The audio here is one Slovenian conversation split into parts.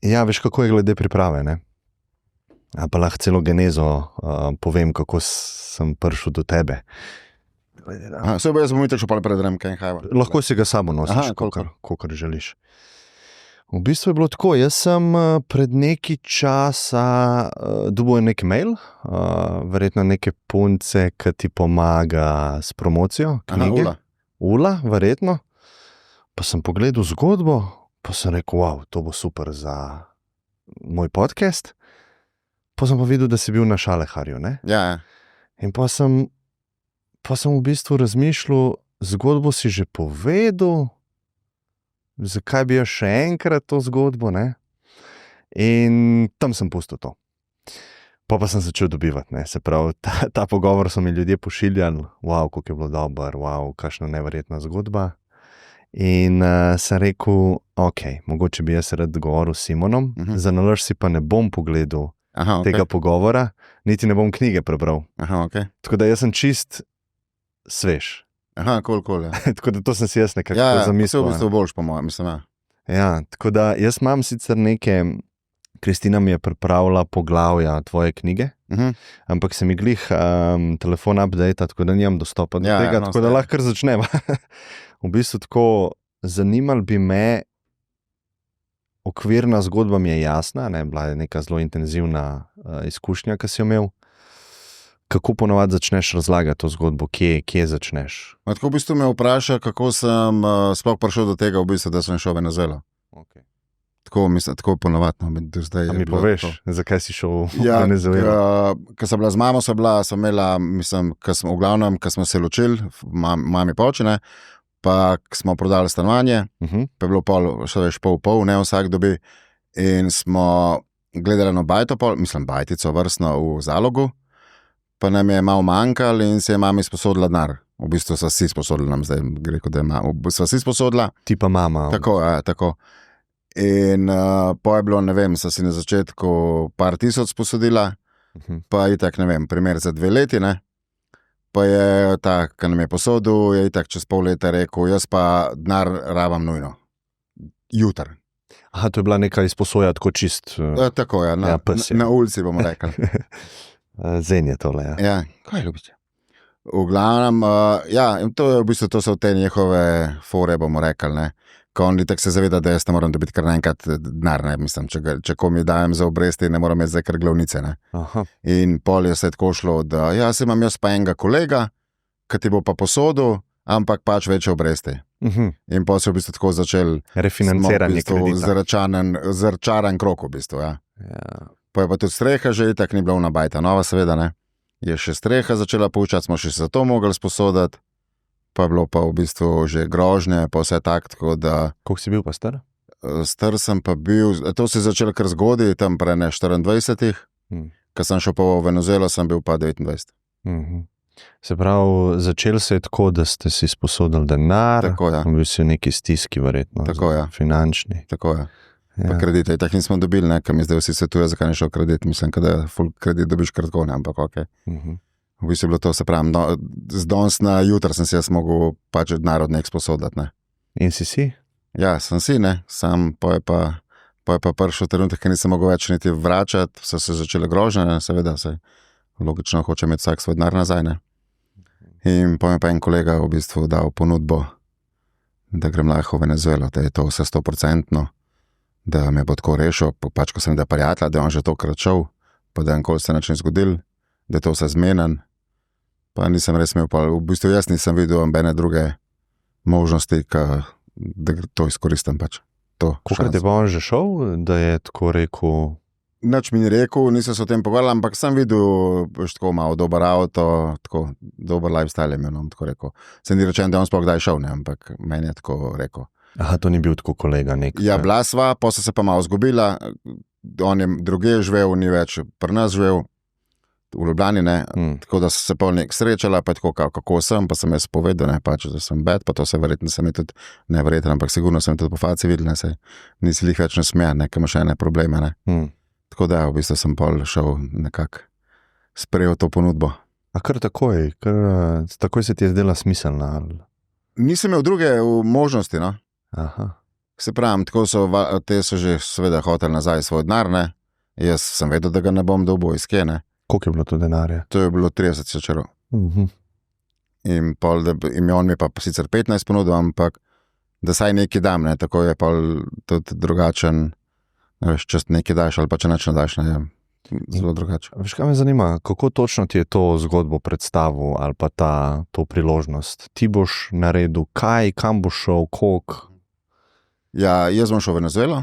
Ja, veš, kako je glede priprave, ne? A pa lahko celo genezo povem, kako sem prišel do tebe. Se bo jaz bom itak še pol predrem, kaj hajva. Lahko si ga samo nosiš, kolikor želiš. V bistvu je bilo tako, jaz sem pred nekaj časa dobil neki mail, verjetno neke punce, ki ti pomaga s promocijo knjige. Ula, verjetno. Pa sem pogledal zgodbo, pa sem rekel, wow, to bo super za moj podcast. Pa sem pa videl, da si bil na Šaleharju, ne? Ja. In pa sem v bistvu razmišljal, zgodbo si že povedal, zakaj bi jo še enkrat to zgodbo, ne? In tam sem pustil to. Pa sem začel dobivati, ne? Se pravi, ta pogovor so mi ljudje pošiljali, wow, koliko je bilo dober, wow, kakšna neverjetna zgodba. In sem rekel, ok, mogoče bi jaz rad govoril s Simonom, za nalož si pa ne bom pogledal tega pogovora, niti ne bom knjige prebral. Tako da jaz sem čist svež. Cool, ja. Tako da to sem si jaz nekako zamislil. Ja, v bistvu boljš po mojem, mislim, ja. Ja, tako da jaz imam sicer Kristina mi je pripravila poglavja tvoje knjige, ampak se mi glih telefon update, tako da nimam dostopa do tega, tako da lahko kar začneva. V bistvu tako, zanimalo bi me, okvirna zgodba mi je jasna, ne, bila je neka zelo intenzivna izkušnja, ki si jo imel. Kako ponovadi začneš razlagati to zgodbo, kje začneš? Tako v bistvu me vpraša, kako sem sploh prišel do tega, v bistvu, da sem šel v Venezuelo. Okay. Tako ponovadno. A mi poveš, zakaj si šel v Venezuelo? Ko sem bila z mamo, sem imela, mislim, ko smo se ločili, mami počine, pa smo prodali stanovanje, pa je bilo pol, ne vsak dobi, in smo gledali na bajtico vrstno v Zalogu, pa nam je malo manjkalo in se je mami sposodila denar. V bistvu so vsi sposodili nam, zdaj rekel, da je mama. So vsi sposodila. Ti pa mama. Tako, ja, tako. In po je bilo, ne vem, so si na začetku par tisoč sposodila, pa itak, ne vem, primer za 2 leti, ne. Pa je ta, ki nam je posodil, je itak čez pol leta rekel, jaz pa denar rabam nujno. Jutr. Aha, to je bila neka izposoja tako čist. Tako, ja, na ulici bomo rekli. Zen je tole, ja. Ja, kaj ljubiče? V glavnem, ja, in to je v bistvu, to so te njihove fore, bomo rekli, ne. Ko on itak se zaveda, da jaz ne moram dobiti kar naenkrat denar, ne, mislim, če komi dajem za obresti, ne moram imeti zdaj kar glavnice, ne. Aha. In pol je se tako šlo, da ja, se imam jaz pa enega kolega, ki ti bo pa posodil, ampak pač večje obresti. In pol se v bistvu tako začel refinanciranje kredita. Začaran krog v bistvu, ja. Pa je pa tudi streha že itak ni bila una bajta nova, seveda, ne. Je še streha začela poučati, smo še za to mogli sposoditi, pa je bilo pa v bistvu že grožnje, pa vse tako da... Koliko si bil pa star? Star sem pa bil, to se je začelo kar zgodaj, tam pre 24, ko sem šel pa v Venezuelo, sem bil pa 29. Se pravi, začel se je tako, da ste si sposodili denar, tako, ja. Bil si v neki stiski verjetno, tako, ja. Finančni. Tako je. Pa kredite, tako nismo dobili, ne, kam mi zdaj vsi svetuje, zakaj ne šel kredit, mislim, da full kredit dobiš kratko, ne, ampak ok. V bistvu je bilo to, se pravim, z danes na jutro sem si jaz mogel pač denar od nek sposoditi, ne. In si? Ja, sem si, ne, sam pa je pa prišel trenutek, ki nisem mogel več niti vračati, so se začele grožnje, ne, seveda, se logično hoče imeti vsak svoj denar nazaj, ne. In pa je pa en kolega v bistvu dal ponudbo, da grem lahko v Venezuelo, da je to vse 100%, da me bo tako rešil, pač ko sem da prijatelja, da je on že tokrat šel, pa da je nikoli se nič ne zgodil, da je to vse zmenen, pa nisem res imel, pa v bistvu jaz nisem videl nobene druge možnosti, da to izkoristim pač. Kolikrat je pa on že šel, da je tako rekel? Nič mi ni rekel, nisem se o tem pogovarjal, ampak sem videl tako malo dober avto, tako dober lifestyle je imel, tako rekel. Se ni rečen, da on sploh kdaj šel, ne, ampak meni je tako rekel. Aha, to ni bil tako kolega nek. Ja, bila sva, pa se pa malo zgubila, on je druge živel, ni več pri nas živel, v Ljubljani, ne, tako da se pa nek srečala, pa tako kako sem, pa sem jaz povedal, ne, pač, da sem bed, pa to se verjetno sem je tudi neverjetno, ampak sigurno sem tudi po faci videl, ne, se nisi lih več ne smer, ne, kam še ene probleme, ne. Tako da, v bistvu sem pol šel nekako sprejel to ponudbo. A kar takoj se ti je zdela smiselna? Nisem imel druge možnosti, no. Aha. Se pravi, tako te so že seveda hoteli nazaj svoj denar, ne. Jaz sem vedel, da ga ne bom dobil iz kje, ne. Koliko je bilo to denarja? To je bilo 30 €. In on mi pa sicer 15 ponudil, ampak da saj nekaj dam, ne, tako je pol tudi drugačen, veš, če nekaj daš ali pa če nič ne daš, ne, zelo drugače. Veš, kaj me zanima, kako točno ti je to zgodbo predstavil ali pa to priložnost? Ti boš naredil kaj, kam boš šel, koliko? Ja, jaz bom šel v Venezuelo.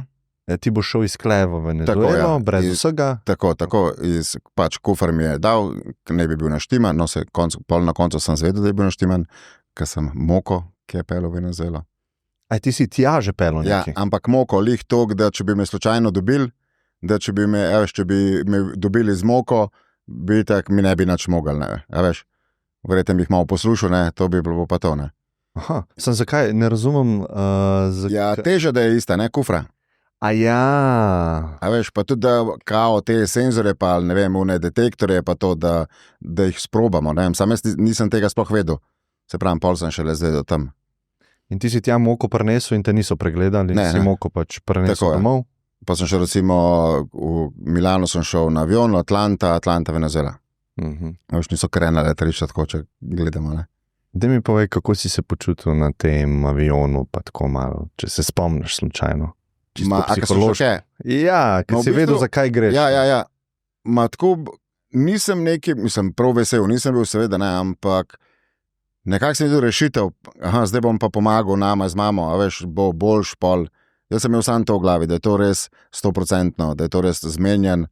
Ti boš šel iz Klevo v Venezuelo, brez vsega? Tako, pač kufr mi je dal, ne bi bil naštiman, no se pol na koncu sem zvedel, da je bil naštiman, ker sem Moko, ki je pelil v Venezuelo. Aj ti si tja že pelil neki? Ja, ampak Moko, lih tok, da če bi me slučajno dobili, da če bi me dobili z Moko, bi tak mi ne bi nič mogel, ne, a veš. Verjetno bi jih malo poslušal, ne, to bi bilo pa to, ne. Aha, sem zakaj, ne razumem. Ja, teža, da je ista, ne, kufra. A ja. A veš, pa tudi, da kao te senzore, pa ne vem, une detektore, pa to, da jih sprobamo, ne vem, sam jaz nisem tega sploh vedel. Se pravi, pol sem šele zvedel tam. In ti si tja Moko prinesel in te niso pregledali? Ne, si Moko pač prinesel domov? Pa sem šel recimo, v Milano sem šel na avion, Atlanta, Venezuela. Veš, niso krenali letališča tako, če gledamo, ne. Daj mi povej, kako si se počutil na tem avionu, pa tako malo, če se spomniš slučajno. A kaj so še? Ja, ker si vedel, zakaj greš. Ja. Ma tako, nisem neki, mislim, prav vesel, nisem bil seveda, ne, ampak nekako sem videl rešitev, zdaj bom pa pomagal nama z mamo, a veš, bo boljš pol. Jaz sem imel samo to v glavi, da je to res 100%, da je to res zmenjen,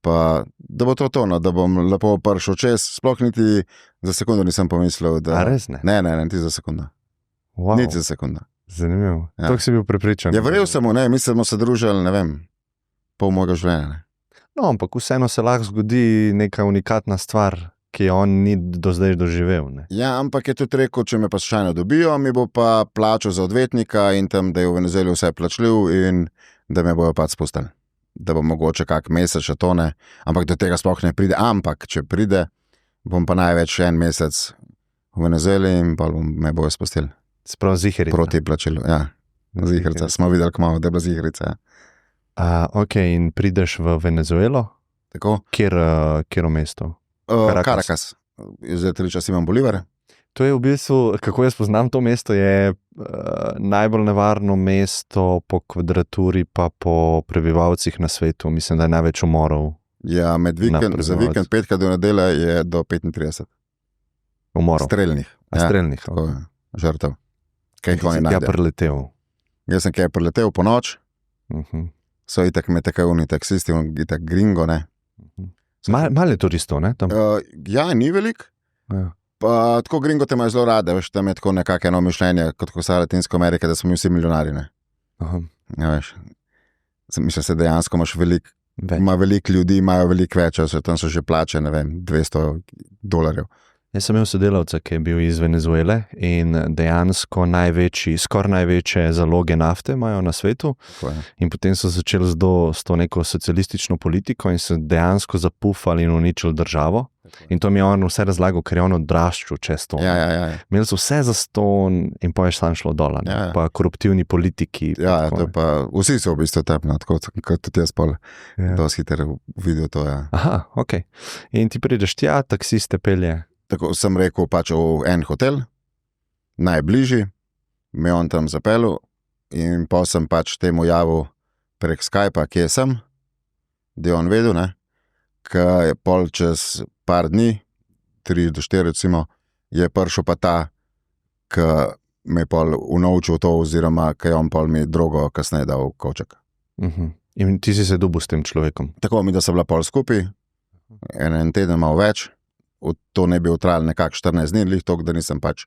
pa da bo to, no, da bom lepo prišel čez, sploh niti za sekundo nisem pomislil, da... A res ne? Ne, niti za sekundo. Wow. Niti za sekundo. Zanimivo. Ja. Tako si bil prepričan. Ja, verjel sem mu, ne, mi smo se družili, ne vem, pol mojega življenja, ne. No, ampak vseeno se lahko zgodi neka unikatna stvar, ki jo on ni do zdaj doživel, ne. Ja, ampak je tudi rekel, če me pa slučajno dobijo, mi bo pa plačal za odvetnika in tam, da je v Venezueli vse plačljiv in da me bojo pač spustili. Da bo mogoče kak mesec še to, ne, ampak do tega sploh ne pride, ampak če pride, bom pa največ 1 mesec v Venezueli in pa me bojo spustili. Sprav ziherica. Proti plačilu, ja. Ziherica, smo videli kmalo, da je bila ziherica. Ok, in prideš v Venezuelo? Tako? Kjero mesto? Caracas. Zdaj 3 čas imam Bolivar. To je v bistvu, kako jaz poznam to mesto, je najbolj nevarno mesto po kvadraturi pa po prebivalcih na svetu. Mislim, da je največ umorov. Ja, za vikend 5 do nedelje je do 35. Umorov? Streljnih. Ja, streljnih. Tako je, žrtev. Kaj jih oni najdejo? Jaz sem preletel. Jaz sem kaj preletel po noč. So itak me takavni taksisti, itak gringo, ne. Malo je turistov, ne? Tam. Ja, ni velik. Ja. Pa tako gringo te imajo zelo rade, veš, tam je tako nekako eno mišljenje, kot ko sa Latinsko Amerike, da smo mi vsi milijonari, ne. Ja, veš. Mislim se, dejansko imaš veliko ljudi, imajo veliko več, tam so že plače, ne vem, $200. Jaz sem imel sodelavca, ki je bil iz Venezuele in dejansko skoraj največje zaloge nafte imajo na svetu. In potem so začeli s to neko socialistično politiko in so dejansko zapufali in uničili državo. In to mi je on vse razlagal, ker je on odraščal čez to. Ja. Imeli so vse za ston in pa je sam šlo dol. Ja. Pa koruptivni politiki. Ja, to pa vsi so v bistvu tepno, kot tudi jaz pol. Dosti hitro videl to, ja. Aha, ok. In ti prideš tja, taksiste pelje. Tako sem rekel, pač v en hotel, najbližji, me on tam zapeljal in pa sem pač temu javil prek Skypa, kje sem, da je on vedel, ne, ker je pol čez par dni, 3 do 4 recimo, je prišel pa ta, ki me je pol unovčil to, oziroma ki je on pol mi drogo kasneje dal kovček. In ti si se dobil s tem človekom? Tako mi, da sem bila pol skupaj, en teden malo več. To ne bi utrajalo nekako 14 dni, lih toliko, da nisem pač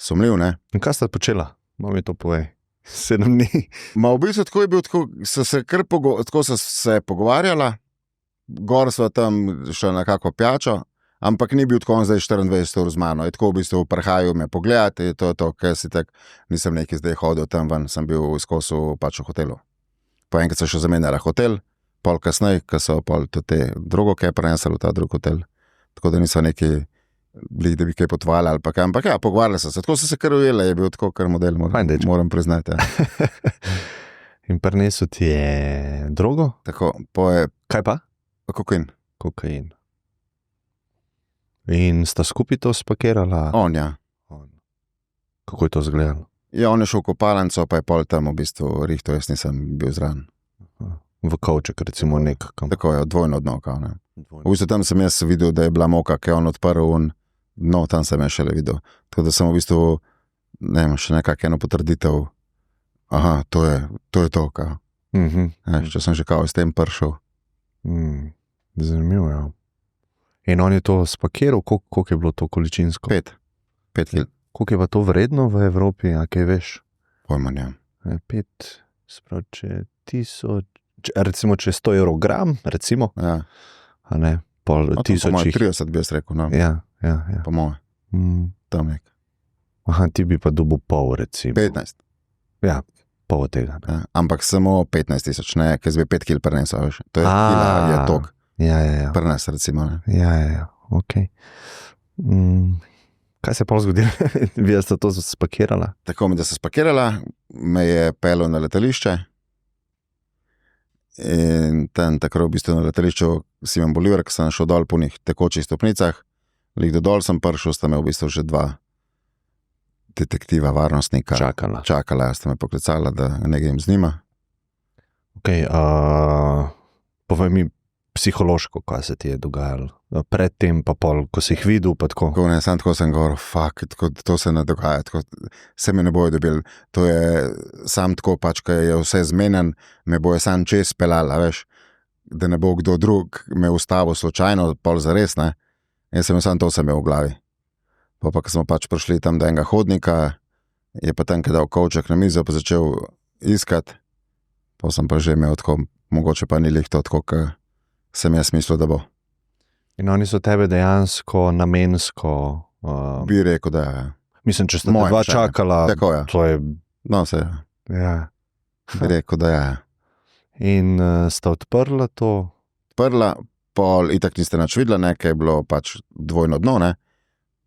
sumljiv, ne. In kaj sta počela? Malo mi to povej. 7 dni. Ma v bistvu tako je bil, tako so se pogovarjala, gor sva tam še nekako pijačo, ampak ni bil tako on zdaj 24 ur z mano. Je tako v bistvu prihajal me pogledati, to je to, ker si tak, nisem neki zdaj hodil tam ven, sem bil izkosil pač v hotelu. Po enkrat so še zamenjala hotel, pol kasneje, ko so pol te drugo kaj prenesali v ta drug hotel. Tako da niso neki da bi kaj potovali ali pa kaj, ampak ja, pogovarjali so se, tako so se kar ujeli, je bil tako kar model, moram priznati. Ja. In prinesel ti je drogo? Tako, poje, Kaj pa? kokain. Kokain. In sta skupaj to spakirala? On, ja. On. Kako je to izgledalo? Ja, on je šel v kopalnico, pa je pol tam v bistvu rihto, jaz nisem bil zraven. V kovček, recimo nekam. Tako je, dvojno dno, kao, ne. V bistvu tam sem jaz videl, da je bila moka, ki je on odprl in no, tam sem je šele videl. Tako da sem v bistvu, ne vem, še nekako eno potrditev, aha, to je to, kao. Če sem že kao s tem prišel. Zanimivo, ja. In on je to spakiral, koliko je bilo to količinsko? 5 kil. Koliko je pa to vredno v Evropi, a kaj veš? Pojma, ne. 5, sprav, če 1000, recimo če 100 evrov gram, recimo, Ja. a ne, pol No, tam po moje 1000. 30 bi jaz rekel, no. Ja. Po moje, tam nek. Aha, ti bi pa dobil pol, recimo. 15. Ja, pol od tega. Ne? Ja. Ampak samo 15,000, ne, ker bi 5 kil prenesel, veš. To je kila, je tok. Ja. Prenes, recimo, ne. Ja, ok. Kaj se je pol zgodilo? Vi ste to spakirala? Tako mi, da se spakirala, me je pelil na letališče in tam takrat v bistvu na letališču Simon Bolivar, ko sem šel dol po njih tekočih stopnicah, lik do dol sem prišel, sta me v bistvu že 2 detektiva, varnostnika čakala, sta me poklicala, da ne grem z njima. Ok, povej mi psihološko, kaj se ti je dogajalo. Predtem pa pol, ko si jih videl, pa tako. Tako, ne, sam tako sem govoril, fuck, tako, to se ne dogaja, tako, se me ne bojo dobili. To je sam tako pač, ko je vse zmenen, me bojo sam čez pelala, veš, da ne bo kdo drug me ustavil slučajno, pol zares, ne. Jaz sem sam to se me v glavi. Pa ko smo pač prišli tam do enega hodnika, je pa tam, ki dal kovček na mizo, pa začel iskati, pa sem pa že imel tako, mogoče pa ni lih to tako, kot sem jaz mislil, da bo. In oni so tebe dejansko namensko... Bi rekel, da je. Mislim, če sta te dva čakala, tako je. to je... No, se je. Ja. Bi rekel, da je. In sta odprla to? Odprla, pol itak niste nič videla, nekaj je bilo pač dvojno dno, ne.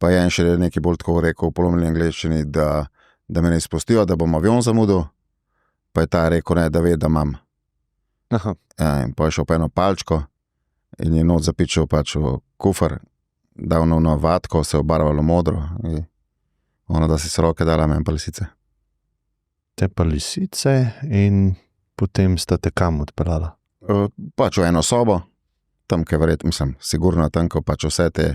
Pa je en še nekaj bolj tako rekel v polomljeni angleščini, da me ne izpustijo, da bom avion zamudil, pa je ta rekel, ne, da ve, da imam. Aha. Ja, in pa je šel pa eno palčko in je not zapičil pač v kufr, dal na vatko, se obarvalo modro in ona, da si s roke dala meni pa lisice. Te pa lisice in potem sta te kam odpeljala? Pač v eno sobo, tam, kaj verjetno, mislim, sigurno tam, ko pač vse te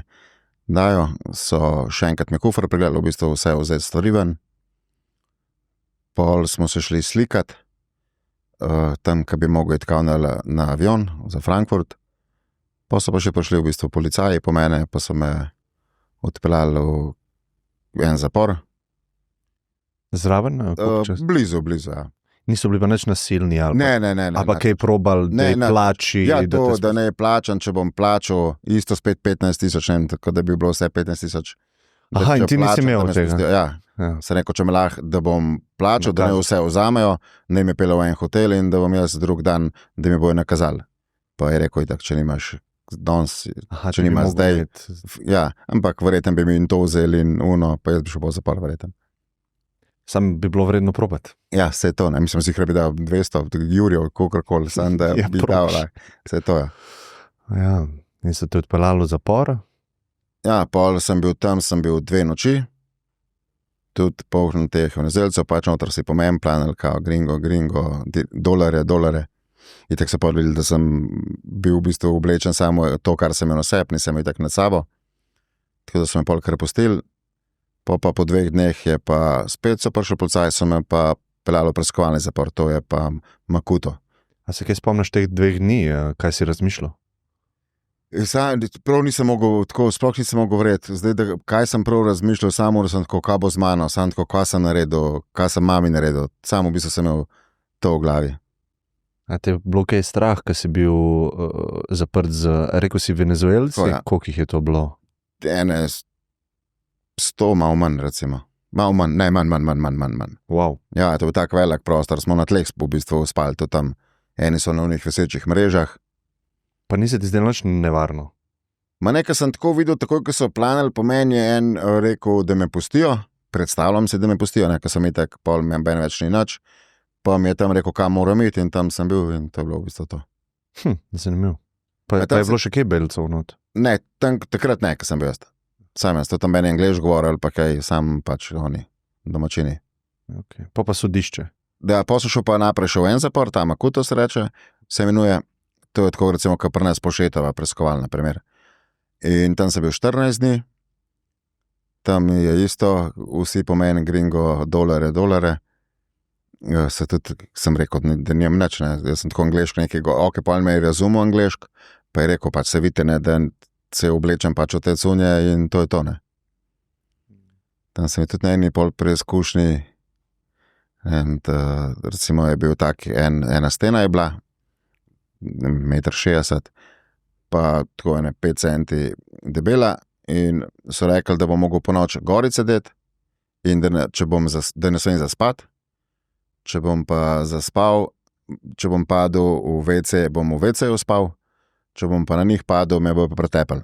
dajo, so še enkrat mi kufr pregledali, v bistvu vse vzeti stvari ven. Pol smo se šli slikati, tam, ko bi mogel iti na avion za Frankfurt. Pa so pa še prišli v bistvu policaji po mene, pa so me odpeljali v en zapor. Zraven? Blizu, ja. Niso bili pa nič nasilni? Ne. Ali pa kaj probal, da je plači? Ja, to, da ne je plačan, če bom plačal, isto spet 15,000, ne, tako da bi bilo vse 15,000. Aha, in ti nisi imel tega? Ja. Se rekel, če me lahko, da bom plačal, da me vse vzamejo, ne me pele v en hotel in da bom jaz drug dan, da mi bojo nakazali. Pa je rekel, itak, če nimaš danes, če nimaš zdaj. Ja, ampak verjetno bi mi to vzeli in uno, pa jaz bi šel po zapor, verjetno. Sam bi bilo vredno probati. Ja, vse to, ne, mislim, zihra bi dal 200, jurjev, kakorkoli, sam da bi dal, vse to, ja. Ja, in so te odpeljali v zapor? Ja, pol sem bil tam, sem bil 2 noči, tudi polno teh venezuelcev, pač noter si pomen planil, kao gringo, dolare. In tako so pa videli, da sem bil v bistvu oblečen samo to, kar sem imel na sebi, nisem imel tako nad sabo. Tako da so me pol kar pustili. Po 2 dneh je pa spet so prišli policaji, so me pa peljali v preiskovalni zapor, to je pa Makuto. A se kaj spomniš teh 2 dni, kaj si razmišljal? Prav nisem mogel, tako sploh nisem mogel verjeti. Zdaj, kaj sem prav razmišljal, samo da sem tako, kaj bo z mano, samo tako, kaj sem naredil, kaj sem mami naredil. Samo v bistvu sem imel to v glavi. A te je bilo kaj strah, ko si bil zaprt rekel si Venezuelci? Ja. Koliko jih je to bilo? 100, malo manj, recimo. Malo manj, ne, manj. Wow. Ja, to je tak velik prostor, smo na tleh v bistvu spali to tam. Eni so na unih visečih mrežah. Pa nisi ti zdaj nič nevarno? Nekaj sem tako videl, takoj, ko so planili, po meni je en rekel, da me pustijo. Predstavljam si, da me pustijo, ker sem itak, pol mi ben več ni nič. Pa mi je tam rekel, kam moram iti in tam sem bil in to je bilo v bistvu to. Zanimivo. Pa je bilo še kaj belcev not? Ne, takrat ne, ko sem bil jaz. Sam jaz, to tam meni angliš govoril, pa kaj, sam pač oni, domačini. Okay. Pa sodišče. Da, poslušal pa naprej še v en zapor, tam Akuto se reče, se imenuje, to je tako recimo, kar pri nas Pošetova preiskovalna primer. In tam sem bil 14 dni, tam je isto, vsi po meni gringo dolare. Se tudi sem rekel, da nijem nič, ne. Jaz sem tako angliško nekaj, ok, pa me je razumel angliško, pa je rekel, pač se vidite, ne, da se oblečem pač v te cunje in to je to, ne. Tam sem tudi na eni pol preizkušnji in recimo je bil tak, ena stena je bila, 1,60 m, pa tako 5 centi debela in so rekli, da bom mogel po noč gori sedeti in da ne smem zaspati. Če bom pa zaspal, če bom padel v WC, bom v WC-ju spal, če bom pa na njih padel, me bo pa pretepel.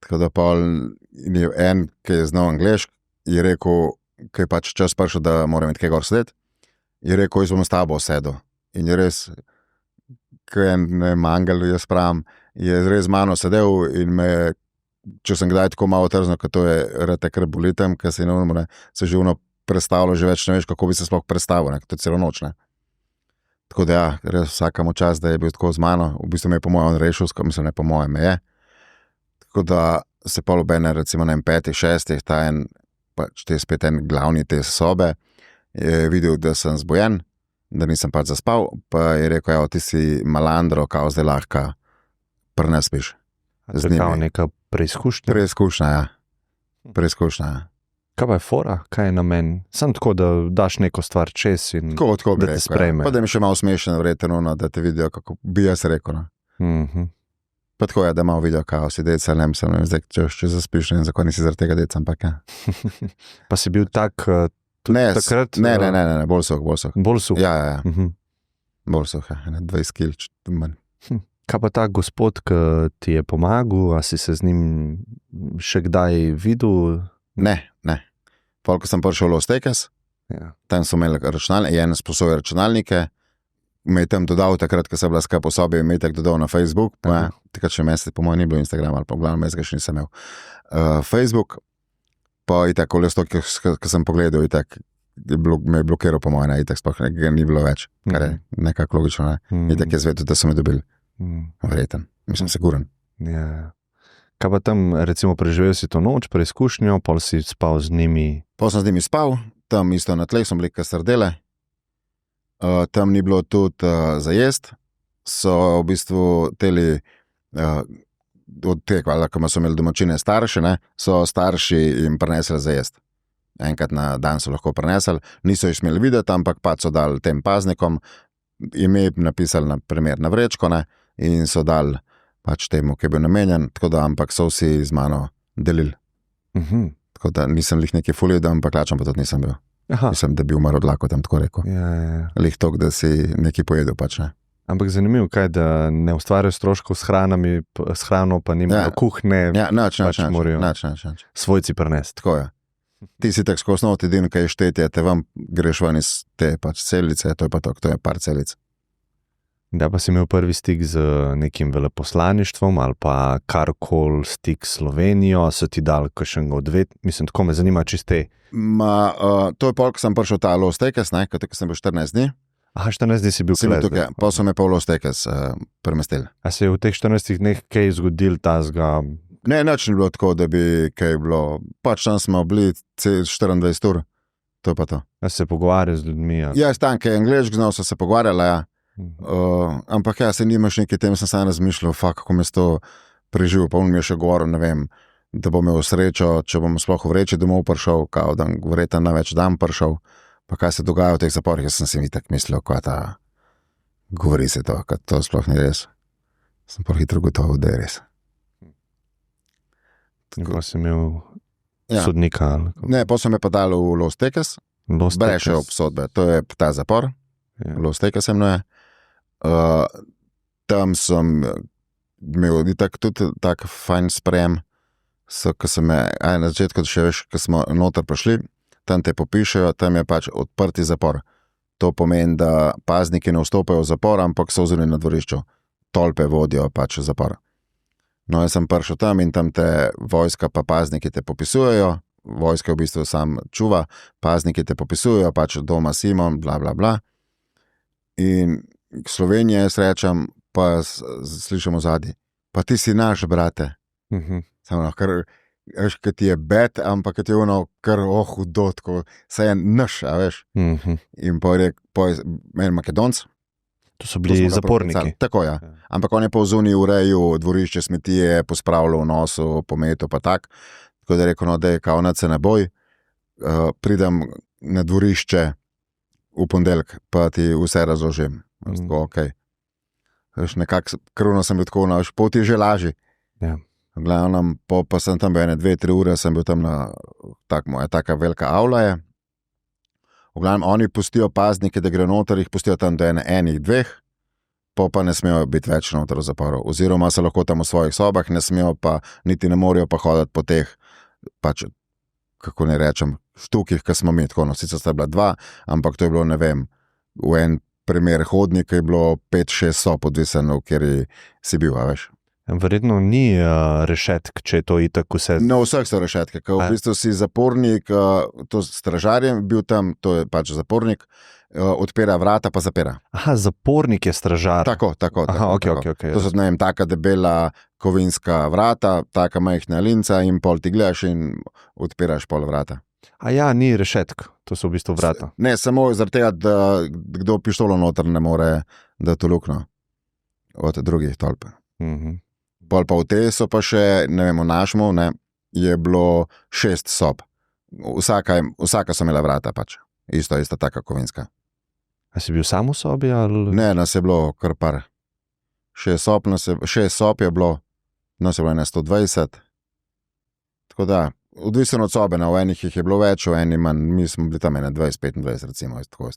Tako da pol je en, ki je znal angliško, je rekel, ki je pač čas prišel, da moram iti kaj gor sedeti, je rekel, jaz bom s tabo sedel. In je res, ki je en mangel, jaz pravim, je res z mano sedel in me, če sem kdaj tako malo trzno, kot to je rete kar bolitem, ker se ne se živno predstavljal, že več ne veš, kako bi se sploh predstavil, to je celo noč, ne. Tako da ja, res vsakemu čas, da je bil tako z mano, v bistvu me je po mojem rešil, mislim, ne po mojem me je. Tako da se pol obene, recimo na 5, 6, ta en, pač te spet en glavni te sobe, je videl, da sem zbojen, da nisem pač zaspal, pa je rekel, ja, ti si malandro, kao zdaj lahko prenespiš. To je kao neka preizkušnja? Preizkušnja, ja. Kaj pa je fora? Kaj je namen? Sam tako, da daš neko stvar čez in tako da te sprejme. Ja. Pa da mi še malo smešen vreten, da te vidijo, kako bi jaz rekel. No. Pa tako je, da malo vidijo, kao si deca, ne mislim, zdaj, če zaspiš, ne vem, zakaj nisi zaradi tega deca, ampak ja. Pa si bil tak takrat? Ne, bolj suh. Bolj suh? Ja. Bolj suh, 20 kil, manj. Kaj pa ta gospod, ki ti je pomagal, a si se z njim še kdaj videl? Ne. Ko sem prišel v Los Teques, tam so imeli računalnike, en sposobil računalnike, me je tam dodal takrat, ko sem bila skupaj po sobi, me je tak dodal na Facebook, pa takrat še mesec, po mojem ni bilo Instagram, ali pa v glavnem mesec še nisem imel Facebook, pa itak v Los Teques, ko sem pogledal, itak me je blokiral po mojem, itak sploh nekaj ni bilo več, kar je nekako logično, ne. Itak je zvedel, da so me dobili. Vreten, mislim, siguren. Ja. Kaj pa tam, recimo, preživel si to noč, preizkušnjo, pol si spal z njimi? Pol sem z njimi spal, tam isto na tleh so bili sardele, tam ni bilo tudi za jest, so v bistvu teli, od tega, ko so imeli domačine starše, ne, so starši jim prinesli za jest. Enkrat na dan so lahko prinesli, niso jih smeli videti, ampak pa so dali tem paznikom, ime napisali na primer na vrečko, ne, in so dali pač temu, ki je bil namenjen, tako da, ampak so vsi z mano delili. Tako da nisem lih neki fulil, ampak lačen pa tudi nisem bil. Mislim, da bi umrl od lakote, tako rekel. Ja. Lih tok, da si neki pojedel pač, ne. Ampak zanimivo, kaj, da ne ustvarjajo stroškov s hrano, pa nimajo kuhne, nič. morajo svojci prinesti. Tako je. Ti si tako osnov, edino, kaj je štetje, te vam greš ven iz te pač celice, to je pa to je par celic. Da pa si imel prvi stik z nekim veleposlaništvom ali pa karkoli stik s Slovenijo, so ti dali kakšnega mislim, tako me zanima čiste. To je pol, ko sem prišel v ta Los Teques, ne, ko sem bil 14 dni. 14 dni si bil tukaj. Pa so me pa v Los Teques premestili. A se je v teh 14 dneh kaj zgodil tazga? Ne, nič ni bilo tako, da bi kaj bilo. Pač tam smo bili 24 ur, to je pa to. A se pogovarjal z ljudmi? Ja, stanke angliško znal so se pogovarjala, ja. Ampak ja, se nimaš nekaj tem, sem sam razmišljal, kako mi je to preživel, pa on mi je še govoril, ne vem, da bom imel srečo, če bom sploh v vreči domov prišel, kao da verjetno na več dan prišel, pa kaj se dogaja v teh zaporih, jaz sem si mi tak mislil, kaj ta govori se to, kaj to sploh ni res. Sem pa hitro gotovo, da je res. Tako si imel sodnika? Ne, pa so me pa dali v Los Teques, brez še obsodbe, to je ta zapor, Los Teques se imenuje. Tam sem imel tudi tak fajn sprejem, ko sem na začetku še veš, ko smo noter prišli, tam te popišejo, tam je pač odprti zapor. To pomeni, da pazniki ne vstopajo v zapor, ampak so zunaj na dvorišču. Tolpe vodijo pač v zapor. No, jaz sem prišel tam in tam te vojska pa pazniki te popisujejo, vojska v bistvu sam čuva, pazniki te popisujejo, pač doma Simon, bla, bla, bla. In Slovenija, jaz rečem, pa slišimo zadnji, pa ti si naš, brate. Samo, kar ti je bed, ampak ti je ono, kar hudo, tako, saj je naš, a veš. In meni Makedonc. To so bili zaporniki. Tako, ja. Ampak on je pa v zuniji urejal dvorišče, smetije, pospravljal v nosu, pometel pa tak. Tako da je rekel, no, da je kao se ne boj, pridem na dvorišče v ponedeljek, pa ti vse razložim. Tako, okej. Nekako krvno sem bil tako, pol ti je že lažji. Ja. Glavnem, pa sem tam bil 2-3 ure, sem bil tam na moja taka velika avla je. V glavnem, oni pustijo paznike, da gre noter, jih pustijo tam do enih, dveh, pa ne smejo biti več noter v zaporu. Oziroma se lahko tam v svojih sobah, ne smejo pa, niti ne morejo pa hoditi po teh, pač, kako ne rečem, štukih, ki smo mi, tako, no, sicer sta bila 2, ampak to je bilo, ne vem, v en primer hodnik je bilo 5-6 sob odvisno, kjer si bil, a veš. Verjetno ni rešetk, če je to itak vse. No, vseh so rešetke, ker v bistvu si zapornik, to stražarjem bil tam, to je pač zapornik, odpira vrata pa zapira. Aha, zapornik je stražar. Tako. Aha, ok. To so, ne vem, taka debela kovinska vrata, taka majhna linca in pol ti gledaš in odpiraš pol vrata. A ja, ni rešetk, to so v bistvu vrata. Ne, samo zaradi tega, da kdo pištolo noter ne more, da to lukno od drugih tolp. Pol pa v tej so pa še, ne vem, v našmu, ne, je bilo 6 sob. Vsaka so imela vrata pač. Ista taka kovinska. A si bil sam v sobi ali? Ne, nas je bilo kar par. 6 sob je bilo, nas je bilo 120. Tako da, odvisno od sobe, v enih jih je bilo več, v enih manj, mi smo bili tam 20-25 recimo, tako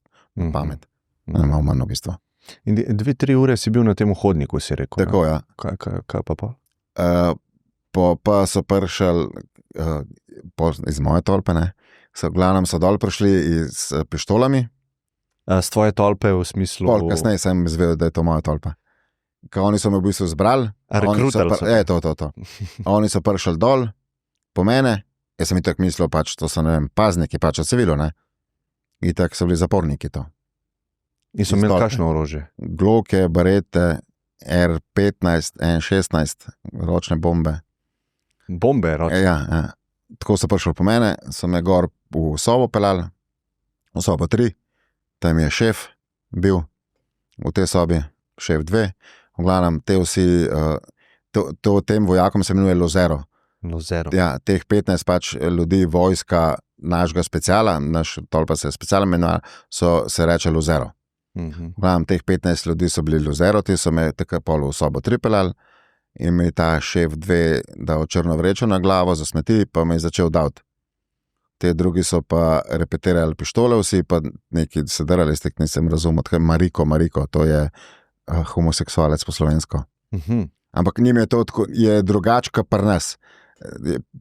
pamet. Malo manj v bistvu. In 2-3 ure si bil na tem hodniku, si rekel. Tako, ja. Kaj pa? Pa so prišli iz moje tolpe, ne? Glavnem so dol prišli s pištolami. S tvoje tolpe v smislu? Pol kasneje sem izvedel, da je to moja tolpa. Ker oni so me v bistvu zbrali. Rekrutali so. To. Oni so prišli dol po mene, jaz sem itak mislil, pač to so, ne vem, pazniki, pač od civilu, ne? Itak so bili zaporniki to. In so imeli kakšno orožje? Gloke, barete, R15, N16, ročne bombe. Bombe ročne? Ja. Tako so prišli po mene, so me gor v sobo peljali, v sobo 3, tam je šef bil, v tej sobi, šef 2, v glavnem, te vsi, tem vojakom se imenuje Lozero. Ja, teh 15 pač ljudi vojska našega speciala, naš tolpa se specialno imenuje, se reče Lozero. Glavnem, teh 15 ljudi so bili Lozero, ti so me tako pol v sobo 3 peljali in mi ta šef 2 dal črno vrečo na glavo za smeti, pa me je začel davati. Te drugi so pa repetirali pištole, vsi pa neki se drali, stek nisem razumel, Mariko, to je homoseksualec po slovensko. Ampak njim je to je drugačka pri nas.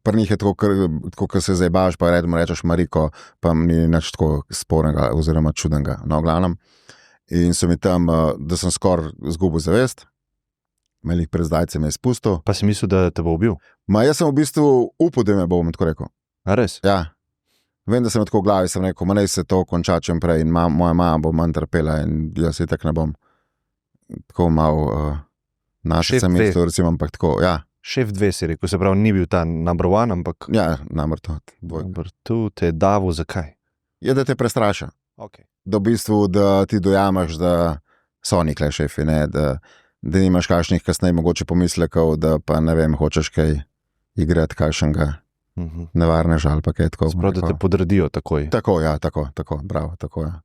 Pri njih je tako, ko se zajebavaš, pa rečeš Mariko, pa ni nič tako spornega oziroma čudnega. No, glavnem. In so mi tam, da sem skoraj izgubil zavest, malih pred zdajcem je spustil. Pa si mislil, da te bo ubil? Jaz sem v bistvu upal, da me bo, tako rekel. A res? Ja. Vem, da sem tako v glavi, sem rekel, naj se to konča čim prej in moja mama bo manj trpela in jaz itak ne bom. Tako malo naše sem mislil, recimo, ampak tako, ja. Šef 2 si rekel, se pravi, ni bil ta number 1, ampak... Ja, number 2. Number 2 te je davil, zakaj? Je, da te prestraša. Okay. Da v bistvu, da ti dojamaš, da so nikle šefi, ne, da nimaš kakšnih kasneje mogoče pomislekov, da pa ne vem, hočeš kaj igrati kakšnega nevarneža ali pa kaj tako. Sprav, da te podredijo takoj. Tako, ja, tako, bravo, tako, ja.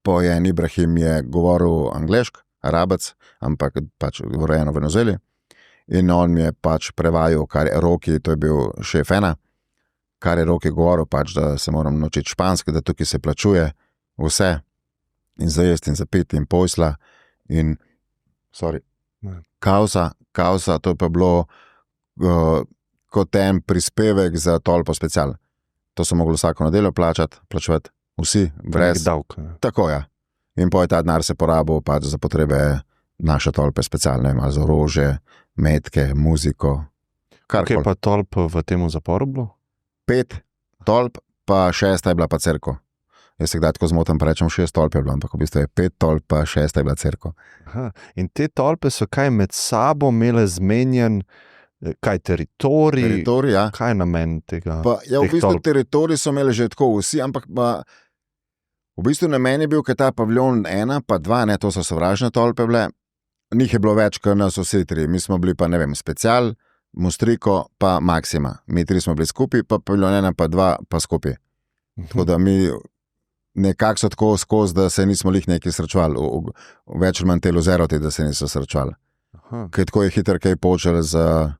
Po en Ibrahim je govoril angleško, arabec, ampak pač rojen v Venezueli. In on mi je pač prevajal, kar je Roki, to je bil šef 1, kar je Roki govoril, pač, da se moram naučiti španski, da tukaj se plačuje vse, in za jesti, in za piti, in posla, in, Kausa, to je pa bilo kot en prispevek za tolpo special. To so mogli vsako nedeljo plačevati vsi, brez davka. Tako je. In po ta denar se porabil pač za potrebe naše tolpe specialne, za orožje, metke, muziko. Kaj je pa tolp v tem zaporu bilo? 5 tolp, pa 6 je bila pa cerkev. Jaz se kdaj tako zmotam, pa rečem 6 tolp je bilo, ampak v bistvu je 5 tolp, pa 6 je bila cerkev. In te tolpe so kaj med sabo imele zmenjen, kaj teritorij? Teritorij, ja. Kaj je namen tega? Pa, ja, v bistvu teritorij so imeli že tako vsi, ampak pa v bistvu namen je bil, ker ta paviljon 1 pa 2, ne, to so sovražne tolpe bile, njih je bilo več kot nas vsi 3. Mi smo bili pa, ne vem, Special, Mostriko pa Maxima. Mi 3 smo bili skupaj, pa paviljon 1 pa 2 pa skupaj. Tako da mi nekako so tako skozi, da se nismo lih nekaj srečevali, več ali manj te luzeroti, da se niso srečevali. Ker tako je hitro kaj počelo za,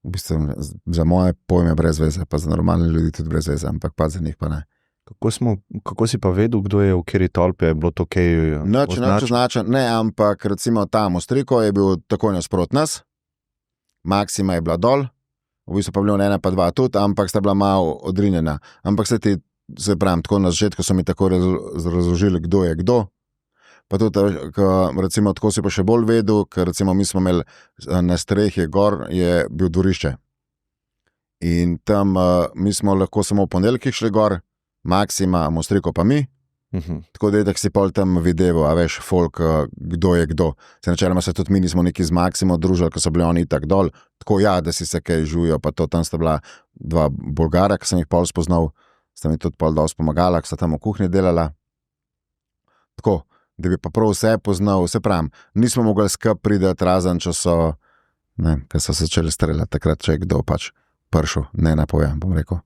v bistvu, za moje pojme brez veze, pa za normalne ljudi tudi brez veze, ampak pa za njih pa ne. Kako si pa vedel, kdo je v kateri tolpi, je bilo to kaj označeno? Ne, ampak recimo ta Mostriko je bil takoj nasprot nas, Maxima je bila dol, v bistvu paviljon 1 pa 2 tudi, ampak sta bila malo odrinjena. Ampak se pravim, tako na začetku so mi tako razložili, kdo je kdo. Pa tudi, recimo, tako si pa še bolj vedel, ker recimo mi smo imeli na strehi gor, je bil dvorišče. In tam mi smo lahko samo v ponedeljkih šli gor, Maxima, Mostriko pa mi. Tako da je tako si pol tam videval, a veš, folk, kdo je kdo. Se načeloma se tudi mi nismo neki z Maximo družili, ko so bili oni tak dol. Tako ja, da si se kaj žujo, pa to tam sta bila 2 Bolgara, ki sem jih pol spoznal, sta mi tudi pol dosti pomagala, ki sta tam v kuhinji delala. Tako, da bi pa prav vse poznal, vse pravim, nismo mogli skup prideti razen, če so, ne, ker so se začeli streljati, takrat če je kdo pač pršel, ne napojem, bom rekel.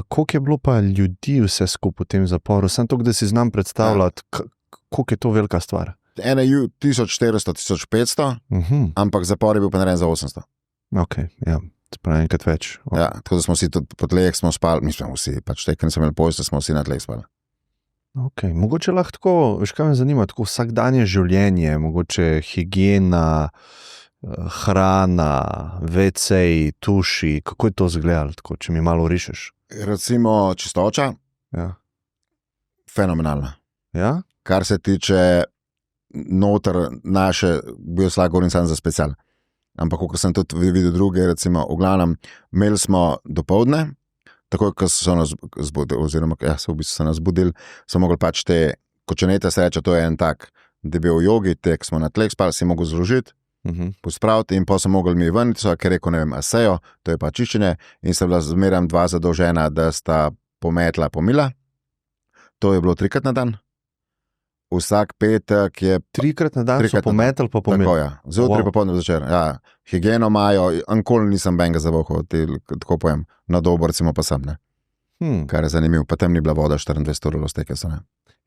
Koliko je bilo pa ljudi vse skupaj v tem zaporu? Sem to, da si znam predstavljati, koliko je to velika stvar? 1400-1500, ampak zapor je bil pa narejen za 800. Ok, ja, spravi enkrat več. Ja, tako da smo vsi tudi po tleh smo spali, mi smo vsi, pač te, ker nismo imeli postelje, smo vsi na tleh spali. Ok, mogoče lahko tako, veš kaj me zanima, tako vsakdanje življenje, mogoče higiena, hrana, WC, tuši, kako je to izgledalo, tako, če mi malo rišeš? Recimo čistoča, ja. Fenomenalna. Ja? Kar se tiče noter naše, bil slag govorim sam za Special. Ampak, ko sem tudi videl druge, recimo, v glavnem, imeli smo dopoldne, takoj, ko so nas zbudili, oziroma, ja, so v bistvu se nas zbudili, so mogli pač te kočenete sreče, to je en tak, da je bil v jogi, tek smo na tleh spali, si mogel zložiti, pospraviti in pa so mogli mi ven, ker rekel, ne vem, asejo, to je pa čiščenje in sta bila zmeraj 2 zadolžena, da sta pometla, pomila. To je bilo 3-krat na dan. Vsak petek je 3-krat na dan so pometali pa pomili. Tako, ja. Zjutraj pa potem zvečer. Ja. Higieno imajo, ankoli nisem benga zavohal, tako pojem, na dobo recimo pa sem, ne. Kar je zanimivo, pa tam ni bila voda 24 ur steke so, ne.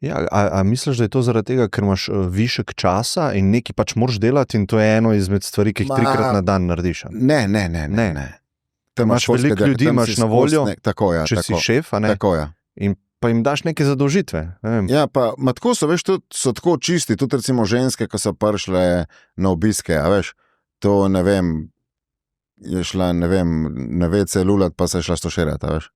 Ja, a misliš, da je to zaradi tega, ker imaš višek časa in nekaj pač moraš delati in to je eno izmed stvari, ki jih 3-krat na dan narediš? Ne. Tam imaš veliko ljudi, imaš na voljo, tako, ja, če si šef, a ne? Tako, ja. In pa jim daš neke zadolžitve. Ja, pa tako so, veš, so tako čisti, tudi recimo ženske, ki so prišle na obiske, a veš, to ne vem, je šla, ne vem, na WC lulat, pa se je šla stoširati, a veš.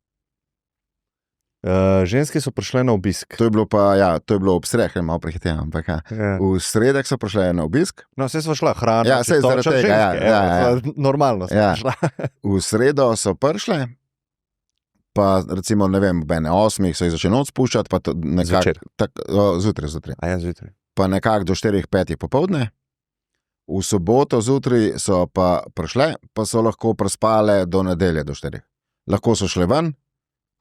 Ženske so prišle na obisk. To je bilo pa, ja, to je bilo ob sreh, malo prehiteno, ampak ja. V sredek so prišle na obisk. No, vse smo šla hrana, ja, vse zaradi tega, ja. Normalno smo šla. V sredo so prišle, pa recimo, ne vem, ob 8 so jih začeli noč spuščati, pa nekako zjutraj. A ja, zjutraj. Pa nekako do 4-5 popoldne. V soboto zjutraj so pa prišle, pa so lahko prespale do nedelje do 4. Lahko so šle ven,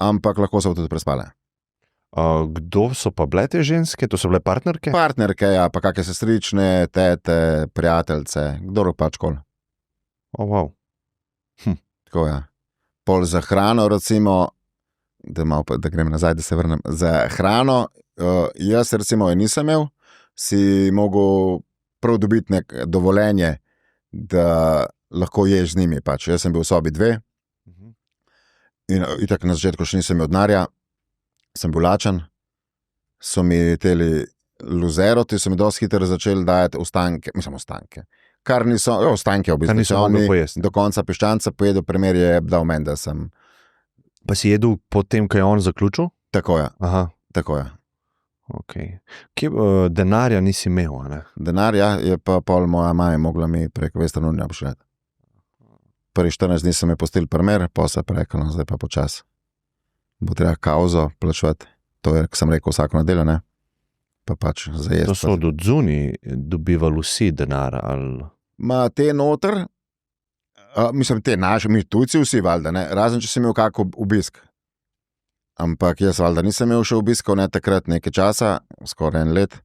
ampak lahko so tudi prespale. Kdo so pa bile te ženske? To so bile partnerke? Partnerke, ja, pa kakšne sestrične, tete, prijateljce, kdor pač kol. Wow. Tako, ja. Pol za hrano, recimo, da grem nazaj, da se vrnem, za hrano, jaz recimo je nisem imel, si mogel prav dobiti nek dovoljenje, da lahko ješ z njimi, pač. Jaz sem bil v sobi 2, in itak na začetku še nisem imel denarja, sem bil lačen, so mi teli luzeroti so mi dosti hitro začeli dajati ostanke, kar niso, ostanke v bistvu. Kar niso mogli pojesti. Do konca piščanca pojedel, primer je dal meni, da sem. Pa si jedel potem, ko je on zaključil? Tako je, Aha, tako je. ok. Denarja nisi imel, a ne? Denarja je pa pol moja mama mogla mi preko Western Union pošiljati. Prvi 14 dni so me pustili primer, pa se prekalo, zdaj pa počas. Bo treba kauzo plačevati. To je, ko sem rekel, vsako nedeljo, ne? Pa pač zajesti. To so od zunaj dobivali vsi denar, ali... Ma te noter, mislim, te naši, mi tujci vsi, valjda, ne? Razen, če si imel kak obisk. Ampak jaz, valjda, nisem imel še obiskov, ne, takrat nekaj časa, skoraj 1 let.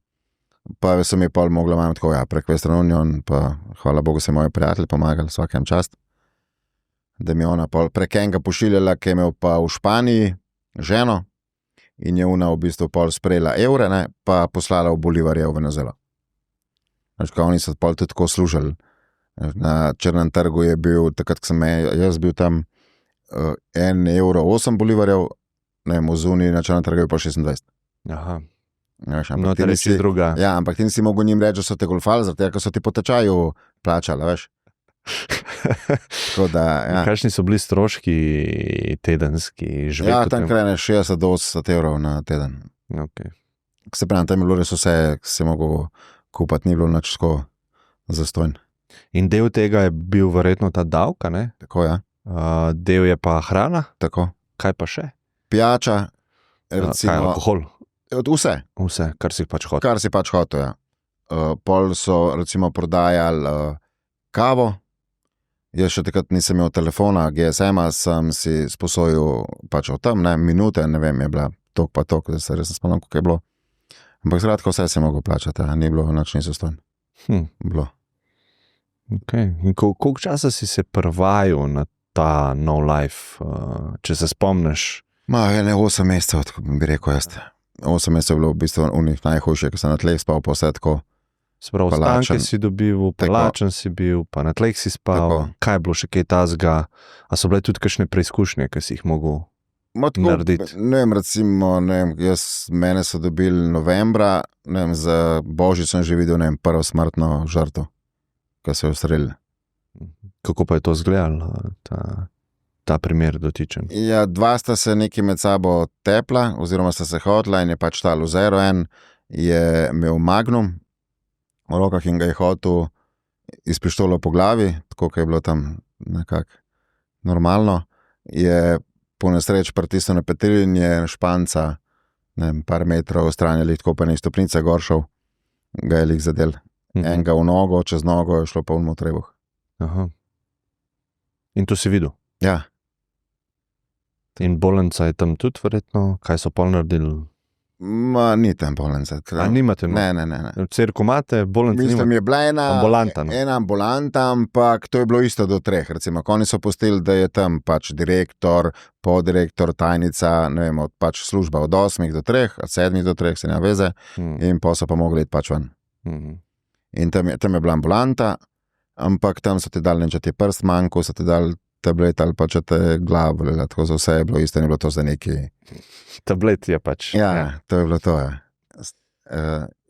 Pa so mi pol mogla imati tako, prek Western Union, pa hvala Bogu se moji prijatelji pomagali vsakem čast. Da mi je ona pol prek enega pošiljala, ki je imel pa v Španiji ženo in je ona v bistvu pol sprejela evre, ne, pa poslala v Bolivarje v Venezuelo. Oni so pol tudi tako služili. Na črnem trgu je bil, takrat, ko sem jaz bil tam, 1 evro 8 bolivarjev, ne vem, v zuniji na črnem trgu je pa 26. Aha, Ampak to reči druga. Ja, ampak ti nisi mogel njim reči, da so te golfali, zato ker so ti po tečaju plačali, veš. Tako da, ja. Kakšni so bili stroški tedenski živeti? Ja, tam krene 60 do 80 evrov na teden. Okay. Se pravi, tam je bilo res vse, se je mogel kupati, ni bilo nič tako zastojn. In del tega je bil verjetno ta davka, ne? Tako, ja. Del je pa hrana? Tako. Kaj pa še? Pijača, recimo. Kaj, alkohol? Vse. Vse, kar si pač hotel. Kar si pač hotel, ja. Pol so recimo prodajali kavo. Jaz še takrat nisem imel telefona, GSM-a, sem si sposojil pač o tem, ne, minute, ne vem, je bila tok pa tok, da se res spomnim, kako je bilo. Ampak zradko vse si mogel plačati, ni bilo nič niso bilo. Okay. In koliko časa si se prvajal na ta nov life, če se spomniš? Ne 8 mesecev, tako bi rekel jaz. 8 mesecev je bilo v bistvu najhujše, ko sem na tleh spal, pa vse tako. Se pravi, stanke si dobil, palačen si bil, pa na tleh si spal. Tako. Kaj je bilo še kaj tazga? A so bile tudi kakšne preizkušnje, ki si jih mogel narediti? Ne vem, recimo, mene so dobili novembra, ne vem, za Božič sem že videl, ne vem, prvo smrtno žrtev, ko so jo ustrelili. Kako pa je to izgledalo, ta primer dotičen? Ja, dva sta se neki med sabo tepla, oziroma sta se hodila in je pač ta luzero en, je imel magnum v rokah in ga je hotel iz pištolo po glavi, tako kot je bilo tam nekako normalno, je po nesreči pritisnil na petelj in je Španca, ne vem, par metrov stran je tako pa ne stopnica gor šel, ga je lik zadel. Enega v nogo, čez nogo je šlo pa v trebuh. Aha. In to si videl? Ja. In bolnica je tam tudi verjetno? Kaj so pol naredili? Ni tam bolnica. A nimate? Ne. V Cerku imate, bolnica nimate? Mislim, je bila ena ambulanta, ampak to je bilo isto do 3. Recimo, oni so pustili, da je tam pač direktor, poddirektor, tajnica, ne vem, pač služba od 8 do 3, od 7 do 3, se ne veze, in pa so pa mogli iti pač ven. In tam je bila ambulanta, ampak tam so ti dali, če ti je prst manjko, so ti dali tablet ali pa če te glavo, tako za vse je bilo isto, ni bilo to za neki... Tablet je pač. Ja, to je bilo to, ja.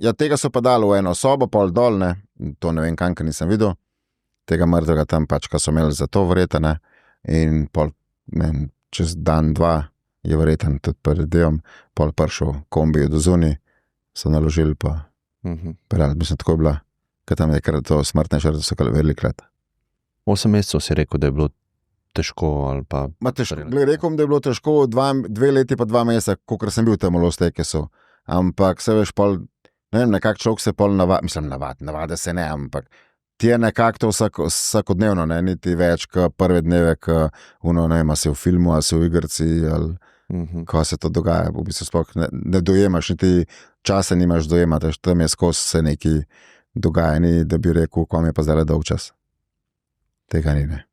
Ja, tega so pa dali v eno sobo, pol dol, ne, to ne vem, kam nisem videl, tega mrtvega tam pač, ko so imeli za to verjeten, ne, in pol, ne vem, čez dan, 2 je verjeten tudi pred delom, pol prišel kombi do zunaj, so naložili pa, mislim, tako je bila, ker tam je kar to smrtne žrtve, so velikrat. 8 mesecev si rekel, da je bilo težko ali pa... Rekel, da je bilo težko 2 leti pa 2 meseca, kakor sem bil tam v Los Tequesu. Ampak se veš pol, ne vem, nekak človek se pol navade se ne, ampak ti je nekak to vsakodnevno, ne, niti več, kot prve dneve, ne vem, a si v filmu, a si v igrci, ali ko se to dogaja, v bistvu sploh ne dojemaš, niti časa nimaš dojemati, tam je skozi se neki dogajani, da bi rekel, kom je pa zdaj dolg čas. Tega ni, ne.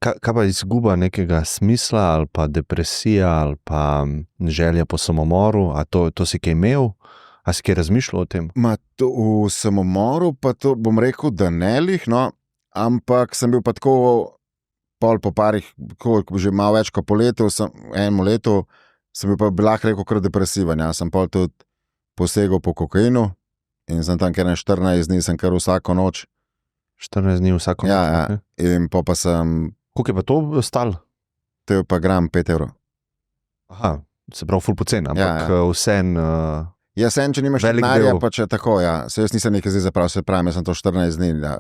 Kaj pa izguba nekega smisla ali pa depresija ali pa želja po samomoru, a to si kaj imel? A si kaj razmišljal o tem? V samomoru pa to bom rekel, da ne lih, no, ampak sem bil pa tako pol po parih, že malo več kot po letu, enemu letu, sem bil pa lahko rekel kar depresiven, ja, sem pol tudi posegal po kokainu, In sem tam kar 14 dni, sem kar vsako noč. 14 dni vsako Ja, noč, ja. okej. In pa sem, Koliko je pa to stal? to je pa gram 5 evrov. Aha, se pravi, ful pocen, ampak Ja, vsem. Ja, sem, če nimaš Velik denarja, del. pa če tako, ja. Se jaz nisem nekaj zdaj zapravil, se pravim, jaz sem to 14 dni, ja.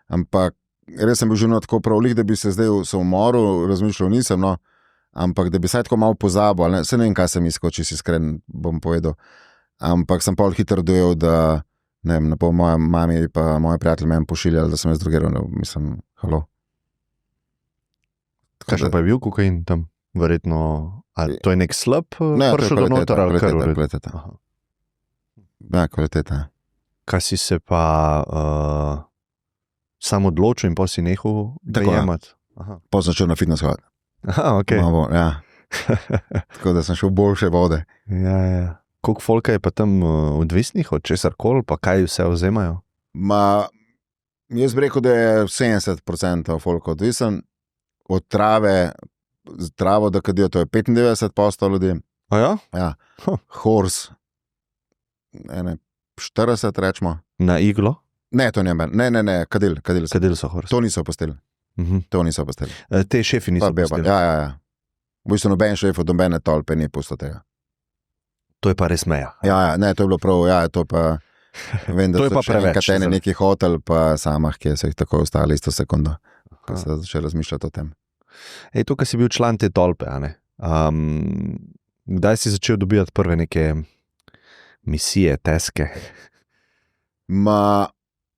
Ampak res sem bil že tako prav, da bi se zdaj se umoril, razmišljal nisem, no. Ampak da bi se tako malo pozabil, ne, se ne vem, kaj sem iskal, če si iskren, bom povedal. Ampak sem pol hitro dojel, da ne vem, na pol moja mami in moji prijatelji meni pošiljali, da sem jaz drugiral, mislim, halo. Kakšen pa je bil kokain tam? Verjetno, ali to je nek slab, Ne, to je prišel do noter, ali kar v redu? kvaliteta. Aha. Ja, kvaliteta. Kaj si se pa sam odločil in pa si nehal ga Tako, ja. jemati? Aha. Potem sem šel na fitness hod. Aha, ok. Ja. Tako da sem šel v boljše vode. Ja. Koliko folka je pa tam odvisnih od česar koli, pa kaj vse vzemajo? Jaz bi rekel, da je 70% folk odvisen od trave, travo, da kadijo, to je 95% ljudi. A ja? Ja. Huh. Horse, 40 rečemo. Na iglo? Ne, to ne, kadil. Kadili so horse. To niso postili. To niso postili. Te šefi niso pustili. Ja. V bistvu noben šef od nobene tolpe ni pustil tega. To je pa res meja. Ja, ne, to je bilo prav, ja, to pa. Vem, da To je so pa še preveč, nekateri zdaj. neki hotel, pa samah, ki so jih tako ostali isto sekundo, ko Aha. se začeli razmišljati o tem. Ej, to, kar si bil član te tolpe, a ne? Kdaj si začel dobivati prve neke misije, teske?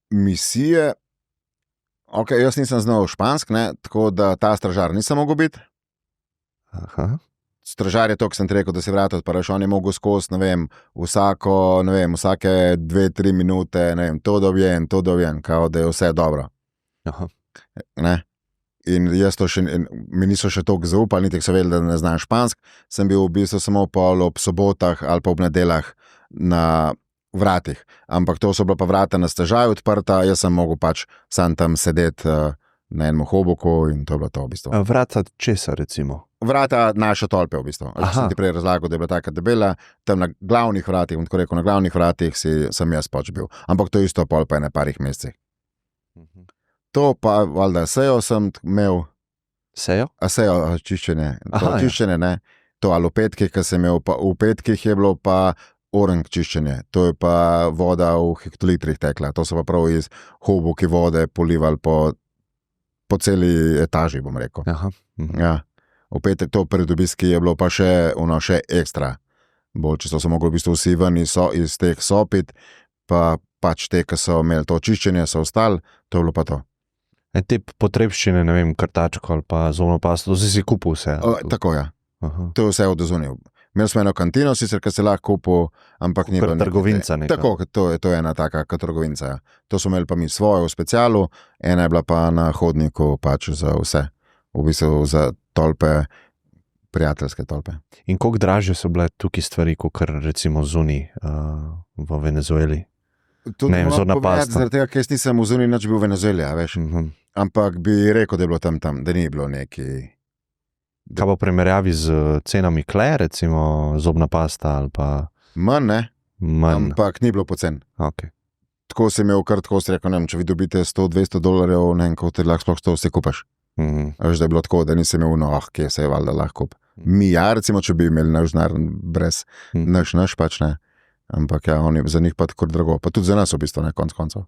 Misije, ok, jaz nisem znal špansk, ne, tako da ta stražar nisem mogel biti. Aha. Stražar je to, ki sem ti rekel, da se vrata odpreš, on je mogel skozi, ne vem, vsake 2-3 minute, ne vem, to dobijem, kao da je vse dobro. Aha. Ne? In jaz to še, mi niso še toliko zaupali, niti so vedeli, da ne znam špansk, sem bil v bistvu samo pol ob sobotah ali pa ob nedeljah na vratih. Ampak to so bila pa vrata na stežaju odprta, jaz sem mogel pač sam tam sedeti na enem hoboku in to je bilo to v bistvu. Vrata česa, recimo? Vrata naše tolpe v bistvu. Aha. Sem ti prej razlagal, da je bila taka debela, tam na glavnih vratih, tako rekel, na glavnih vratih sem jaz pač bil. Ampak to isto pol pa je na parih mesecih. To pa, valjda, sejo sem imel, Sejo? sejo čiščenje. Aha, ja. Čiščenje, ne. To ali v petkih, ki sem imel, pa v petkih je bilo pa orang čiščenje. To je pa voda v hektolitrih tekla. To so pa prav iz hoboki vode polivali po celi etaži, bom rekel. Aha. Ja. V petek to pred obiski je bilo pa še ekstra. Bolj, če so se mogli v bistvu vsi ven iz teh sopit, pa pač te, ki so imeli to čiščenje, so ostali, to je bilo pa to. Te potrebščine, ne vem, krtačko ali pa zobno pasto, to si kupil vse. Tako, ja. Aha. To je vse od zunaj. Imeli smo eno kantino, sicer, ki se lahko kupil, ampak ni Kot bilo. trgovinca neka. Tako, to je ena taka kot trgovinca. Ja. To smo imeli pa mi svojo v specialu, ena je bila pa na hodniku pač za vse. V bistvu za tolpe, prijateljske tolpe. In koliko dražje so bile tukaj stvari, kot recimo zunaj v Venezueli? Ne vem, zorna pasta. Zaradi tega, ker jaz nisem v zunaj nič bil v Venezueli, a veš. Ampak bi rekel, da je bilo tam, da ni bilo neki. Kaj pa v primerjavi z cenami Kle, recimo zobna pasta ali pa Manj, ne? manj? Ampak ni bilo pocen. Okay. Tako si imel kar tako, si rekel, ne vem, če vi dobite $100-200, ne vem, kako ti lahko sploh to vse kupaš. Veš, da je bilo tako, da nisi imel, kje se je valjda lahko kup. Mi, ja, recimo, če bi imeli naš denar brez naš pač ne. Ampak ja, oni za njih pa tako drago. Pa tudi za nas v bistvu, ne, konc koncev.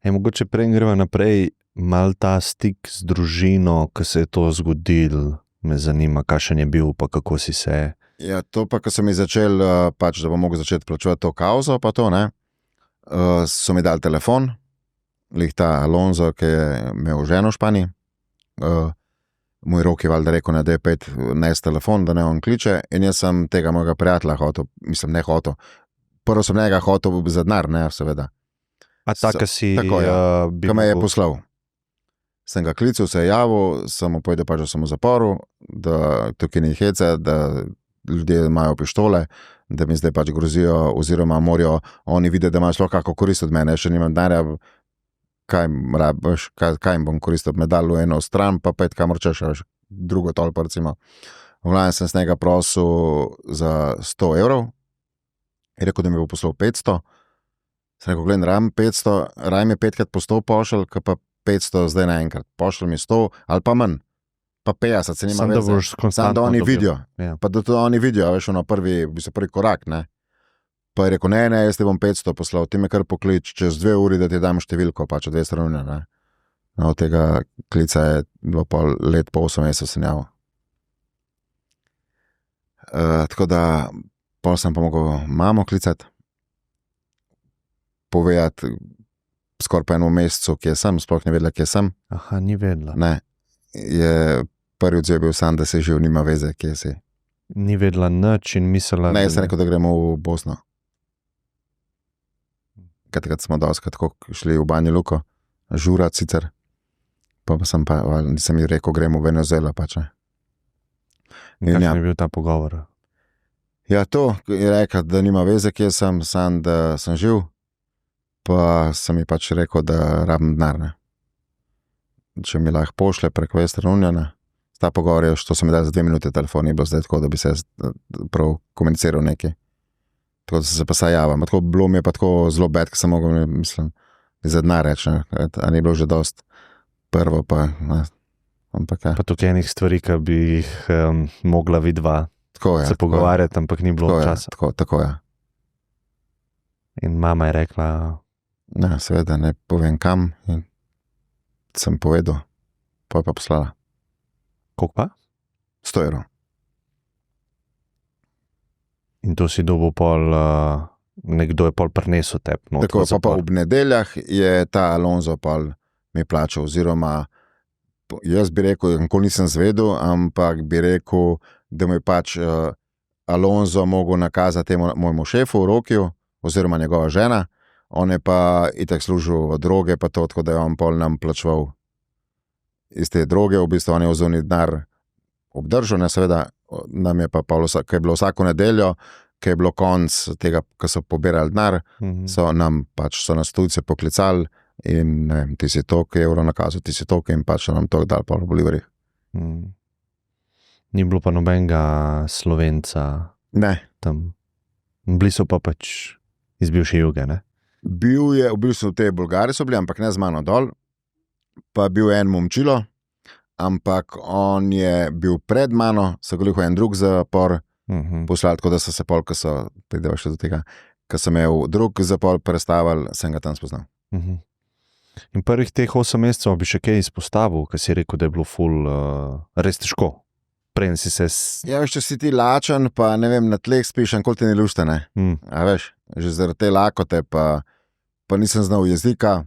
Mogoče prej greva naprej, mal ta stik z družino, ko se je to zgodil, me zanima, kakšen je bil, pa kako si se. Ja, to pa, ko sem začel, pač, da bom mogel začeti plačevati to kauzo, pa to, ne, so mi dali telefon, lih ta Alonso, ki je imel ženo v Španiji, moj rok je valjda rekel, da je pet nes telefon, da ne on kliče, in jaz sem tega mojega prijatelja hotel, mislim, ne hotel. Prvo sem njega hotel za denar, ne, seveda. A taka si tako, ja. Ko me je bil- poslal. Sem ga klical, se je javil, sem mu povedal, pač, da sem v zaporu, da tukaj ni hece, da ljudje imajo pištole, da mi zdaj pač grozijo, oziroma morajo oni videti, da imajo sploh kako korist od mene, še nimam denarja, kaj jim bom koristil, medaljo eno stran, pa pet kamor češ, veš, drugo tolpo recimo. V glavnem sem s njega prosil za €100, je rekel, da mi bo poslal 500, Sem rekel, gledaj, rajm 500, rajm je 5krat po 100 pošelj, ka pa 500 zdaj naenkrat. Pošelj mi 100 ali pa manj, pa 50, se nima Sam da veze. boš Sam konstantno da oni dobil. vidijo, Ja. pa da to oni vidijo, veš, ono prvi korak, ne. Pa je rekel, ne, jaz ti bom 500 poslal, ti me kar poklič čez 2 uri, da ti dam številko, pač 2 strani, ne. No, od tega klica je bilo pol let, po 8 mesecev sem javil. Tako da pol sem pa mogel mamo klicati, povedati skoraj po enem mesecu, kje sem, sploh ne vedela, kje sem. Aha, ni vedela. Ne, je prvi odziv bil sam, da si živ, nima veze, kje si. Ni vedela nič in mislila, Ne, jaz sem rekel, da gremo v Bosno. Takrat smo doskrat tako šli v Banjo Luko, žurat sicer, pa sem pa, nisem ji rekel, gremo v Venezuelo pač, ne. kakšen ja. je bil ta pogovor. Ja, to je rekel, da nima veze, kje sem, sam, da sem živ, pa sem ji pač rekel, da rabim denar, ne. Če mi lahko pošle preko Western Uniona, ta pogovor je, što sem mi dal za 2 minute telefon, ni bilo zdaj tako, da bi se prav komuniciral nekaj. Tako da se pa saj javim. Tako bilo mi je pa tako zelo bed, ker sem mogel, mislim, za denar reči, ne. A ni bilo že dost prvo, pa ne. Ampak ja, Pa tukaj enih stvari, ki bi jih mogla vidva tako je. se pogovarjati, ampak ni bilo časa. Tako je. In mama je rekla, Ja, seveda ne povem kam in sem povedal, pa je pa poslala. koliko pa? 100 evrov. In to si dobil pol, nekdo je pol prinesel tep. Tako, pa ob nedeljah je ta Alonso pol mi plačal, oziroma jaz bi rekel, nikoli nisem zvedel, ampak bi rekel, da mi je pač Alonso mogel nakazati temu mojemu šefu, Rokiju, oziroma njegova žena, on je pa itak služil droge, pa to, tako da je on pol nam plačeval iz te droge, v bistvu on je vzorni denar obdržal, ne, seveda, nam je pa pol, ko je bilo vsako nedeljo, ko je bilo konc tega, ko so pobirali denar, so nam pač, so nas tujce poklicali in ne vem, ti si toliko evrov nakazal, ti si toliko in pač so nam toliko dali pol v bolivarjih. Ni bilo pa nobenega Slovenca Ne. tam. Bili so pa pač iz bivše Juge, ne? Bil je, v bistvu te Bolgari so bili, ampak ne z mano dol, pa bil en momčilo, ampak on je bil pred mano, so govorili en drug zapor, poslali, tako da so se pol, ko so, prideva še do tega, ko so me v drug zapor prestavili, sem ga tam spoznal. In prvih teh 8 mesecev bi še kaj izpostavil, ker si rekel, da je bilo ful res težko. Preden si se... Ja, veš, če si ti lačen, pa ne vem, na tleh spiš, nikoli ti ni lušta, ne. A veš, že zaradi te lakote, pa nisem znal jezika,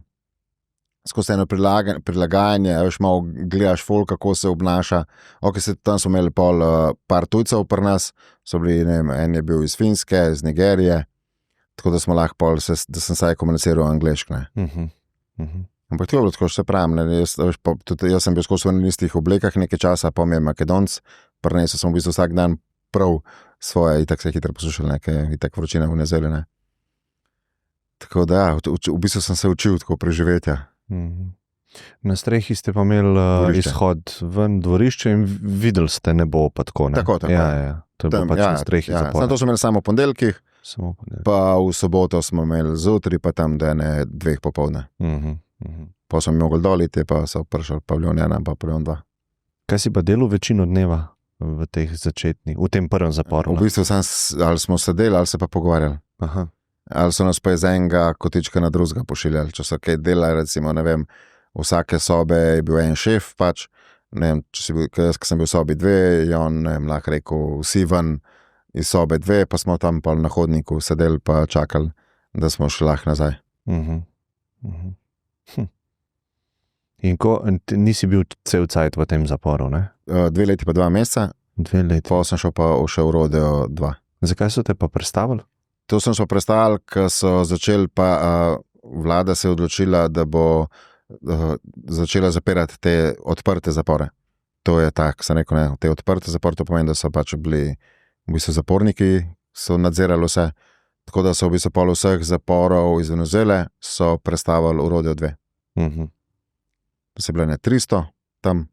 skozi eno prilagajanje, veš, malo gledaš ful, kako se obnaša. Ok, tam so imeli pol par tujcev pri nas, so bili, ne vem, en je bil iz Finske, iz Nigerije, tako da smo lahko pol, da sem saj komuniciral angleško, ne. Ampak to je bilo tako, še pravim, ne, jaz sem bil skozi v istih oblekah nekaj časa, pa mi je Makedonc, prinesel sem v bistvu vsak dan prav svoje, itak se hitro poslušal, nekaj, itak vročina v Venezueli, ne. Tako da, v bistvu sem se učil tako preživetja. Na strehi ste pa imeli izhod ven dvorišče in videli ste nebo pa tako, ne? Tako. Ja. To je bilo pač na strehi zapora. To smo imeli samo v ponedeljkih, pa v soboto smo imeli zjutraj, pa tam do 2 popoldne. Pa smo mogli doliti, pa so prišli paviljon 1, pa paviljon 2. Kaj si pa delal večino dneva v teh začetnih, v tem prvem zaporu? V bistvu ali smo sedeli, ali se pa pogovarjali. Aha. Ali so nas pa iz enega kotička na drugega pošiljali, če so kaj delali, recimo, ne vem, vsake sobe je bil en šef, pač, ne vem, ko sem bil v sobi 2, je on, ne vem, lahko rekel, vsi ven iz sobe 2, pa smo tam pa na hodniku sedeli pa čakali, da smo šli lahko nazaj. In nisi bil cel cajt v tem zaporu, ne? 2 leti pa 2 meseca, 2 leti. pa sem šel v rodeo 2. Zakaj so te pa prestavili? To sem se prestali, ker so začeli pa, vlada se je odločila, da bo začela zapirati te odprte zapore. To je tako, sem rekel, ne, te odprte zapore, to pomeni, da so pač bili v bistvu zaporniki, so nadzirali vse, tako da so v bistvu pol vseh zaporov iz Venezuele so prestavili v rodeo 2. To se je bilo 300 tam.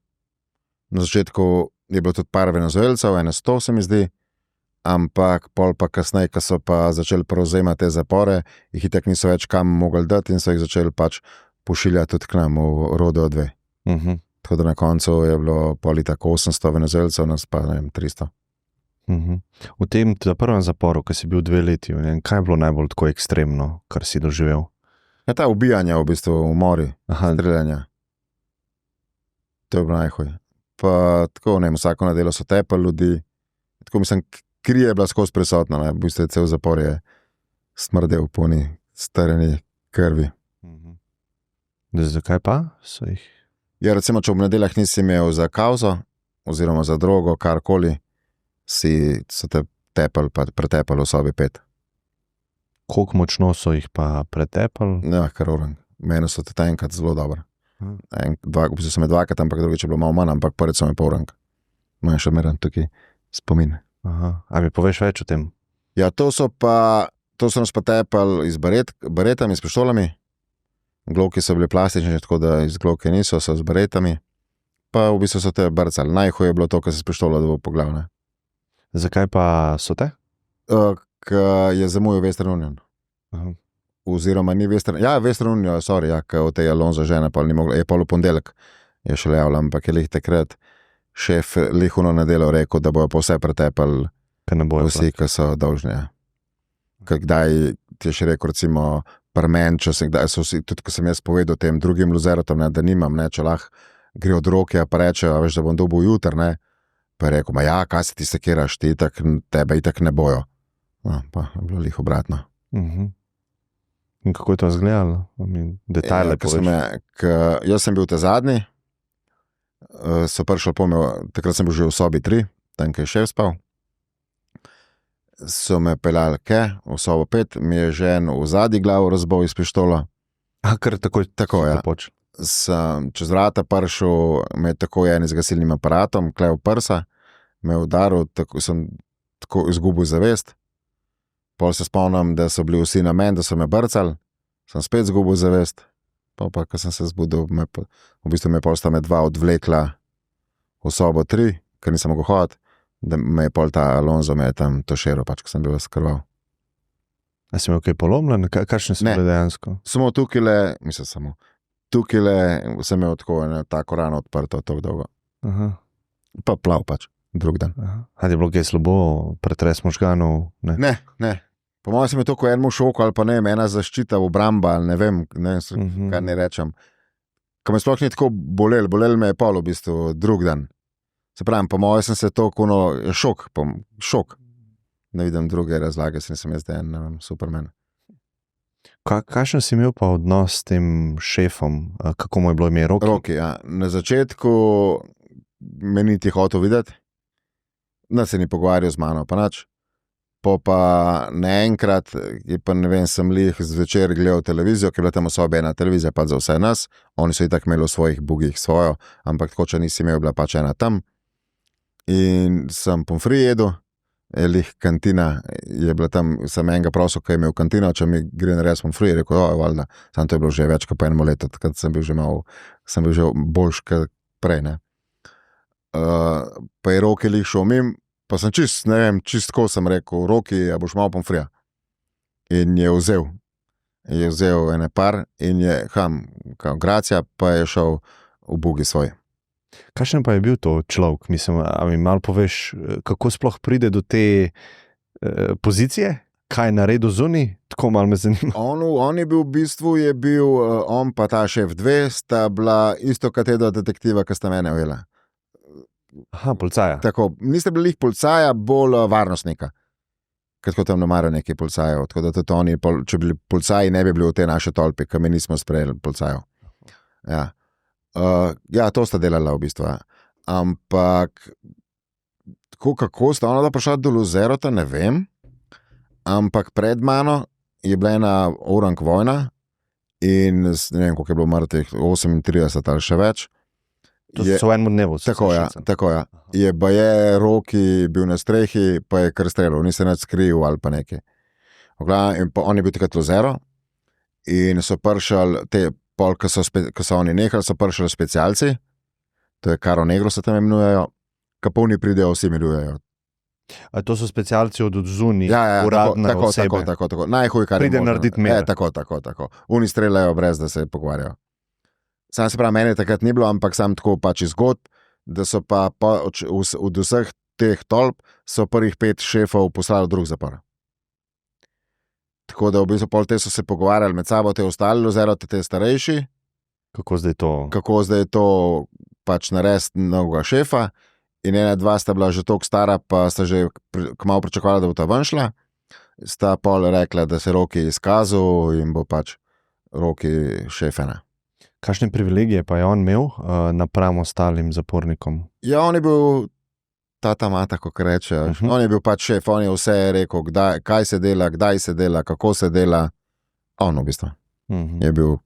Na začetku je bilo tudi par Venezuelcev, 100 se mi zdi, ampak pol pa kasneje, ko so pa začeli prevzemati te zapore, jih itak niso več kam mogli dati in so jih začeli pač pošiljati tudi k nam v Rodeo 2. Tako da na koncu je bilo pol tako 800 Venezuelcev, nas pa, ne vem, 300. V tem prvem zaporu, ko si bil 2 leti, ne vem, kaj je bilo najbolj tako ekstremno, kar si doživel? Ja, ta ubijanja v bistvu, umori, streljanja. To je bilo najhuj. Pa tako, ne vem, vsako nedeljo so tepali ljudi, tako mislim, kri je bila skozi prisotna, ne? V bistvu je cel zapor je smrdel po ni strani krvi. Zakaj pa so jih? Ja, recimo, če v nedeljah nisi imel za kauzo, oziroma za drogo, karkoli, so te tepali, pa pretepali v sobi 5. Koliko močno so jih pa pretepali? Ja, kar orang. Meni so te enkrat zelo dobro. So me dvakrat, ampak drugič je bilo malo manj, ampak prvič so me pol orang. Imam še meran tukaj spomin. A mi poveš več o tem? Ja, to so nas pa tepali z baretami, s pištolami. Glovki so bili plastični, tako da iz glovke niso, so z baretami. Pa v bistvu so te brcali. Najhuje je bilo to, ko se s pištolo dobil po glav, ne. Zakaj pa so te? Ker je zamujal Western Union. Oziroma ni Western... Ja, Western Union, sorry, ja, ker od tej Alonso žene pa ni mogla. Je pol v ponedeljek, je šele javljal, ampak je lih takrat šef lihuno nedeljo rekel, da bojo pa vse pretepali vsi, ki so dolžni. Ja. Kdaj ti je še rekel, recimo, parmen, če se kdaj so vsi, tudi ko sem jaz povedal tem drugim luzerotom, da nimam, ne, če lahko gre od roke, pa reče, veš, da bom dobil jutr, ne, pa je rekel, ja, kaj se ti sekiraš, tebe itak ne bojo. No, pa je bilo lih obratno. In kako je to izgledalo? Detajle poveš. Jaz sem bil te zadnji, so prišli po me, takrat sem bil že v sobi 3, tam, ki je šef spal. So me peljali v sobo 5, mi je žen v zadnji glavo razbol iz pištolo. Kar tako ja. Sem čez vrata prišel, me je tako en z gasilnim aparatom, klev prsa, me je udaril, sem tako izgubil zavest. Pol se spomnim, da so bili vsi na meni, da so me brcali, sem spet izgubil zavest. Pa, ko sem se zbudil, v bistvu me je pol sta me 2 odvlekla v sobo 3, ker nisem mogel hoditi, da me je pol ta Alonso me je tam tošeral, pač, ko sem bil skrval. A si imel kaj polomljen? Kakšne so bile dejansko? Samo tukajle sem imel tako tako rano odprto, tako dolgo. Pa plav pač, drug dan. A je bilo kaj slabo, pretres možganov? Ne. Po mojem sem je to, ko enemu šoku ali pa ne, ena zaščita, obramba, ali ne vem, kaj ne rečem. Ko me sploh ni tako bolel me je pol v bistvu drug dan. Se pravim, po mojem sem se to šok. Ne vidim druge razlage, se nisem jaz ne vem, Superman. Kakšen si imel pa odnos s tem šefom? Kako mu je bilo ime? Roki, ja. Na začetku me niti hotel videti, da se ni pogovarjal z mano, pa nič. Pa naenkrat, pa ne vem, sem lih zvečer gledal televizijo, ker je bila tam osoba ena televizija pa za vse nas, oni so itak imeli v svojih bugih svojo, ampak tako, če nisi imel, bila pač ena tam. In sem pomfri jedel, lih kantina je bila tam, sem enega prosil, ki je imel kantino, če mi gre narediti pomfri, je rekel, valjda, sam to je bilo že več kot po enem letu, takrat sem bil že boljš kot prej, ne. Pa je Roki lih šel mim, pa sem čist tako sem rekel, Roki, a boš malo pomfrija. In je vzel ene par in je, gracija, pa je šel v bugi svoj. Kakšen pa je bil to človek? Mislim, a mi malo poveš, kako sploh pride do te pozicije? Kaj je naredil zunaj? Tako malo me zanima. On je bil v bistvu, on pa ta šef 2 sta bila isto katedra detektiva, ki sta mene ujela. Policaja. Tako, niste bili jih policaja, bolj varnostnika. Ker tam ne marajo neki policajev. Tako da tudi oni, če bili policaji, ne bi bili v te naše tolpi, ker mi nismo sprejeli policajev. Ja. To sta delala v bistvu. Ampak kako sta ona prišla do Luzerota, ne vem. Ampak pred mano je bila ena orang vojna in ne vem, koliko je bilo mrtvih, 38 ali še več. To so v enem dnevu. Tako ja. Je Roki bil na strehi, pa je kar streljal, ni se nič skril ali pa nekaj. In pa on je bil takrat Luzero in so prišli te pol, ko so oni nehali, so prišli specialci, to je Caro Negro se tam imenujejo, kapovni pridejo, vsi mirujejo. A to so specialci od zunaj, uradne osebe. Tako. Najhuj, kar pride je možno. narediti mer. Tako. Oni streljajo brez, da se pogovarjajo. Sam se pravi, meni takrat ni bilo, ampak sam tako pač izgod, da so pa od vseh teh tolp so prvih 5 šefov poslali v drug zapor. Tako da v bistvu pol te so se pogovarjali med sabo, te ostali oziroma te starejši, Kako zdaj to pač narediti novega šefa. In 1-2 sta bila že toliko stara, pa sta že kmalu pričakovala, da bo ta ven šla. Sta pol rekla, da se Roki izkazal in bo pač Roki šefena. Kakšne privilegije pa je on imel napram ostalim zapornikom? Ja, on je bil tata mata, kako reče. On je bil pač šef, on je vse rekel, kaj se dela, kdaj se dela, kako se dela. On v bistvu. Je bil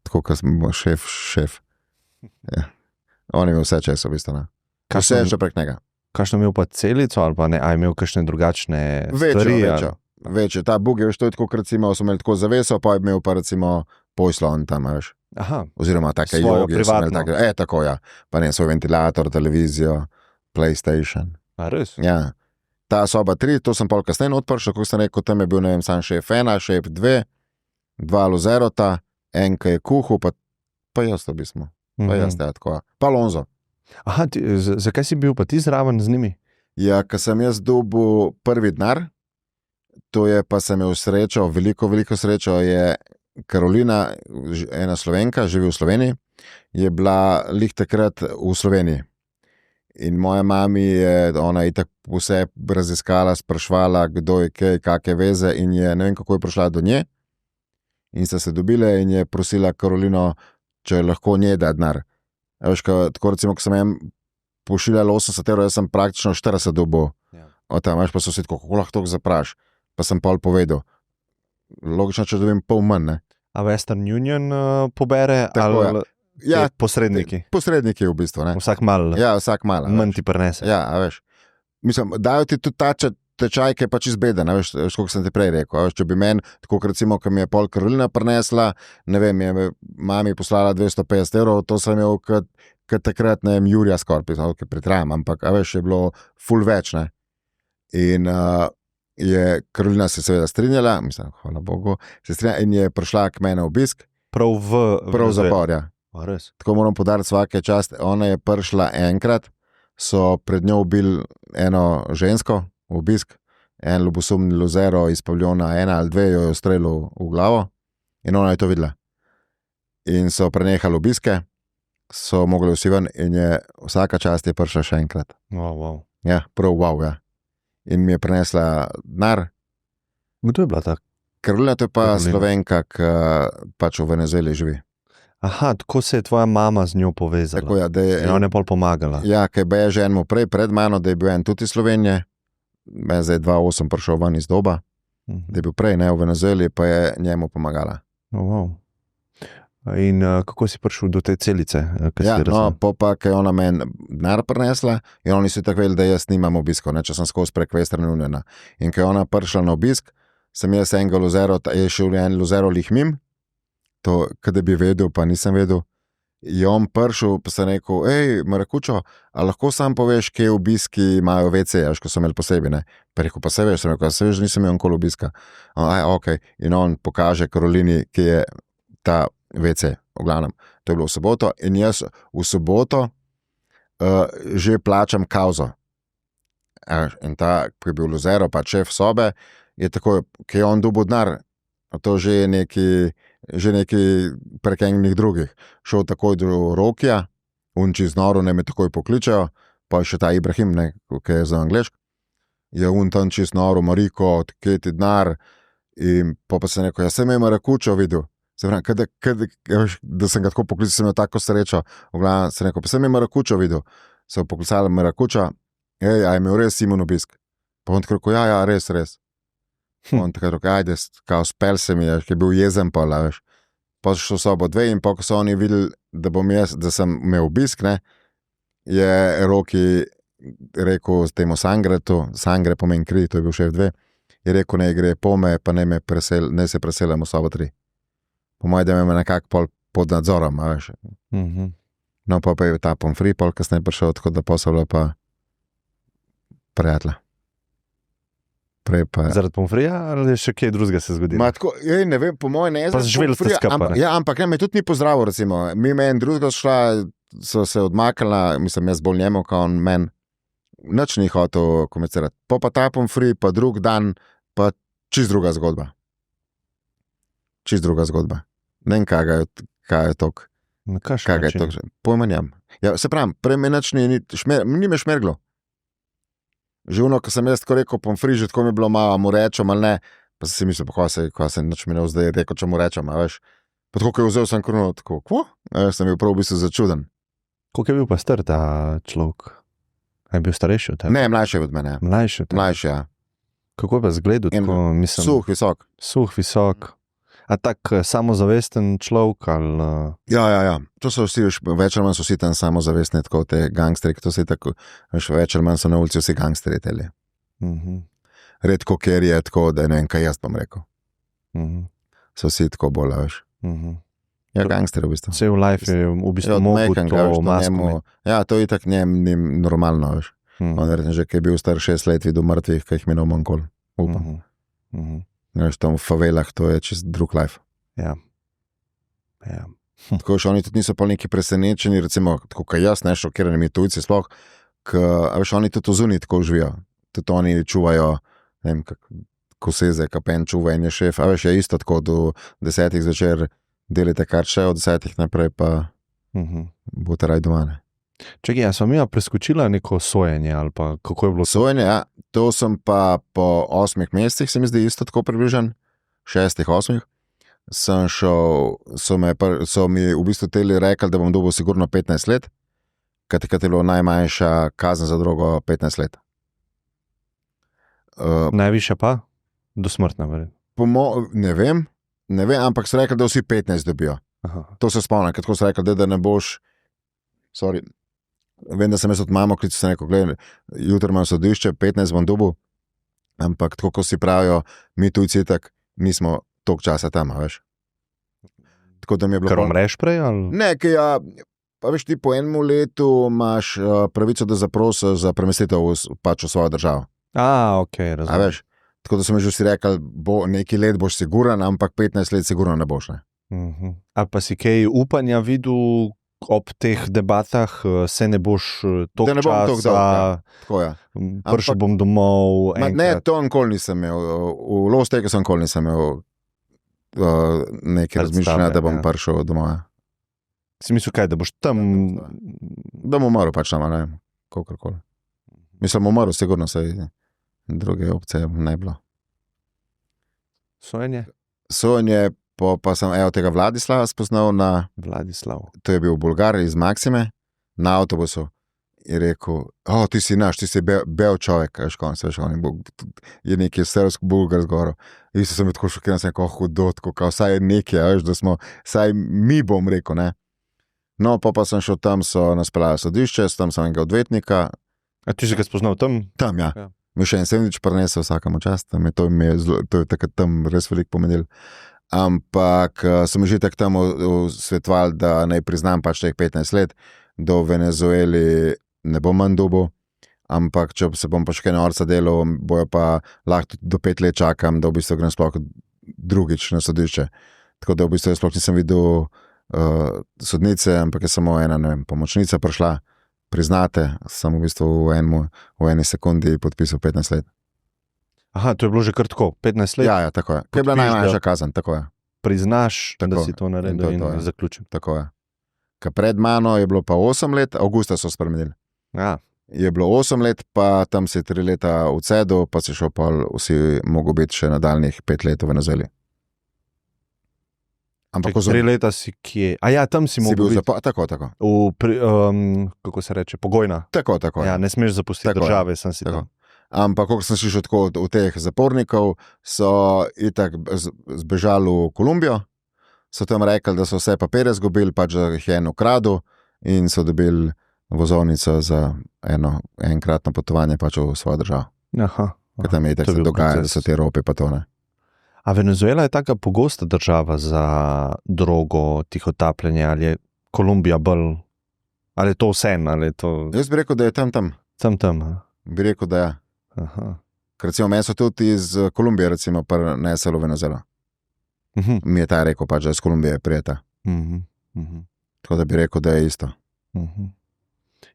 tako, kot smo šef. Ja. On je imel vse čas v bistvu. Vse je še prek njega. Kakšno imel pa celico ali pa ne, a je imel kakšne drugačne stvari? Večjo. Ta bug je to je tako, recimo, smo imeli tako zaveso, pa je imel pa recimo poslon tam, veš. Aha. Oziroma take Svojo jogi. privatno. Tako, ja. Pa ne, svoj ventilator, televizijo, PlayStation. A res? Ja. Ta soba 3, to sem pol kasneje odprl, kako sem rekel, tam je bil, ne vem, sam šef 1, šef 2, 2 luzerota, en, ki je kuhal, pa jaz v bistvu. Pa jaz, tako. Pa Lonzo. Aha, zakaj si bil pa ti zraven z njimi? Ja, ko sem jaz dobil prvi denar, to je pa sem imel srečo, veliko srečo, je Karolina, ena Slovenka, živi v Sloveniji, je bila lih takrat v Sloveniji. In moja mami je, ona itak vse raziskala, sprašvala, kdo je kaj, kakve veze in je, ne vem, kako je prišla do nje. In sta se dobile in je prosila Karolino, če lahko nje da denar. Veš, tako recimo, ko sem jim pošiljala 80 €, jaz sem praktično 40 dobil. Ja. Od tam, veš, pa so si tako, kako lahko to zapraš. Pa sem pol povedal. Logično, če dobim pol manj, ne. A Western Union pobere Tako, ali Ja, posredniki? posredniki v bistvu, ne. Vsak mal Ja, vsak malo. manj ti prenese. Ja, a veš. Mislim, dajo ti tudi ta tečaj, ki je pač izbeden, veš, kako sem ti prej rekel. Veš, če bi meni, tako kot recimo, ko mi je pol Karolina prinesla, ne vem, je mami poslala 250 €, to sem imel kot takrat, ne vem, Jurija Skorpi, ki pritrajam, ampak a veš, je bilo ful več, ne. In je Karolina se seveda strinjala, mislim, hvala Bogu, se strinjala in je prišla k meni obisk. Prav v Zapor, ja. A res? Tako moram podariti svake čast. Ona je prišla enkrat, so pred njo ubili eno žensko v obisk, en ljubosumni luzero iz paviljona 1 ali 2 jo je ustrelil v glavo in ona je to videla. In so prenehali obiske, so mogli vsi ven in je vsaka čast je prišla še enkrat. Wow. Ja, prav wow, ja. In mi je prinesla denar. Kdo je bila ta? Karolina, to je pa Karolina. Slovenka, ki pač v Venezueli živi. Aha, tako se je tvoja mama z njo povezala. Tako, ja, da je, In ona je pol pomagala. ja, kaj je že enemu pred mano, da je bil en tudi iz Slovenije, meni zdaj 2008 prišel ven iz doba, da je bil prej, ne, v Venezueli, pa je njemu pomagala. Wow. In kako si prišel do te celice? Ja, no, pa je ona meni denar prinesla in oni so tako vedeli, da jaz nimam obiskov, ne, če sem skozi prek Western Uniona. In ko je ona prišla na obisk, sem jaz enega luzero, je šel en luzero lihmim, to, kada bi vedel, pa nisem vedel. Je on prišel, pa sem rekel, Marakučo, a lahko sam poveš, kje obiski imajo WC, ko so imeli posebej, ne? Pa rekel, pa se veš, sem rekel, se veš, nisem imel nikoli obiska. Ok. In on pokaže Karolini, kje je ta WC, v glavnem. To je bilo v soboto in jaz v soboto že plačam kauzo. In ta, ki je bil luzero, pa šef sobe, je tako, ki je on dobil denar, to že je neki prek enih drugih. Šel takoj do Rokija, unči z noro, ne me takoj pokličejo, pa še ta Ibrahim, ne, ki je za angliško. Je tam čist noro, Mariko, kje ti denar, in pa sem rekel, sem je Marakučo videl. Se pravi, da sem ga tako poklical, sem imel tako srečo. V glavnem sem rekel, pa sem je Marakučo videl. So poklicali Marakučo, a je imel res Simon obisk. Pa on tako rekel, ja, res. On tako rekel, ajde, kao spel se mi je, ki je bil jezen pa, veš. Pa so sobo 2 in pa ko so oni videli, da sem imel obisk, ne, je Roki rekel temu Sangretu, Sangre pomeni kri, to je bil šef 2, je rekel, ne gre pome, pa ne se preselim v sobo 3. Po mojem, da me nekako pod nadzorom, veš. No, pa je ta pomfri, kasneje prišel, tako da posebno pa prijatelja. prej pa... Zaradi pomfrija ali je še kaj drugega se zgodilo? Ma, tako, ne vem, po mojem ne. Pa živeli ste skupaj, ne? Ampak ne, me tudi ni pozdravil, recimo. Mi en drugega šla, so se odmaknila, mislim, jaz bolj njemu, kot on men. Nič ni hotel komunicirati. Pa ta pomfri, pa drug dan, pa čist druga zgodba. Čist druga zgodba. Ne vem, kaj je tok. Na kakšen Kaj je način? tok? Pojma njam. Ja, se pravim, prej me nič ni me šmerglo. Že ono, ko sem jaz tako rekel, pomfri, že tako mi je bilo malo, mu rečem ali ne, pa sem si mislil, ko se nič mi ne zdaj rekel, če mu rečem, a veš. Pa tako, ko je vzel sem kruno, tako, kvo? Jaz sem bil prav v bistvu začuden. Koliko je bil pa star ta človek? A je bil starejši od tebe? Ne, mlajši je od mene. Mlajši od tebe? Mlajši, ja. Kako je pa zgledal? Tako, mislim, Suh, visok. Suh, visok. A tak samozavesten človek ali... Ja. To so vsi, več ali manj so vsi tam samozavestni, tako te gangsteri, to se je tako, veš, več ali manj so na ulici vsi gangsteri teli. Redko, ker je tako, da ne vem, kaj jaz bom rekel. So vsi tako bolj, veš. Ja, gangsteri v bistvu. Vse v life je v bistvu mogel to masko. Ja, to je tako njem ni normalno, veš. On verjetno že, ki je bil star 6 let, videl mrtvih, ki jih minil manjkol. Upam. Veš, tam v favelah, to je čist drug life. Ja. Tako še oni tudi niso pa neki presenečeni, recimo, tako kot jaz, ne šokirani mi tujci sploh, veš, oni tudi zunaj tako živijo. Tudi oni čuvajo, ne vem, ko seze, kapen čuva in je šef, a veš, je isto tako do 10 zvečer delite kar še, od 10 naprej pa boste raj doma, ne. Čekaj, ja sem preskočila neko sojenje ali pa kako je bilo? Sojenje, ja, to sem pa po 8 mesecih, se mi zdi isto tako približen, 6-8, sem šel, so mi v bistvu teli rekli, da bom dobil sigurno 15 let, ker je bilo najmanjša kazen za drogo 15 let. Najvišja pa? Dosmrtna, verjetno. Ne vem, ampak so rekli, da vsi 15 dobijo. Aha. To se spomnim, tako so rekli, da ne boš, vem, da sem jaz od mamo klical, sem rekel, gledaj, jutri imam sodišče, 15 bom dobil, ampak tako, ko si pravijo, mi tujci tak, nismo toliko časa tam, veš. Tako da mi je bilo... Ker umreš prej, ali? Ne, pa veš, ti po enem letu imaš pravico, da zaprosiš za premestitev pač v svojo državo. Ok, razumem. A veš, tako da so mi že vsi rekli, neki let boš siguran, ampak 15 let sigurno ne boš, ne. A pa si kaj upanja videl ob teh debatah, se ne boš toliko časa, prišel bom domov enkrat? Ne, to nikoli nisem imel, v Lostegu sem nikoli nisem imel nekaj razmišljanja, da bom prišel domov. Si mislil kaj, da boš tam? Da bom umrl pač tam, ne vem, kakorkoli. Mislim, umrl, sigurno se druge opcije ne bilo. Sojenje? Sojenje, pa sem tega Vladislava spoznal na... Vladislav. To je bil v Bolgariji iz Maksime, na avtobusu. Je rekel, ti si naš, ti si bel človek, veš, kon se veš, je neki srpsk bulgar zgoro. Isto sem bil tako šokiran, sem rekel, hudo, tako, vsaj je nekaj, veš, da smo, vsaj mi bom rekel, ne. No, pa sem šel tam, so nas peljali sodišče, tam sem enega odvetnika. A ti si ga spoznal tam? Tam, ja. Mi še en sendvič prinesel vsakemu čast, to je takrat tam res veliko pomenil. Ampak so mi že tak tam svetovali, da naj priznam pač teh 15 let, do Venezueli ne bom manj dobil, ampak če se bom pač kaj norca delal, bojo pa lahko do 5 let čakam, da v bistvu grem sploh drugič na sodišče. Tako da v bistvu jaz sploh nisem videl sodnice, ampak je samo ena, ne vem, pomočnica prišla, priznate, sem v bistvu v eni sekundi podpisal 15 let. Aha, to je bilo že kar tako, 15 let? Ja, tako je. Kaj je bila najmanjša kazen, tako je. Priznaš, tako, da si to naredil in zaključil. Tako je. Ker pred mano je bilo pa 8 let, avgusta so spremenili. Ja. Je bilo 8 let, pa tam si 3 leta odsedel, pa si šel pa vsi mogo biti še nadaljnih 5 let v Venezueli. Ampak 3 leta si kje? A ja, tam si mogo biti. Tako. Kako se reče, pogojna. Tako. Ja, ne smeš zapustiti države, sem si tam. Ampak, ko sem si šel tako v teh zapornikov, so itak zbežali v Kolumbijo, so tam rekli, da so vse papire zgubili, pač da jih je en ukradel in so dobili vozovnico za enkratno potovanje pač v svojo državo. Aha. Ker tam je itak se dogaja, da so te rope pa to, ne. A Venezuela je taka pogosta država za drogo, tihotapljenje, ali je Kolumbija bolj, ali je to vseeno, ali je to... Jaz bi rekel, da je tam. Tam, Bi rekel, da je. Aha. Ker recimo meni so tudi iz Kolumbije recimo prinesli v Venezuelo. Mi je ta rekel pač, da iz Kolumbije prijeta. Tako da bi rekel, da je isto.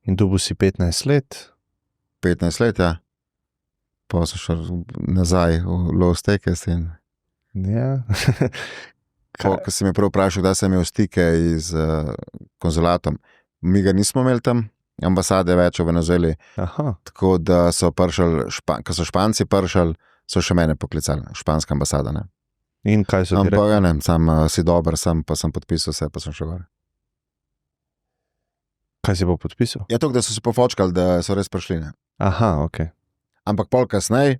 In tu bo si 15 let? 15 let, ja. Pa so šel nazaj v Los Teques in... Ja. Ko si me prvo vprašal, da sem imel stike z konzulatom, mi ga nismo imeli tam, ambasade več v Venezueli, tako da so prišli, ko so Španci prišli, so še mene poklicali, španska ambasada, ne. In kaj so ti rekli? Ampak ja, ne, sam si dober, pa sem podpisal vse, pa sem šel gor. Kaj si pa podpisal? Ja, to, da so se pofočkali, da so res prišli, ne. Aha, ok. Ampak pol kasneje,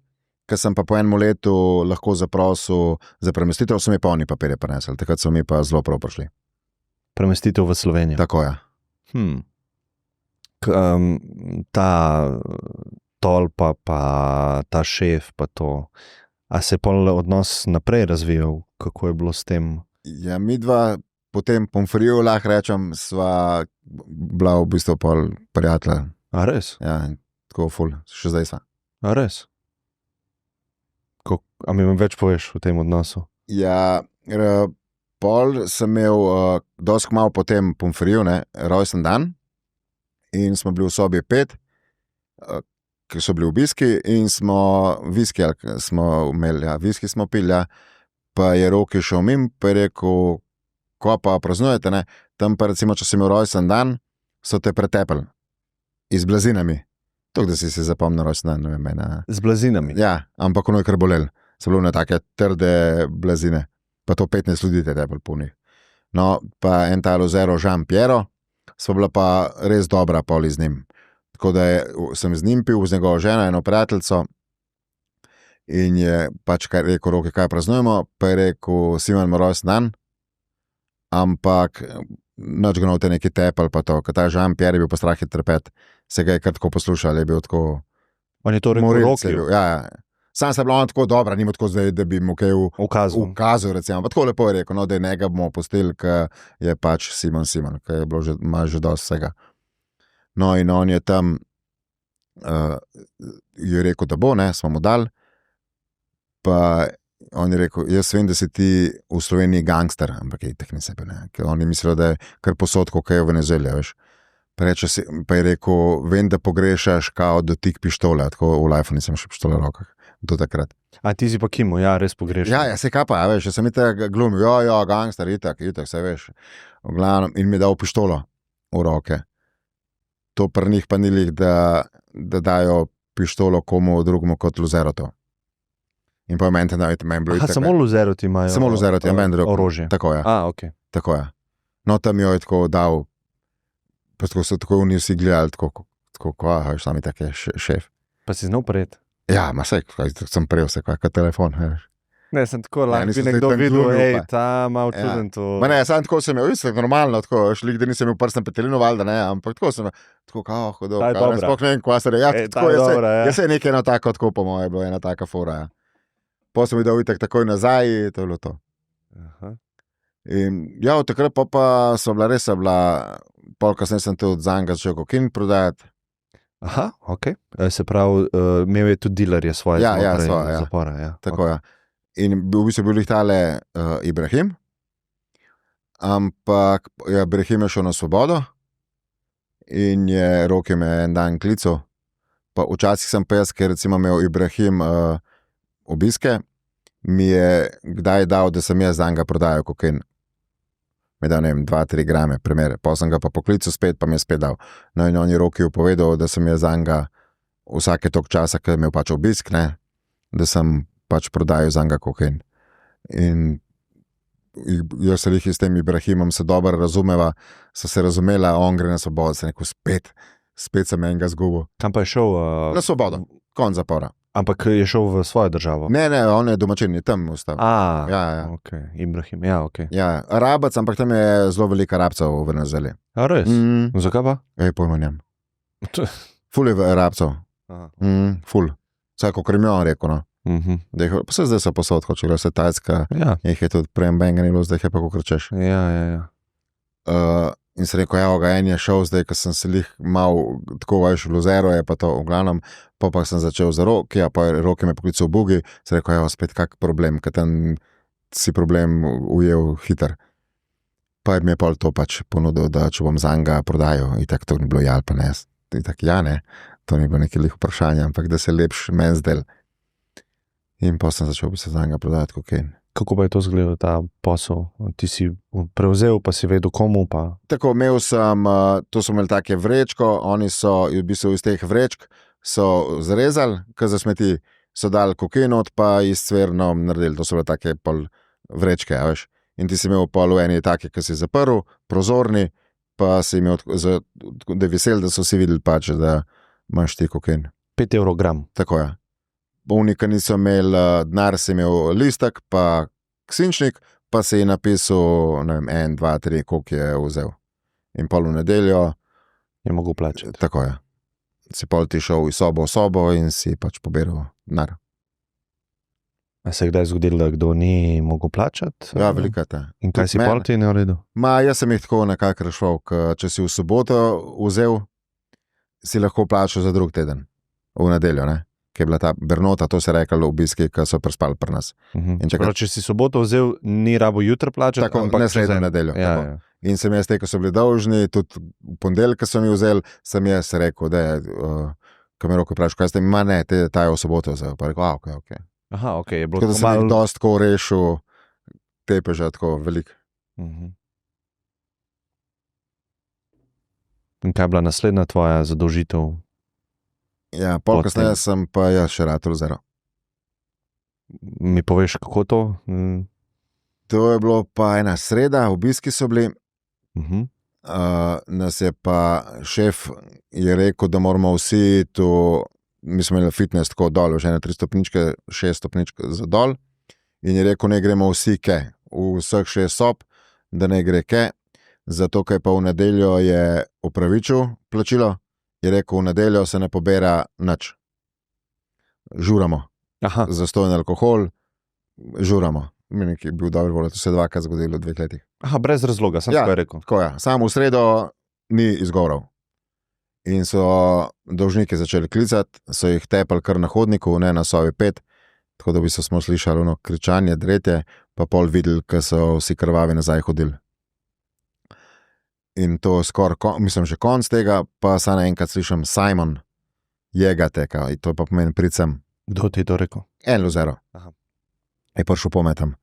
ker sem pa po enem letu lahko zaprosil za premestitev, so mi pa oni papirje prinesli, takrat so mi pa zelo prav prišli. Premestitev v Slovenijo? Tako je. Ta tolpa pa ta šef pa to, a se je pol odnos naprej razvijal? Kako je bilo s tem? Ja, mi dva potem pomfriju, lahko rečem, sva bila v bistvu pol prijatelja. A res? Ja, tako ful, še zdaj sva. A res? A mi več poveš v tem odnosu? Ja, pol sem imel dosti malo po tem pomfriju, ne, rojsten dan in smo bili v sobi 5, ker so bili obiski in smo viski smo pili, ja, pa je Roki šel mim, pa je rekel, ko pa praznujete, ne, tam pa recimo, če si imel rojsten dan, so te pretepali z blazinami. To, da si zapomnil rojsten dan, ne vem, mene. Z blazinami? Ja, ampak ono je kar bolel. So bile ne take trde blazine, pa to 15 ljudi te tepel punih. No, pa en ta Lozero Jean Piero, sva bila pa res dobra pol z njim. Tako da sem z njim pil, z njegovo ženo, eno prijateljico in je pač rekel, Roki, kaj praznujemo, pa je rekel, Simon ima rojsten dan, ampak nič ga novte neki tepel pa to, ker ta Jean Pierre je bil pa strah trpet, se ga je kar tako poslušal, je bil tako... On je to rekel Roki? Ja. Sam sem bila ona tako dobra, nima tako zdaj, da bi mu kaj ukazal, recimo. Pa tako lepo je rekel, no, da je njega bomo pustili, ker je pač Simon, ker je bilo ima že dosti vsega. No, in on je tam je rekel, da bo, ne, smo mu dali, pa on je rekel, jaz vem, da si ti v Sloveniji gangster, ampak je tak ne sebe, ne, ker on je mislil, da je kar posod, kot je v Venezueli, veš. Pa je rekel, vem, da pogrešaš kao dotik pištole, tako v lifeu nisem še pištole v rokah. Do takrat. A ti si pa Kimo, ja, res pogrešal. Ja, se kaj pa, veš, sem itak glumil, gangster, itak, se veš. V glavnem, in mi je dal pištolo v roke. To pri njih pa ni lih, da dajo pištolo komu drugemu kot Lozerotu. In pa meni bilo itak. Samo Lozeroti imajo samo Lozeroti, meni drug. Orožje. Tako je. Ok. Tako je. No, tam jo je tako dal, pa tako so tako oni vsi gledali, tako, veš, sami tak je šef. Pa si znal prijeti? Ja, ma sej, sem prejel se, kot telefon, veš. Ne, sem tako lahko bi nekdo videl, ta malo čuden to. Ma ne, sam tako sem imel, isto normalno, tako, šlik, da nisem imel prsten petelino, valjda, ne, ampak tako sem, tako, hudo, sploh ne vem, kva se reja, tako je se nekaj eno tako po moje bilo, ena taka fora, ja. Po sem videl itak takoj nazaj, to je bilo to. Aha. In ja, od takrat pa so bila res, pol kasneje sem tudi zanga začel kokain prodajati. Aha, ok. Se pravi, imel je tudi dilerje svoje zapora. Ja. Tako je. In v bistvu bil jih tale Ibrahim, ampak Ibrahim je šel na svobodo in je Roki me en dan klical. Pa včasih sem pa jaz, ker recimo imel Ibrahim obiske, mi je kdaj dal, da sem jaz zanga prodajal kokain. Mi je dal, ne vem, 2-3 grame, primere. Pa sem ga pa poklical spet, pa mi je spet dal. No in on je Roki povedal, da sem jaz zanga vsake tok časa, ker je imel pač obisk, ne, da sem pač prodajal zanga kokain. In jaz se jih s tem Ibrahimom se dobro razumeva, so se razumela, on gre na svobodo, se neko spet sem enega zgubil. Kam pa je šel? Na svobodo, konc zapora. Ampak je šel v svojo državo? Ne, on je domačin, je tam ostal. Ja. Ok, Ibrahim, ja, ok. Ja, Arabac, ampak tam je zelo veliko Arabcev v Venezueli. A res? Zakaj pa? Pojma njem. Ful je Arabcev. Ful. Vsako krimijo, rekel, no. Pa se zdaj so posod, če gre se Tajska, jih je tudi prejem benga ni bilo, zdaj je pa kako krčeš. Ja. In sem rekel, evo ga, en je šel zdaj, ko sem se lih mal tako veš, v Luzero je pa to v glavnem, pa sem začel za Roki, pa je Roki me poklical v Bugi, sem rekel, evo, spet kak problem, ker tam si problem ujel hiter. Pa mi je pol to pač ponudil, da če bom za njega prodajal, in tako to ni bilo jal, pa ne, in tako ja ne, to ni bilo neki lih vprašanje, ampak da se lepš men zdel. In pa sem začel se za njega prodajati kokain. Kako pa je to izgledal, ta posel? Ti si prevzel, pa si vedel komu? Pa... Tako, imel sem, to so imeli take vrečko, oni so v bistvu iz teh vrečk so zrezali, ker za smeti so dali kokain od, pa iz cverno naredili, to so bile take pol vrečke, veš. In ti si imel pol v eni take, ki si zaprl, prozorni, pa si imel, da je vesel, da so si videli pač, da imaš ti kokain. 5 evrov gram. Tako je. Bolnika niso imeli denar, si imel listek, pa ksinčnik, pa si je napisal, ne vem, 1, 2, 3, koliko je vzel. In pol v nedeljo je mogel plačati. Tako je. Si pol ti šel iz sobo v sobo in si pač pobiral denar. A se je kdaj zgodilo, da kdo ni mogel plačati? Ja, velika te. In kaj si pol ti naredil? Jaz sem jih tako nekako rešval, če si v soboto vzel, si lahko plačal za drug teden. V nedeljo, ne? Ki je bila ta Bernota, to se je reklo obiski, ki so prespali pri nas. Če si soboto vzel, ni rabo jutro plačati, tako, ampak ne sredo nedeljo. Ja, ja. In sem jaz te, ko so bili dolžni, tudi v ponedeljek, ko sem jih vzel, sem jaz rekel, da je, ko me roko vprašal, kaj ste mi, ne, ta je v soboto vzel. Pa rekel, ok. Aha, ok, je bilo tako. Da sem jih dost tako rešil, tepeža tako veliko. In kaj je bila naslednja tvoja zadolžitev? Ja, pol kasneje sem pa jaz še rad Luzero. Mi poveš, kako to? To je bilo pa ena sreda, obiski so bili. Nas je pa šef je rekel, da moramo vsi tu, mi smo imeli fitness tako dol, že na 3 stopničke, 6 stopničk za dol. In je rekel, ne gremo vsi ke, v vseh 6 sob, da ne gre ke, zato ker pa v nedeljo je upravičil plačilo. Je rekel, v nedeljo se ne pobera nič. Žuramo. Aha. Zastojni alkohol, žuramo. Mi je bil dobro volj, to se je 2-krat zgodilo v 2 letih. Aha, brez razloga, sem tako rekel. Tako je. Samo v sredo ni izgovorov. In so dolžniki začeli klicati, so jih tepali kar na hodniku, ne na sobi 5, tako da bi se smo slišali ono kričanje, dretje, pa pol videli, ko so vsi krvavi nazaj hodili. In to skoraj, mislim, že konc tega, pa samo enkrat slišim Simon, jegate, to pa pomeni pricem. Kdo ti je to rekel? En Luzero. Je prišel pometam.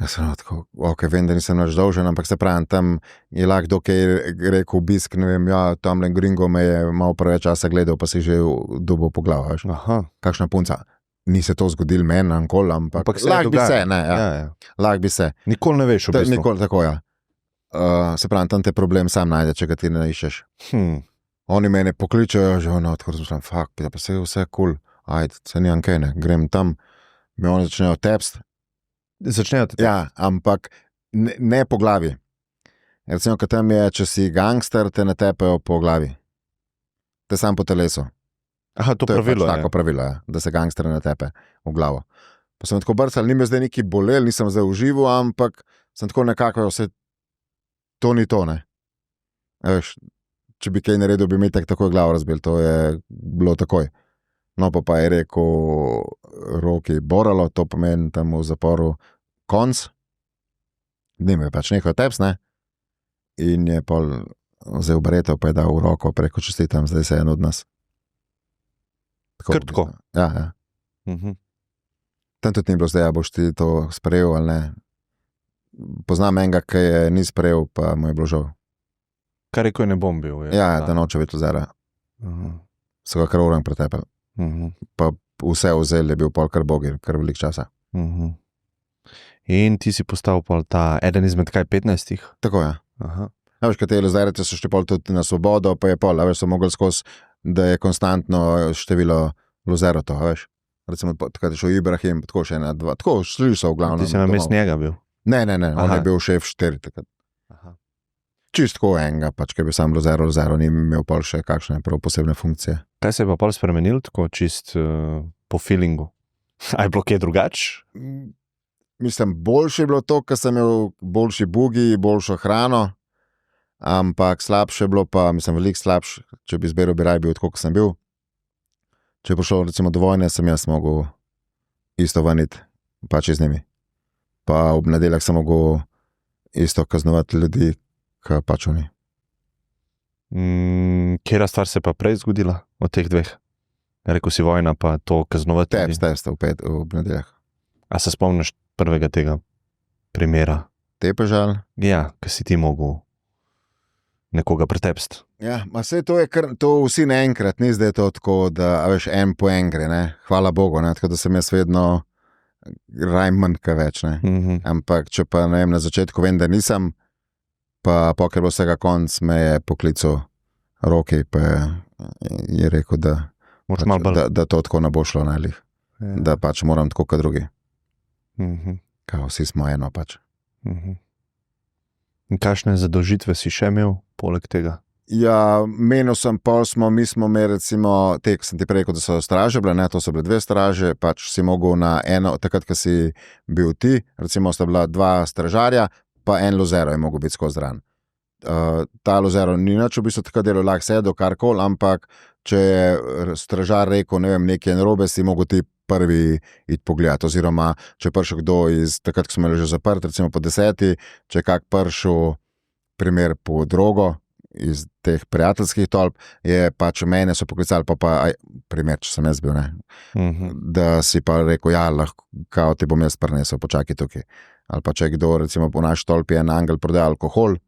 Jaz sem tako, ok, vem, da nisem več dolžen, ampak se pravim, tam je lahko dokaj rekel obisk, ne vem, ja, tamle Gringo me je malo preveč časa gledal, pa si že dubo po glavu, veš. Aha. Kakšna punca. Ni se to zgodil meni, ankoli, ampak lahko bi se, ne, ja. Lahko bi se. Nikoli ne veš, v bistvu. Nikoli tako, ja. Se pravi, tam te problem sam najde, če ga ti ne iščeš. Oni mene pokličajo, že ono, tako razmišljam, fakt, pa se je vse cool, ajde, se ni ankene, grem tam, me oni začnejo tepst. Začnejo te tepst? Ja, ampak ne po glavi. Recimo, kad tam je, če si gangster, te ne tepejo po glavi. Te sam po telesu. Aha, to pravilo je. Tako pravilo je, da se gangster ne tepe v glavo. Pa sem tako brcal, ni me zdaj neki bolel, nisem zdaj užival, ampak sem tako nekako vse. To ni to, ne. Veš, če bi kaj naredil, bi mi takoj glavo razbil, to je bilo takoj. No, pa je rekel Roki Boralo, to pomeni tam v zaporu konc. Dnime pač nekaj teps, ne. In je pol vzel bareto, pa je dal v roko, preko čestitam, zdaj se je en od nas. Krtko. Ja. Tam tudi ni bilo zdaj, boš ti to sprejel ali ne. Poznam enega, ki je ni sprejel, pa mu je bilo žal. Kar rekel je, ne bom bil. Ja, da noče biti Luzera. So ga kar orang pretepel. Pa vse vzel je bil pol kar bogi, kar velik časa. In ti si postal pol ta eden izmed kaj 15? Tako je. Aha. Ja, veš, kateri Luzerci so šli pol tudi na svobodo, pa je pol, veš, so mogli skozi, da je konstantno število Luzerotov, veš. Recimo, takrat je šel Ibrahim, tako še ena, dva, tako šli so v glavnem. Ti si na mest njega bil? Ne, on je bil šef 4 takrat. Čistko enega, pač, ki je bil sam Luzero, ni imel pol še kakšne prav posebne funkcije. Kaj se je pa pol spremenil, tako čist po feelingu? A je bilo kaj drugač? Mislim, boljše je bilo to, ker sem imel boljši bugi, boljšo hrano, ampak slabše je bilo pa, mislim, veliko slabše, če bi izbiral, bi raje bil tako, kot sem bil. Če je prišlo recimo do vojne, sem jaz mogel isto vaniti, pač z njimi. Pa ob nedeljah sem mogel isto kaznovati ljudi, ki pač oni. Kjera stvar se pa prej zgodila od teh dveh? Rekel si vojna, pa to kaznovati. Tepste ob nedeljah. A se spomniš prvega tega primera? Tepežal? Ja, ki si ti mogel nekoga pretepsti. Ja, ma sej to je kar, to vsi naenkrat, ni zdaj to tako, da a veš, en po en gre, ne? Hvala Bogu, ne? Tako da sem jaz vedno raj manj, kaj več, ne? Ampak če pa, ne vem, na začetku vem, da nisem, pa ker bo vsega konc, me je poklical Roki, pa je rekel, da, da to tako ne bo šlo najlih. Ja. Da pač moram tako kot drugi. Kao, vsi smo eno pač. In kakšne zadolžitve si še imel poleg tega? Ja, menil sem, mi smo imeli recimo, te, ki sem ti prej rekel, da so straže bile, ne, to so bile 2 straže, pač si mogel na eno, takrat, ko si bil ti, recimo sta bila 2 stražarja, pa en lozero je mogel biti skozi zran. Ta lozero ni nič, v bistvu tako delo lahko sedel, karkoli, ampak če je stražar rekel, ne vem, nekaj narobe, si mogel ti prvi iti pogledati, oziroma če je prišel kdo iz, takrat, ko smo imeli že zaprt, recimo po 10, če je kak prišel primer po drogo, iz teh prijateljskih tolp, je pač mene so poklicali, primer, če sem jaz bil, ne, da si pa rekel, ja, lahko, kao ti bom jaz prinesel, počakaj tukaj. Ali pa če kdo, recimo po naši tolpi en angel prodaja alkohol,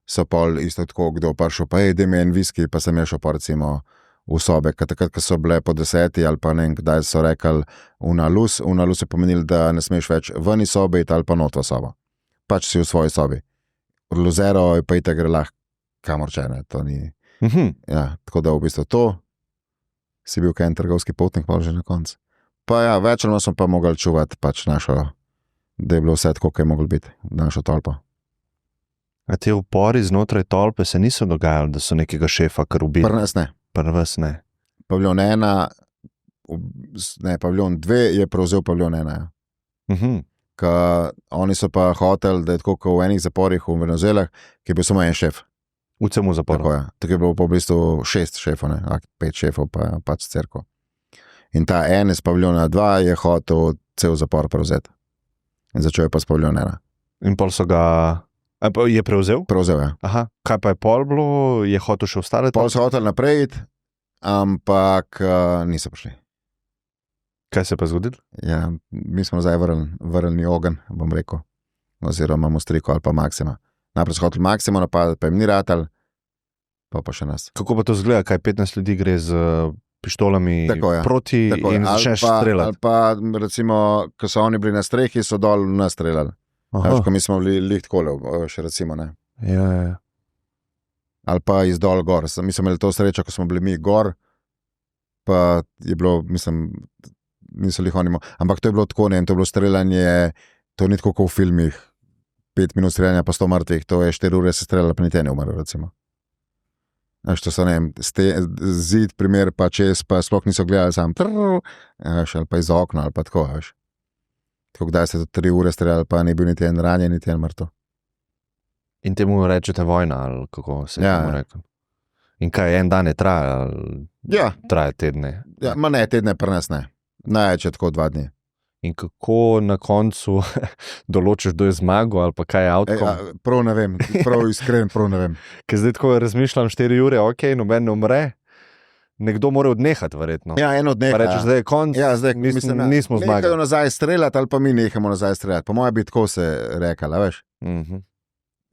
so pol isto tako, kdo prišel, pa daj mi en viski, pa sem jaz šel pa recimo v sobe, takrat, ko so bile po 10, ali pa ne vem, kdaj so rekli unalus je pomenil, da ne smeš več ven iz sobe iti ali pa not v sobo. Pač si v svoji sobi. Lozero je pa itak gre lahko kamor če, ne, to ni. Ja, tako da v bistvu to si bil kaj en trgovski potnik, pa že na koncu. Pa ja, večerno smo pa mogli čuvati pač našo, da je bilo vse tako, kaj je moglo biti, našo tolpo. A te upori znotraj tolpe se niso dogajali, da so nekega šefa kar ubili? Pri nas ne. Pri vas ne. Paviljon 1, paviljon 2 je prevzel paviljon 1. Oni so pa hoteli, da je tako kot v enih zaporih v Venezuelah, ki je bil samo en šef. V celem zaporu. Tako je. Tako je bilo po v bistvu 6 šefov, ne? 5 šefov pa pač cerko. In ta en iz paviljona 2 je hotel cel zapor prevzeti. In začel je pa s paviljon 1. In pol so ga... Je prevzel? Prevzel, ja. Aha, kaj pa je pol bilo? Je hotel še ostale? Pol so hotel naprej iti, ampak niso prišli. Kaj se je pa zgodilo? Ja, mi smo zdaj vrlni ogen, bom rekel. Oziroma Mostriko ali pa Maksima. Najprej so hotel Maksimo napadati, pa jim ni ratal, pa še nas. Kako pa to zgleda, kaj 15 ljudi gre z pištolami tako, ja. Proti tako, in začneš streljati? Ali pa recimo, ko so oni bili na strehi, so dol nas streljali. Veš, ko mi smo bili liht kole, še recimo, ne. Ja. Ali pa iz dol gor. Mi smo imeli to srečo, ko smo bili mi gor, pa je bilo, mislim, niso lih onimo. Ampak to je bilo tako, ne, to je bilo streljanje, to ni tako kot v filmih, 5 minut streljanja pa 100 mrtvih, to je 4 ure se streljala, pa niti ne umrl, recimo. Veš, to so, ne vem, zid, primer, pa čez, pa sploh niso gledali sam, veš, ali pa iz okna, ali pa tako, veš. Tako kdaj ste to 3 ure streljali, pa ni bil niti en ranjen, niti en mrtev. In temu rečete vojna, ali kako se temu rekel? In kaj, en dan je trajal, ali traja tedne? Ja, ma ne, tedne pri nas ne. Največ je tako 2 dni. In kako na koncu določiš, kdo je zmagal, ali pa kaj je outcome? Prav ne vem, prav iskren, prav ne vem. Ker zdaj tako razmišljam 4 ure, ok, noben ne umre. Nekdo mora odnehati, verjetno. Ja, en odneha. Pa rečeš, zdaj je konc, mislim, nismo zmagali. Nehajo nazaj streljati, ali pa mi nehamo nazaj streljati. Po moje bi tako se rekala, veš.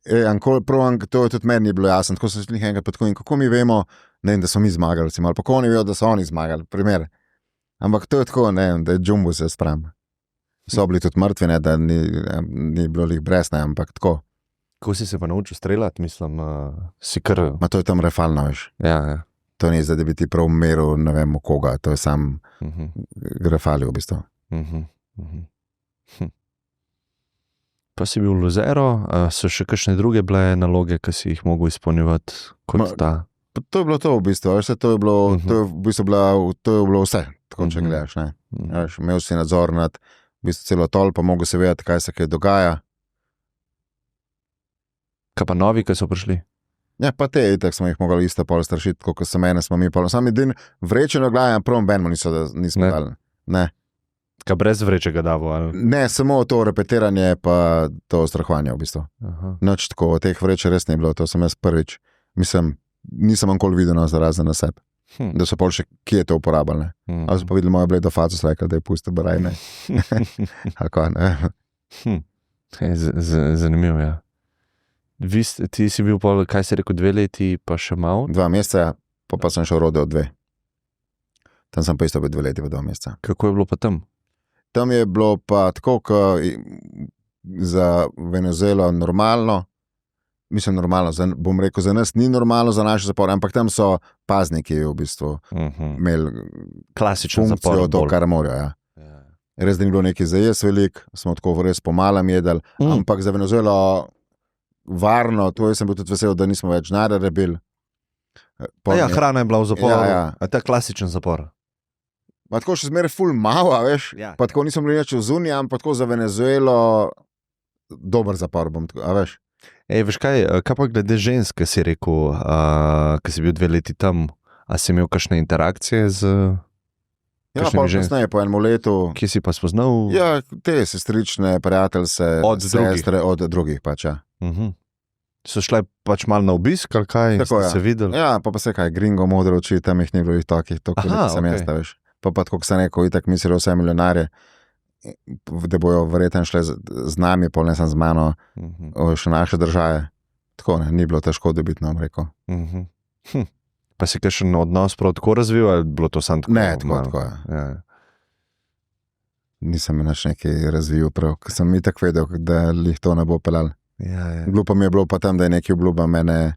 To je tudi meni bilo jasno, tako sem se njih enkrat potko in kako mi vemo, ne vem, da so mi zmagali, recimo, ali pa kako oni vejo, da so oni zmagali, primer. Ampak to je tako, ne vem, da je džumbo se sprem. So bili tudi mrtvi, ne, da ni bilo lih brez, ne, ampak tako. Kako si se pa naučil streljati, mislim, si kar... Ma to je tam refalno, veš. Ja. To ni zdaj, da bi ti prav meril, ne vem, koga, to je sam grafali v bistvu. Pa si bil v Lozero, so še kakšne druge bile naloge, ki si jih mogel izpolnjevati kot ta? To je bilo to v bistvu, veš, to je bilo vse, tako če gledaš, ne. Veš, imel si nadzor nad v bistvu celo tolpo, mogel se vedeti, kaj se kaj dogaja. Kaj pa novi, ki so prišli? Ja, pa te, itak smo jih mogli isto pol strašiti, kot so mene, smo mi pol. Sam edin vreče na glavi, prvom benmu nismo Ne. dali. Ne. Kaj brez vrečega davo? Ali? Ne, samo to repetiranje, pa to strahovanje v bistvu. Aha. Noč tako, teh vreč res ni bilo, to sem jaz prvič. Mislim, nisem nikoli videl za razen na sebi, da so pol še kje to uporabljali. Ali so pa videli moje bledo faco, so rekli, da je pusti baraj, ne. Ako, ne. Zanimivo, ja. Ti si bil pol, kaj si rekel, 2 leti, pa še malo? 2 meseca, pa sem šel rodil 2. Tam sem pa isto bil 2 leti v 2 meseca. Kako je bilo pa tam? Tam je bilo pa tako, za Venezuelo normalno, mislim normalno, bom rekel, za nas ni normalno, za naše zapore, ampak tam so pazniki v bistvu imeli Klasičen zapor. funkcijo to, bolj. kar morajo. Ja. Ja. Res, da ni bilo neki zajes velik, smo tako res pomalem jedli, ampak za Venezuelo varno, to jaz sem bil tudi vesel, da nismo več denarja rebili. Ja, hrana je bila v zaporu. Ja, ja. A to je klasičen zapor. Pa tako še zmeraj ful malo, veš, Ja. pa tako nismo bili več v zuniji, ampak tako za Venezuelo dober zapor bom, tako, a veš. Ej, veš kaj pa glede žensk, ki si rekel, ki si bil 2 leti tam, a si imel kakšne interakcije z... Ja, Kakšnimi pa žensk- kasneje, po enem letu. Kje si pa spoznal? Ja, te sestrične, prijateljce, Od drugih. sestre, od drugih pač, ja. So šle pač malo na obisk, ali kaj? Tako, Ste ja. se videli? Ja, pa se kaj, gringo modro oči, tam jih ni bilo jih takih, toliko Aha, sem okej. jaz, veš. Pa tako sem rekel, itak mislijo vse milijonarje, da bojo verjetno šle z nami, pol ne sem z mano, še naše države. Tako ne, ni bilo težko dobiti, nam rekel. Pa si kakšen odnos prav tako razvil, ali je bilo to samo tako? Ne, tako, malo? tako, ja. Ja. Nisem več nekaj razvil prav, ker sem itak vedel, da jih to ne bo pelal. Ja, ja. Glupo mi je bilo pa tam, da je neki obljuba mene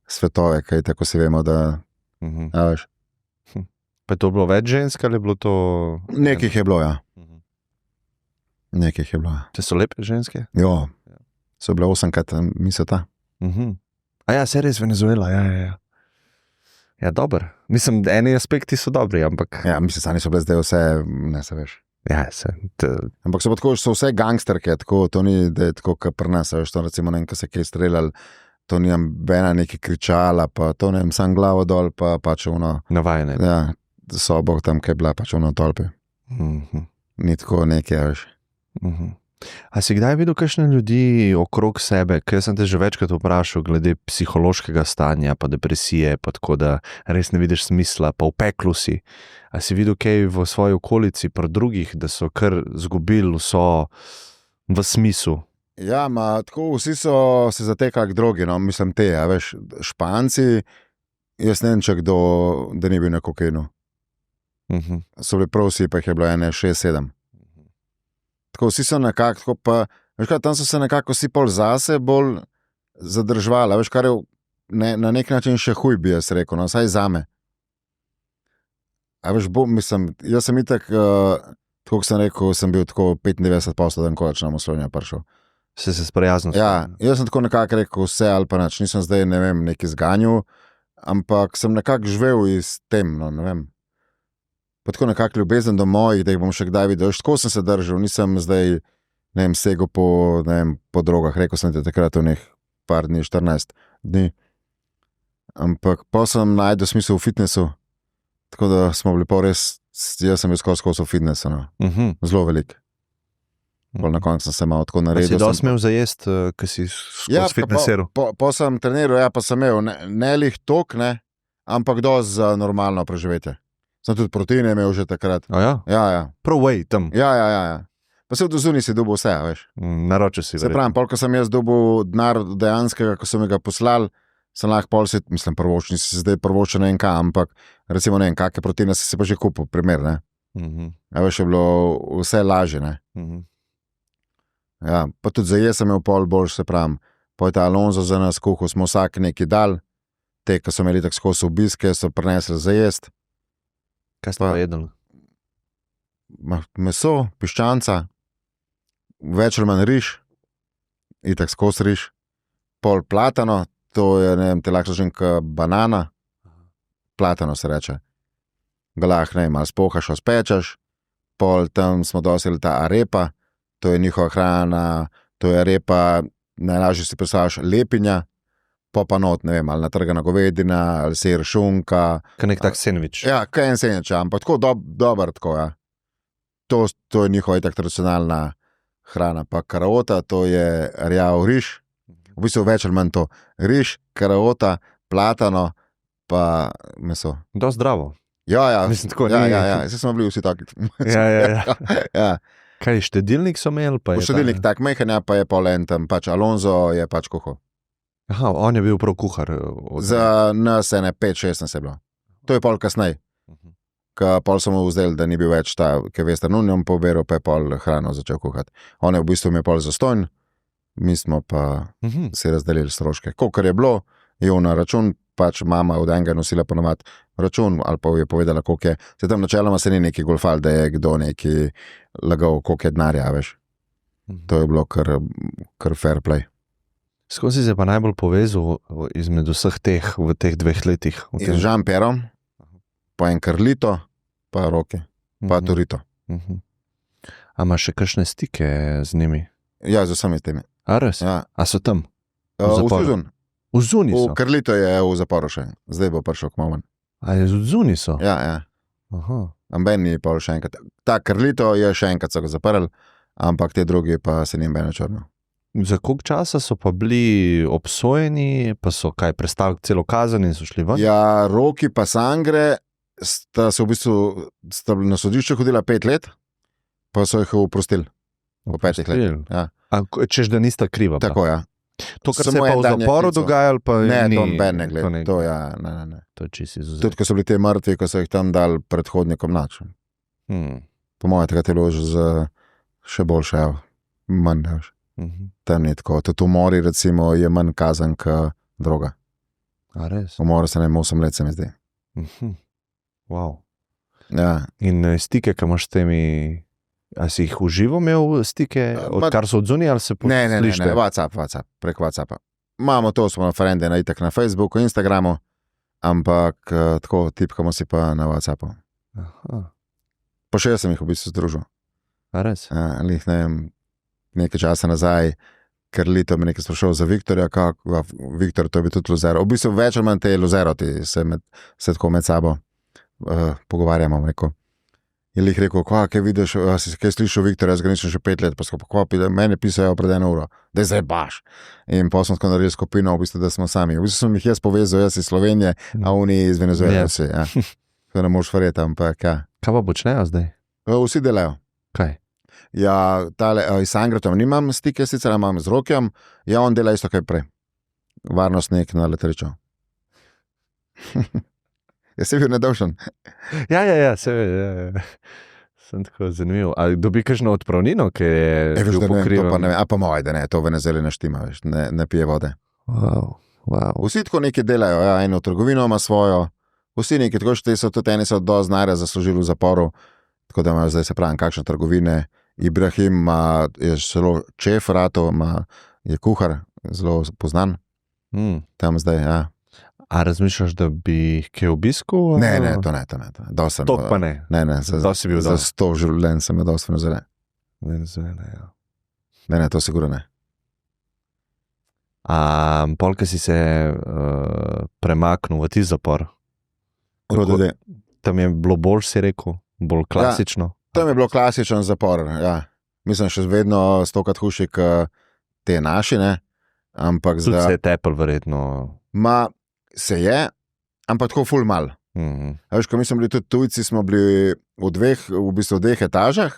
svetove, kaj tako si vemo, da, a veš. Pa je to bilo več žensk, ali je bilo to... Nekih je bilo, ja. Nekih je bilo, ja. Te so lepe ženske? Jo, so bile 8krat, mislita. A ja, se res Venezuela, ja. Ja, dober. Mislim, eni aspekti so dobri, ampak... Ja, mislim, sami so bile zdaj vse, ne se veš. Ja, se... Ampak so pa tako, so vse gangsterke, tako, to ni, da je tako, kot pri nas, veš, to recimo, ne vem, ko se kaj streljali, to ni bena nekaj kričala, pa to ne vem, sam glavo dol, pa pač ono, Navajene. ja, sobo tam, kaj je bila, pač ono tolpi. Ni tako nekaj, veš. A si kdaj videl kakšne ljudi okrog sebe, ker sem te že večkrat vprašal glede psihološkega stanja, pa depresije, pa tako da res ne vidiš smisla, pa v peklu si. A si videl kaj v svoji okolici pri drugih, da so kar zgubili vso v smislu? Ja, tako vsi so se zatekali k drogi, no, mislim te, a veš, Španci, jaz ne vem, če kdo, da ni bil na kokainu. So bili prav vsi, pa jih je bilo 6-7. Tako vsi so nekako, tako pa, veš kaj, tam so se nekako vsi pol zase bolj zadržvali, a veš, kar je na nek način še huj, bi jaz rekel, no, vsaj zame. A veš, mislim, jaz sem itak, tako kot sem rekel, sem bil tako 95%, da končno v Slovenijo prišel. Se sprijaznil? Ja, jaz sem tako nekako rekel vse ali pa nič, nisem zdaj, ne vem, neki zganjal, ampak sem nekako živel iz tem, no, ne vem. Pa tako nekako ljubezen do mojih, da jih bom še kdaj videl. Tako sem se držal, nisem zdaj, ne vem, segel po drogah, rekel sem ti takrat v nek par dni, 14 dni. Ampak pa sem najdel smisel v fitnessu, tako da smo bili pa res, jaz sem bil skozi v fitnessu, no. Zelo velik. Pol na koncu sem se malo tako naredil. Pa si dosti imel zajest, ko si skozi fitnessiral? Pa sem treniral, ja, pa sem imel, ne lih tok, ne, ampak dosti za normalno preživetje. Sem tudi proteine imel že takrat. Ja? Ja. Prav way tam. Ja. Pa se v zuniji si dobil vse, veš. Naročil si. Se pravi, pol, ko sem jaz dobil denar dejanskega, ko so mi ga poslali, sem lahko pol si, mislim, prvočni si zdaj prvočil ne vem kaj, ampak recimo ne vem, kakšne proteine si se pa že kupil, primer, ne. Ja, veš, je bilo vse lažje, ne. Ja, pa tudi za jaz sem imel pol boljš, se pravim. Pa je ta Alonso za nas kuhal, smo vsak nekaj dal, te, ko so imeli tako skozi obiske, so prinesli za jest. Kaj ste pa jedli? Meso, piščanca, več ali manj riž, itak skozi riž, pol platano, to je, ne vem, te lahko že banana, platano se reče. Ga lahko, ne vem, ali spohaš, ali spečeš, pol tam smo dosegli ta arepa, to je njihova hrana, to je arepa, najlažje si predstavljaš lepinja, pa not, ne vem, ali natrgana govedina, ali sir šunka. Kaj nek tak sendvič. Ja, kaj en sendvič, ampak tako dober, tako, ja. To je njihova tak tradicionalna hrana. Pa karaota, to je rjav riž, v bistvu več ali manj to. Riž, karaota, platano, pa meso. Do zdravo. Ja, Mislim, tako ja, ni- zdaj smo bili vsi taki. Ja. Ja. Kaj, štedilnik so imeli? Pa je Poštedilnik tak mehen, ja, pa je pol en tam, pač Alonso je pač kuhal. Aha, on je bil prav kuhar. Za nas ene 5-6 nas je bilo. To je pol kasneje. Ka pol smo mu vzeli, da ni bil več ta, ki je Western Union poberal, pa je pol hrano začel kuhati. On je v bistvu imel pol zastojn, mi smo pa si razdelili stroške. Kolikor je bilo, je na račun, pač mama od enega nosila ponovadi račun, ali pa je povedala, koliko je. Se tam načeloma se ni neki golfal, da je kdo neki lagal, koliko je denarja, veš. To je bilo kar fair play. Skozi se je pa najbolj povezal izmed vseh teh v teh 2 letih. In Žan Perom, pa en Carlito, pa Roki, pa Torito. A imaš še kakšne stike z njimi? Ja, z vsemi temi. A res? Ja. A so tam? V zaporu? Suzun. V zuni so. Carlito je v zaporu še, zdaj bo prišel k mamu. A je v zuni so? Ja. Aha. Amben ni pa še enkrat. Ta Carlito je še enkrat so ga zaprli, ampak te drugi pa se ni beno črno. Za koliko časa so pa bili obsojeni, pa so kaj prestavili celo kazen in so šli ven? Ja, Roki pa Sangre sta se v bistvu na sodišče hodila 5 let, pa so jih oprostili po 5 letih. Ja. A češ, da nista kriva? Tako, ja. To, kar se Samo je pa en v dan je zaporu klical. dogajalo, pa Ne, ni... to noben ne gleda. ne- To, ja, ne. To je čisto izuzet. Tudi, ko so bili ti mrtvi, ko so jih tam dali predhodnikom nač. Po mojem, takrat je bilo že še boljše, ja. Manj, ne veš. Tam ni tako. Tudi umori, recimo, je manj kazen, kot droga. A res? Umor se ne 8 let, se mi zdi. Wow. Ja. In stike, ki imaš s temi, a si jih uživo imel stike, odkar so odzuni ali se Ne, slišite? WhatsApp, prek WhatsAppa. Imamo to, smo na frende, na itak na Facebooku, Instagramu, ampak tako tipkamo si pa na WhatsAppu. Aha. Pa še jaz sem jih v bistvu združil. A res? Lih, ne vem, nekaj časa nazaj, ker Lito mi nekaj sprašal za Viktorja, kako Viktor, to je bil tudi Luzero. V bistvu več ali manj te Luzeroti se tako med sabo pogovarjamo, rekel. In jih rekel, kaj vidiš, si kaj slišal Viktorja, jaz ga nisem še 5 let, pasko pokopi, da meni pisajo pred 1 uro, da je zdaj baš. In pa smo tako naredili skupino, v bistvu, da smo sami. V bistvu sem jih jaz povezal, jaz iz Slovenije, a oni iz Venezuele. Ja. Vsi, ja. To ne moš verjeti, ampak ja. Kaj pa počnejo zdaj? Vsi delajo. Kaj? Ja, iz Sangratom nimam stike, sicer imam z Rokijem, ja, on dela isto kaj prej. Varnostnik na letališču. Jaz sem bil nedolžen. Ja, se ve. Sem tako zanimiv. Ali dobi kakšno odpravnino, ki je Veš, bil da ne vem, to pokriven? pa ne vem. A pa moj, da ne, to v Venezueli ne štima, veš, ne pije vode. Wow. Vsi tako nekaj delajo, ja, eno trgovino ima svojo, vsi neki, tako še so tudi eni so do znarja zaslužili v zaporu, tako da imajo zdaj se pravim, kakšne trgovine. Ibrahim je zelo čef, rato, je kuhar, zelo poznan. Tam zdaj, ja. A razmišljaš, da bi kaj obiskal? Ne, to ne. To pa ne. Ne, Dosti bil za dol. 100 življenj sem je dosti Venezuele. Venezuela, ja. Ne, to sigurno ne. A polka si se premaknil v ti zapor? Rodode. Tam je bilo bolj, si rekel, bolj klasično? Tam je bilo klasičen zapor, ja. Mislim, še vedno 100krat hujši, kot te naši, ne. Ampak Tudi zdaj... se je tepel verjetno. Se je, ampak tako ful mal. Veš, ko mi smo bili tudi tujci, smo bili v dveh etažah.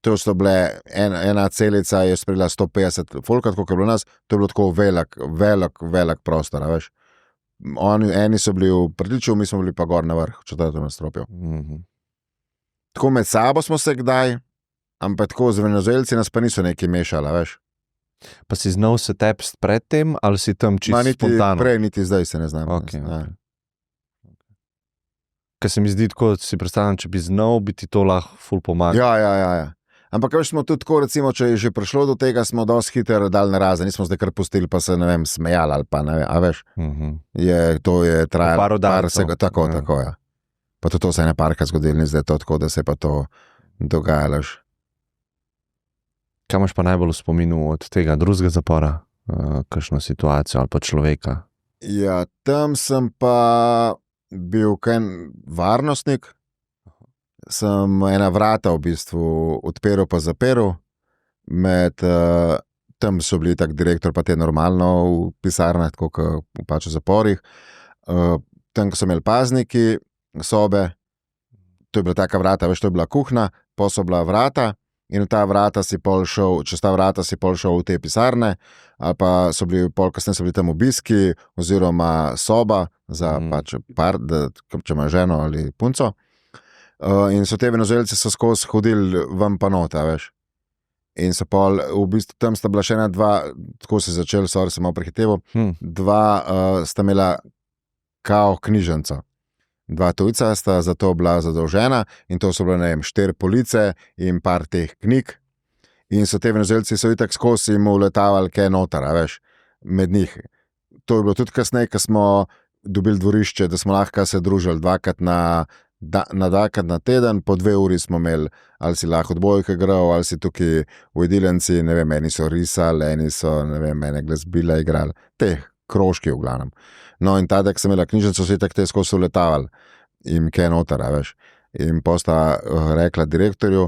To so bile, ena celica je sprejela 150 folka, kot je bilo nas, to je bilo tako velik prostor, veš. Eni so bili v pritličju, mi smo bili pa gor na vrh, v 4. nadstropju. Tako med sabo smo se kdaj, ampak tako z Venezuelci nas pa niso neki mešala, veš. Pa si znal se tepst pred tem, ali si tam čisto spontano? Prej, niti zdaj se ne znam. Okay. Ker se mi zdi tako, si predstavljam, če bi znal, bi ti to lahko ful pomagal. Ja. Ampak veš, smo tudi tako, recimo, če je že prišlo do tega, smo dosti hitro dali na razen, nismo zdaj kar pustili, pa se, ne vem, smejali ali pa ne vem, a veš. To je trajalo tako, ja. Pa to se je ne parkrat zgodilo, ni zdaj to tako, da se pa to dogajalo. Kaj imaš pa najbolj v spominu od tega drugega zapora? Kakšno situacijo ali pa človeka? Ja, tam sem pa bil ken varnostnik, sem ena vrata v bistvu odpiral pa zapiral, tam so bili tak direktor pa te normalno v pisarnah, tako kot pač v zaporih. Tam, ko so imeli pazniki, sobe, to je bila taka vrata, veš, to je bila kuhna, pa so bila vrata in v ta vrata si pol šel, čez ta vrata si pol šel v te pisarne, ali pa so bili pol, kasneje so bili tam obiski oziroma soba za pač par, če ima ženo ali punco. In so te venezuelci so skozi hodili ven pa nota, veš. In so pol, v bistvu tam sta bila še ena dva, tako se je začel, sorry, sem malo prehiteval, dva sta imela kao knjižnico. Dva tujca sta za to bila zadolžena in to so bile, ne vem, 4 police in par teh knjig. In so te venezuelci so itak skozi mu letavali kaj noter, veš, med njih. To je bilo tudi kasneje, ko smo dobili dvorišče, da smo lahko se družili dvakrat na teden, po 2 uri smo imeli, ali si lahko odbojke igral, ali si tukaj v Edilenci, ne vem, eni so risali, eni so, ne vem, ene glasbile igrali, teh krožki v glavnem. No in tadek sem imela knjižnico, so itak te skozi uletavali in kaj noter, veš. In posta rekla direktorju,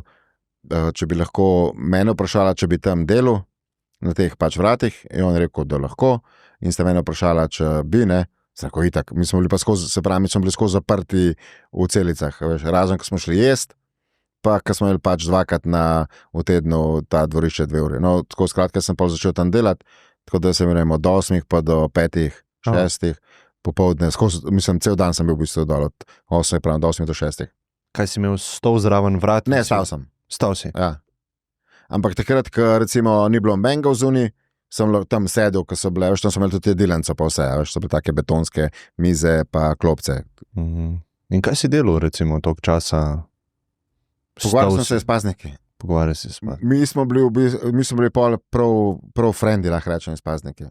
če bi lahko mene vprašala, če bi tam delal na teh pač vratih, in on rekel, da lahko, in sta mene vprašala, če bi, ne. Tako itak, mi smo bili pa skozi, se pravi, mi smo bili skozi zaprti v celicah, veš, razen, ko smo šli jest, pa ko smo imeli pač 2krat v tednu ta dvorišče 2 ure. No, tako skratka sem pa začel tam delati, tako da se vem, od 8 pa do 5, 6 popoldne, mislim, cel dan sem bil v bistvu dol, od 8, pravim, do 8 do 6. Kaj si imel stol zraven vrat? Ne, stal sem. Stal si. Ja. Ampak takrat, ko recimo ni bilo menga v zuni, sem tam sedel, ko so bile, veš, tam so imeli tudi delence pa vse, veš, so bile take betonske mize pa klopce. In kaj si delal recimo toliko časa? Pogovarjal sem se s pazniki. Pogovarjal si s pazniki. Mi smo bili prav frendi, lahko rečem, s pazniki.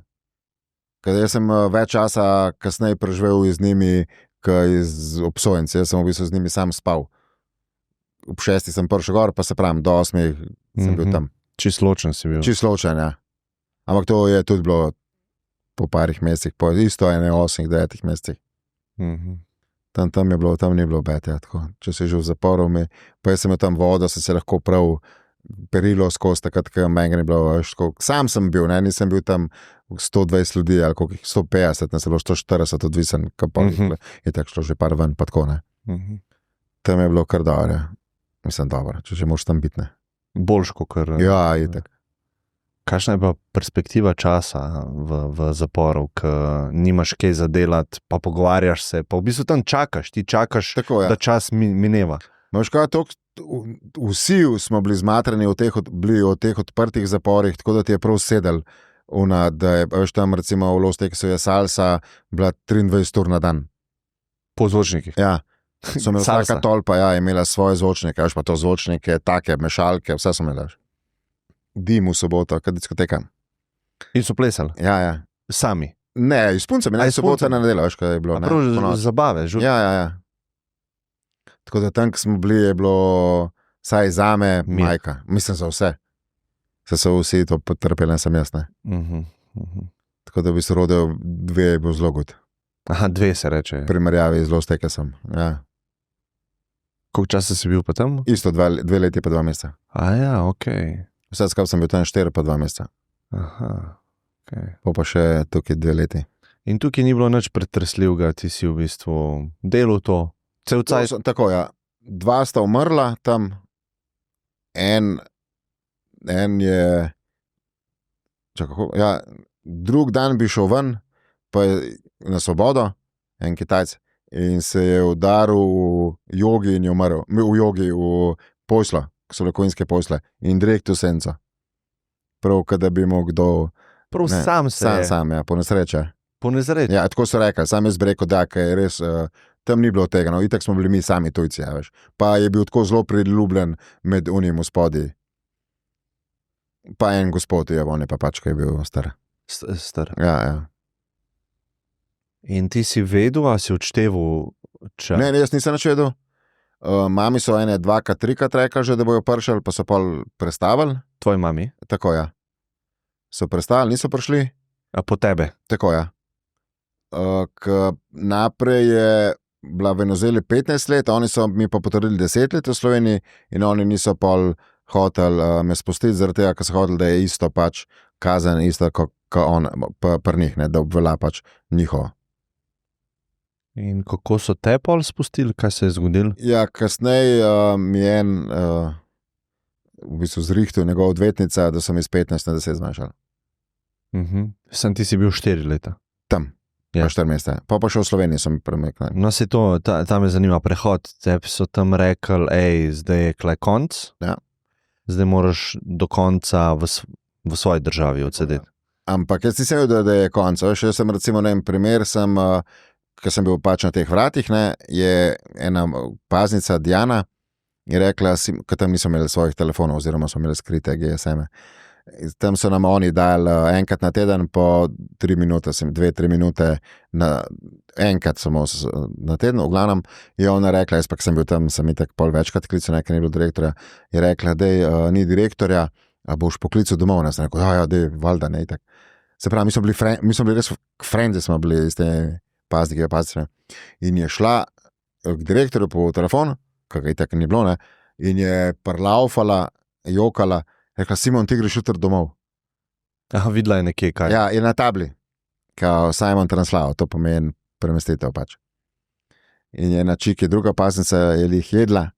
Ker jaz sem več časa kasneje preživel z njimi, kot z obsojenci, jaz sem v bistvu z njimi sam spal. Ob 6 sem prišel gor, pa se pravim, do 8 sem bil tam. Čisto ločen si bil. Čisto ločen, ja. Ampak to je tudi bilo po parih mesecih, po isto 8-9 mesecih. Tam je bilo, tam ni bilo bete, tako. Če si že v zaporu, pa jaz sem imel tam vodo, se lahko prav perilo skozi, takrat, ko meni ni bilo, sam sem bil, ne, nisem bil tam 120 ljudi, ali koliko 150, ne, se bilo 140 odvisen, je tako šlo že par ven, pa tako, ne. Tam je bilo kar dobro, mislim, dobro, če že moraš tam biti, ne. Boljš, kot kar... Ja, je tako. Kakšna je pa perspektiva časa v zaporu, ko nimaš kaj za delati, pa pogovarjaš se, pa v bistvu tam čakaš, tako, ja, da čas mineva. Veš kaj, vsi smo bili zmatrani v teh odprtih zaporih, tako da ti je prav sedel, da je, veš, tam recimo v Los Tequesu je salsa bila 23 ur na dan. Po zvočnikih? Ja, so imeli vsaka tolpa, ja, imela svoje zvočnike, veš, pa to zvočnike, take mešalke, vse so imeli, veš. Dim v soboto, kad diskoteka. In so plesali? Ja. Sami? Ne, iz puncami, ne, sobota na nedeljo, veš, kaj je bilo. Prav zabave, žut? Ja. Tako da tam, ko smo bili, je bilo saj zame majka. Mislim za vse. Se so vsi to potrpeli, sem jaz, ne. Tako da bi se rodil 2 je bil zelo gut. Aha, 2 se reče. Primerjavi z Los Tequesom, ja. Koliko časa si bil pa tam? Isto 2 leti pa 2 meseca. Ja, okej. Vse skupaj sem bil tam 4 pa 2 meseca. Aha, okej. Pa še tukaj 2 leti. In tukaj ni bilo nič pretresljivega, ti si v bistvu delal to, cel cajt? Tako, ja. 2 sta umrla tam, en je, ja, drug dan bi šel ven, pa je na svobodo, en Kitajc, in se je udaril v jogi in je umrl, v poslo, ko so bile konjske posle, in direkt v senco. Prav, kada bi mogel kdo... Prav ne, sam, ja, po nesreče. Po nesreče? Ja, tako so rekli, sam jaz bi rekel, da je res, tam ni bilo tega, no, itak smo bili mi sami tujci, ja, veš. Pa je bil tako zelo priljubljen med unim gospodi. Pa en gospod, ja, on je pa pač, ki je bil star. Star. Ja. In ti si vedel, a si odšteval čas? Ne, jaz nisem nič vedel. Mami so 2-3 rekli, že da bojo prišli, pa so pol prestavili. Tvoj mami? Tako, ja. So prestavili, niso prišli. A po tebe? Tako, ja. Naprej je bila v Venezueli 15 let, oni so mi pa potrdili 10 let v Sloveniji in oni niso pol hoteli me spustiti, zaradi tega, ker so hoteli, da je isto pač kazen, isto kot on, pri njih, ne, da obvelja pač njihovo. In kako so te pol spustili, kaj se je zgodilo? Ja, kasneje mi je en v bistvu zrihtel njegov odvetnica, da so mi iz 15 na 10 zmanjšali. Sem ti si bil 4 leta. Tam, Ja. 4 mesece. Pa šel v Slovenijo, sem premiknil. No, se to, ta me zanima prehod. Tebi so tam rekli, zdaj je klej konc. Ja. Zdaj moraš do konca v svoji državi odsedeti. Ampak jaz nisem vedel, da je konc. Veš, jaz sem recimo en primer, ker sem bil pač na teh vratih, ne, je ena paznica Diana je rekla, ker tam niso imeli svojih telefonov oziroma so imeli skrite GSM-e. Tam so nam oni dali enkrat na teden po 3 minute, 2-3 minute enkrat samo na teden, v glavnem je ona rekla, jaz pa sem bil tam, sem itak pol večkrat klical, ker ni bilo direktorja, je rekla, dej, ni direktorja, a boš poklical domov, ne, sem rekel, ja, dej, valjda, ne, itak. Se pravi, mi smo bili res frendi, smo bili iz te paznike, in je šla k direktorju po telefonu, kar ga itak ni bilo, ne, in je parlaufala, jokala, rekla, Simon, ti greš jutri domov. Aha, videla je nekje kaj. Ja, je na tabli, kao Simon Translao, to pomeni premestitev pač. In je na čiki druga pasnica, je jih jedla,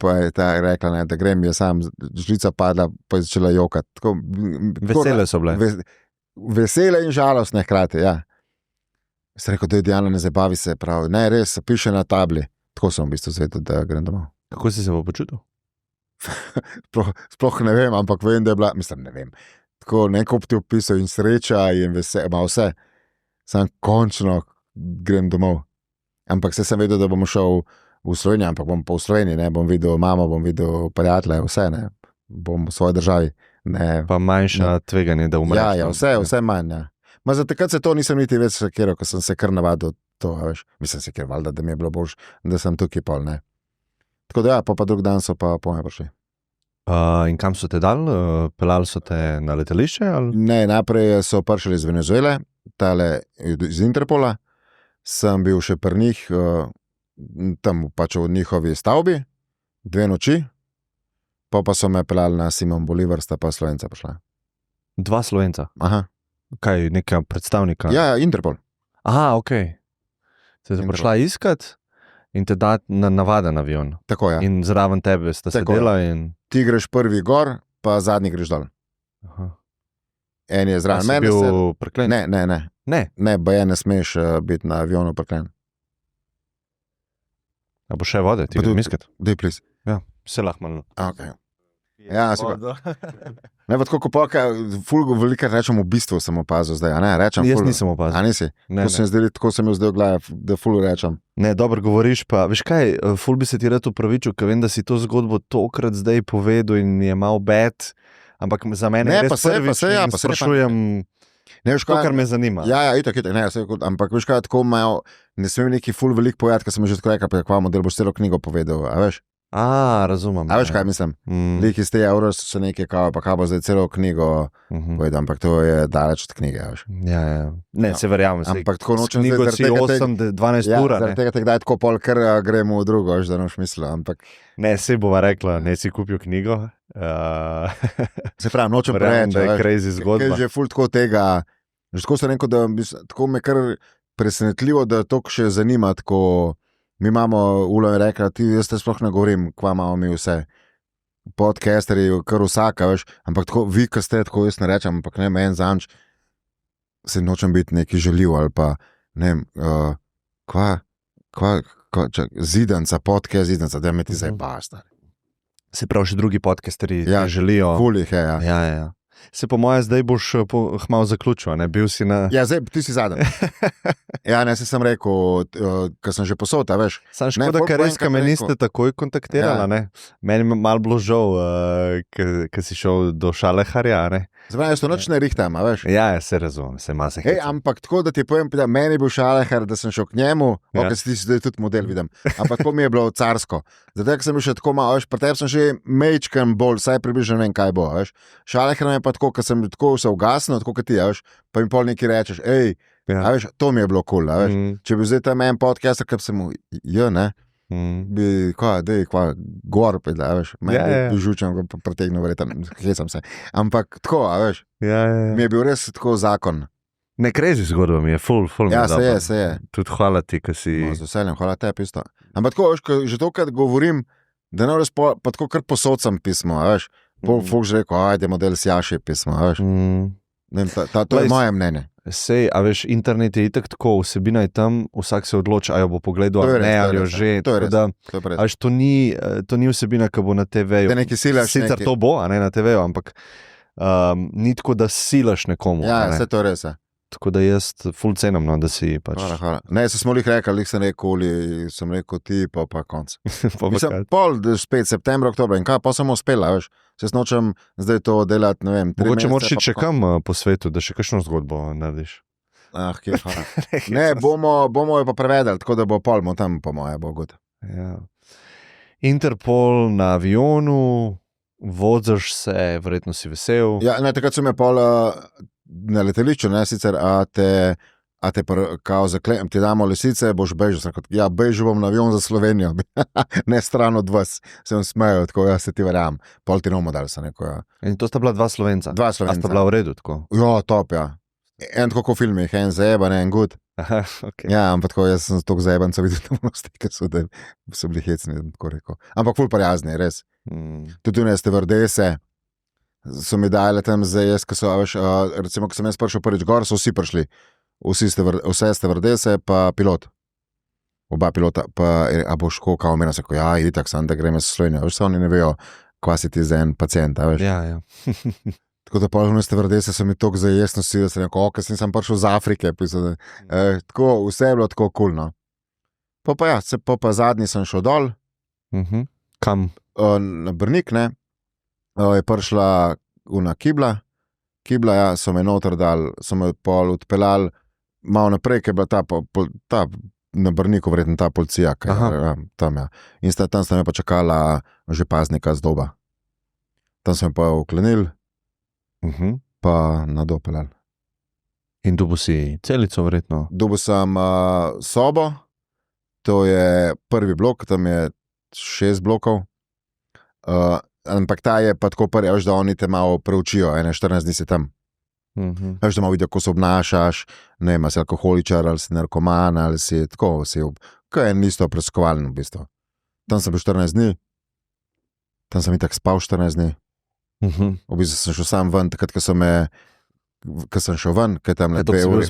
pa je ta rekla, ne, da grem, je sam, žlica padla, pa je začela jokati. Vesele so bile. Vesele in žalostne hkrati, ja. Sem rekel, da je Diana, ne zabavi se, pravi, ne, res, piše na tabli. Tako sem v bistvu zvedel, da grem domov. Kako si se pa počutil? Sploh ne vem, ampak vem, da je bila, mislim, ne vem, tako neko ti opisal in sreča in ima vse, sam končno grem domov. Ampak sem vedel, da bom šel v Slovenijo, ampak bom pa v Sloveniji, ne, bom videl mamo, bom videl prijatelje, vse, ne, bom v svoji državi. Ne. Pa manjša tveganje, da umreš. Ja, vse manj, ja. Ma za takrat se to nisem niti več sekiral, ko sem se kar navadil to, veš. Mislim se kjer valjda, da mi je bilo boljše, da sem tukaj pol, ne. Tako da ja, pa drug dan so pa po me prišli. In kam so te dali? Pelali so te na letališče? Ali? Ne, najprej so prišli iz Venezuele, tale iz Interpola, sem bil še pri njih, tam pač v njihovi stavbi, 2 noči, pa so me pelali na Simon Bolivar, sta pa Slovenca prišla. 2 Slovenca? Aha. Kaj, neka predstavnika? Ja, Interpol. Aha, ok. Se je prišla iskat in te dati na navaden avion. Tako, ja. In zraven tebe sta sedela in... Ti greš prvi gor, pa zadnji greš dol. Aha. En je zraven mene. Si bil preklen? Ne, baje ne smeš biti na avionu preklen. A bo še vode, ti grem iskat? Dej, please. Ja, se lahko malo. Ok. Ja, super. Ne, pa tako, ko pa, veliko rečem v bistvu sem opazil zdaj, a ne, rečem Jaz nisem opazil. A nisi? Tako sem jo zdaj v glavi, da ful rečem. Ne, dobro govoriš pa, veš kaj, ful bi se ti rad upravičil, ker vem, da si to zgodbo tokrat zdaj povedal in je mal bed, ampak za mene ne, je res prvič in sprašujem to, kar me zanima. Ja, itak, ne, ampak veš kaj, tako malo, ne smem neki ful veliko povedati, ker sem že tako rekel, pa kva model boš celo knjigo povedal, a veš? Razumem. A veš kaj mislim? Lik iz te Euros so neke kao, pa kaj bo zdaj celo knjigo povedal, ampak to je daleč od knjige, veš. Ja. Ne, se verjamem. Ampak tako nočem knjigo si 8-12 ur. Zaradi tega kdaj tako pol, ker gremo v drugo, veš, da noš mislil, ampak... Ne, se bova rekla, ne si kupil knjigo. Se pravi, nočem preveč, da je crazy zgodba. Ker je že ful tako tega, že tako sem rekel, da tako me kar presenetljivo, da to še zanima, tako... Mi imamo, Ulo je rekla, jaz te sploh ne govorim, kva imamo mi vse. Podcasteri, kar vsaka, veš, ampak tako, vi, ki ste, tako jaz ne rečem, ampak ne, en zanč, se nočem biti neki željiv ali pa, ne vem, zidanca, podcast zidanca, da me ti zdaj basta. Se pravi, še drugi podcasteri želijo. Fulih je, ja. Ja. Se po moje zdaj boš malo zaključil, ne? Bil si na... Ja, zdaj ti si zadnji. Ja, ne, sem rekel, ker sem že posod, veš. Sam škoda, ker res, me niste takoj kontaktirala, ne? Meni malo bilo žal, ker si šel do Šaleharja, ne? Zdaj, jaz to noč ne rihtam, veš. Ja, se razumem, se ima se hecam. Ampak tako, da ti povem, da meni je bil Šalehar, da sem šel k njemu, ok, si zdaj tudi model vidim, ampak to mi je bilo carsko. Zato, ker sem bil še tako malo, veš, pri tebi sem že mečkan bolj, saj približno vem, kaj bo, veš. Šalehar je pa tako, ker sem tako se ugasnil, tako kot ti, veš, pa mi pol neki rečeš, Ja. A veš, to mi je bilo kul. Cool, če bi zdaj tam en podcast, ki bi se mu, ne, bi, gor, da veš, meni bi žučem, pretegnil, verjetno, hecam se. Ampak tako, a veš, mi je bil res tako zakon. Ne, crazy zgodba mi je, full Ja, mi je se je. Tudi hvala ti, ki si... No, z veseljem, hvala tebi isto. Ampak tako, veš, že to, kad govorim, da ne res pa tako kar posodcam pismo, a veš, folk že rekel, ajde, model sjaši pismo, a veš. To je moje mnenje. Sej, a veš, internet je itak tako, vsebina je tam, vsak se odloči, a jo bo pogledal, ali ne, ali jo že. To je res. A veš, to ni vsebina, ki bo na TV-ju. Da neki silaš. Sicer to bo, a ne na TV-ju, ampak ni tako, da silaš nekomu. Ja, vse to je res. Tako da jaz ful cenim, no, da si pač... Hvala. Ne, smo jih rekli, sem rekel ti, pa konc. Mislim, spet septembra, oktober, in kaj, pa sem uspela, veš. Se nočem zdaj to delati, ne vem. Mogoče moraš iti še kam po svetu, da še kakšno zgodbo narediš. Kje, hvala. Ne, bomo jo pa prevedali, tako da bo pol tam, po moje, bo god. Ja. Interpol na avionu, voziš se, verjetno si vesel. Ja, ne, takrat so me pol na letališču, ne, sicer, a te kao zaklem, ti damo lisice, boš bežal. Ja, bežal bom na avion za Slovenijo, ne stran od vas. Sem smejal, tako jaz se ti verjam. Pol ti nomo dal se neko, ja. In to sta bila dva Slovenca? Dva Slovenca. A sta bila v redu, tako? Ja, top, ja. En tako v filmih, en zajeban, en good. Aha, okay. Ja, ampak tako jaz sem toliko zajebancev videl, da moram stike so bili hecni, tako rekel. Ampak ful prijazni, res. Tudi ne stevardese so mi dali tam zdaj, jaz, ko so, veš, recimo, ko sem jaz prišel prvič gor, so vsi prišli. Vse stevardese, pa pilot. Oba pilota, pa a boš kao meni, seko, ja, itak sem, da grem s Slovenijo. Veš, oni ne vejo, kva si ti za en pacient, a veš. Ja. Tako da polno stevardese so mi toliko zajesnosti, da sem rekel, ker sem prišel z Afrike, tako, vse je bilo tako kulno. Pa ja, pa zadnji sem šel dol. Kam? Na Brnik, ne. Je prišla una Kibla, ja, so me noter dal, so me pol odpeljali malo naprej, ker je bila ta na Brniku verjetno ta policija, tam, ja. In tam sta me pa čakala že paznika z Doba. Tam so me pa uklenili, pa na dopeljali. In dobil si celico verjetno? Dobil sem sobo, to je prvi blok, tam je 6 blokov. Ampak ta je pa tako prvi, da oni te malo preučijo, 14 dni si tam. Veš, da malo vidijo, kako se obnašaš, ne vem, si alkoholičar, ali si narkoman, ali si tako, kaj je isto preiskovalno v bistvu. Tam sem bil 14 dni, tam sem itak spal 14 dni. V bistvu sem šel sam ven, takrat, ko sem šel ven, kaj tam lepe ure.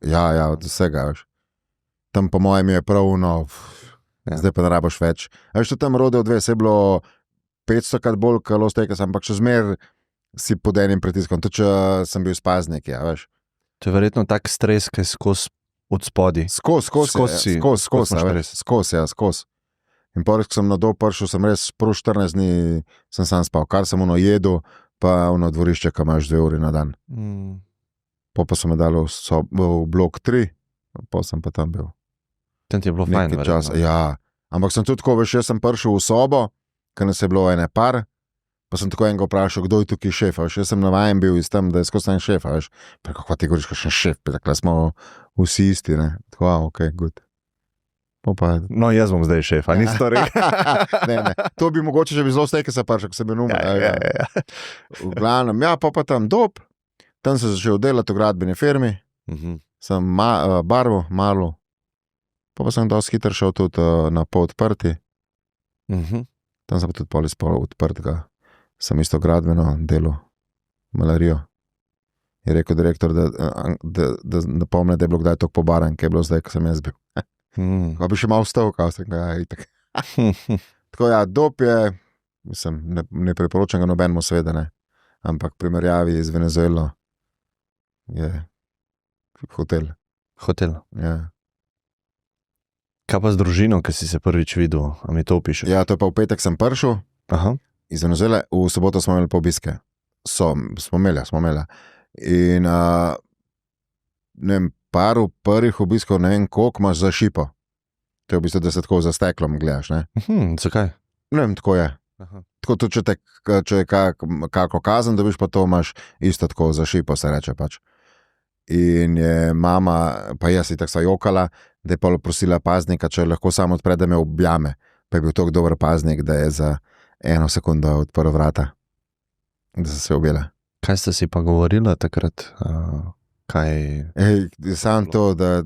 Ja, od vsega, veš. Tam po mojem je prav, zdaj pa ne raboš več. Veš, to tam Rodeo 2, se je bilo 500 krat bolj, kot Lost Vegas, ampak še zmer si pod enim pritiskom, tudi če sem bil spaznik, ja, veš. To je verjetno tak stres, ki je skozi od spodi. Skozi. In prvič, ko sem na dol prišel, sem res prv 14 dni sem sam spal, kar sem jedel, pa dvorišče, ki imaš 2 uri na dan. Pa so me dali v blok 3, pa sem pa tam bil. Tam ti je bilo fajn, verjetno. Ja, ampak sem tudi tako, veš, jaz sem prišel v sobo, ker nas je bilo ene par, pa sem tako enega vprašal, kdo je tukaj šef, veš, jaz sem navajen bil iz tam, da je skozi en šef, veš, pa kako ti govoriš, kakšen šef, takle smo vsi isti, ne, tako, ok, good. No, jaz bom zdaj šef, a nisi to rekel? Ne, to bi mogoče, če bi zelo steke se prišel, ko sem bil numer. Ja. V glavnem, ja, pa tam Dob, tam sem začel delati v gradbeni firmi, sem barvo, malo, pa sem dosti hitro šel tudi na pol odprti. Tam sem pa tudi pol izpol odprtega. Sem isto gradbeno delo, malarijo. Je rekel direktor, da napomne, da je bilo kdaj toliko pobaran, kaj je bilo zdaj, ko sem jaz bil. Pa bi še malo vstal, kao sem ga, ja, itak. Tako ja, Dob je, mislim, ne priporočam ga nobenemu seveda, ne. Ampak primerjavi z Venezuelo je hotel. Hotel. Ja. Kaj pa z družino, ki si se prvič videl, a mi to opišeš? Ja, to je pa v petek sem prišel. Iz Venezuele, v soboto smo imeli pa obiske. Smo imeli. In ne vem, paru prvih obiskov, ne vem, koliko imaš za šipo. To je v bistvu, da se tako za steklom gledaš, ne? Zakaj? Ne vem, tako je. Tako tudi, če je kako kazen, dobiš pa to imaš isto tako za šipo, se reče pač. in je mama, pa jaz tako sva jokala, da je pa prosila paznika, če lahko samo odpre, da me objame. Pa je bil tako dober paznik, da je za 1 sekundo odprl vrata, da so se objela. Kaj ste si pa govorila takrat? Sam to, da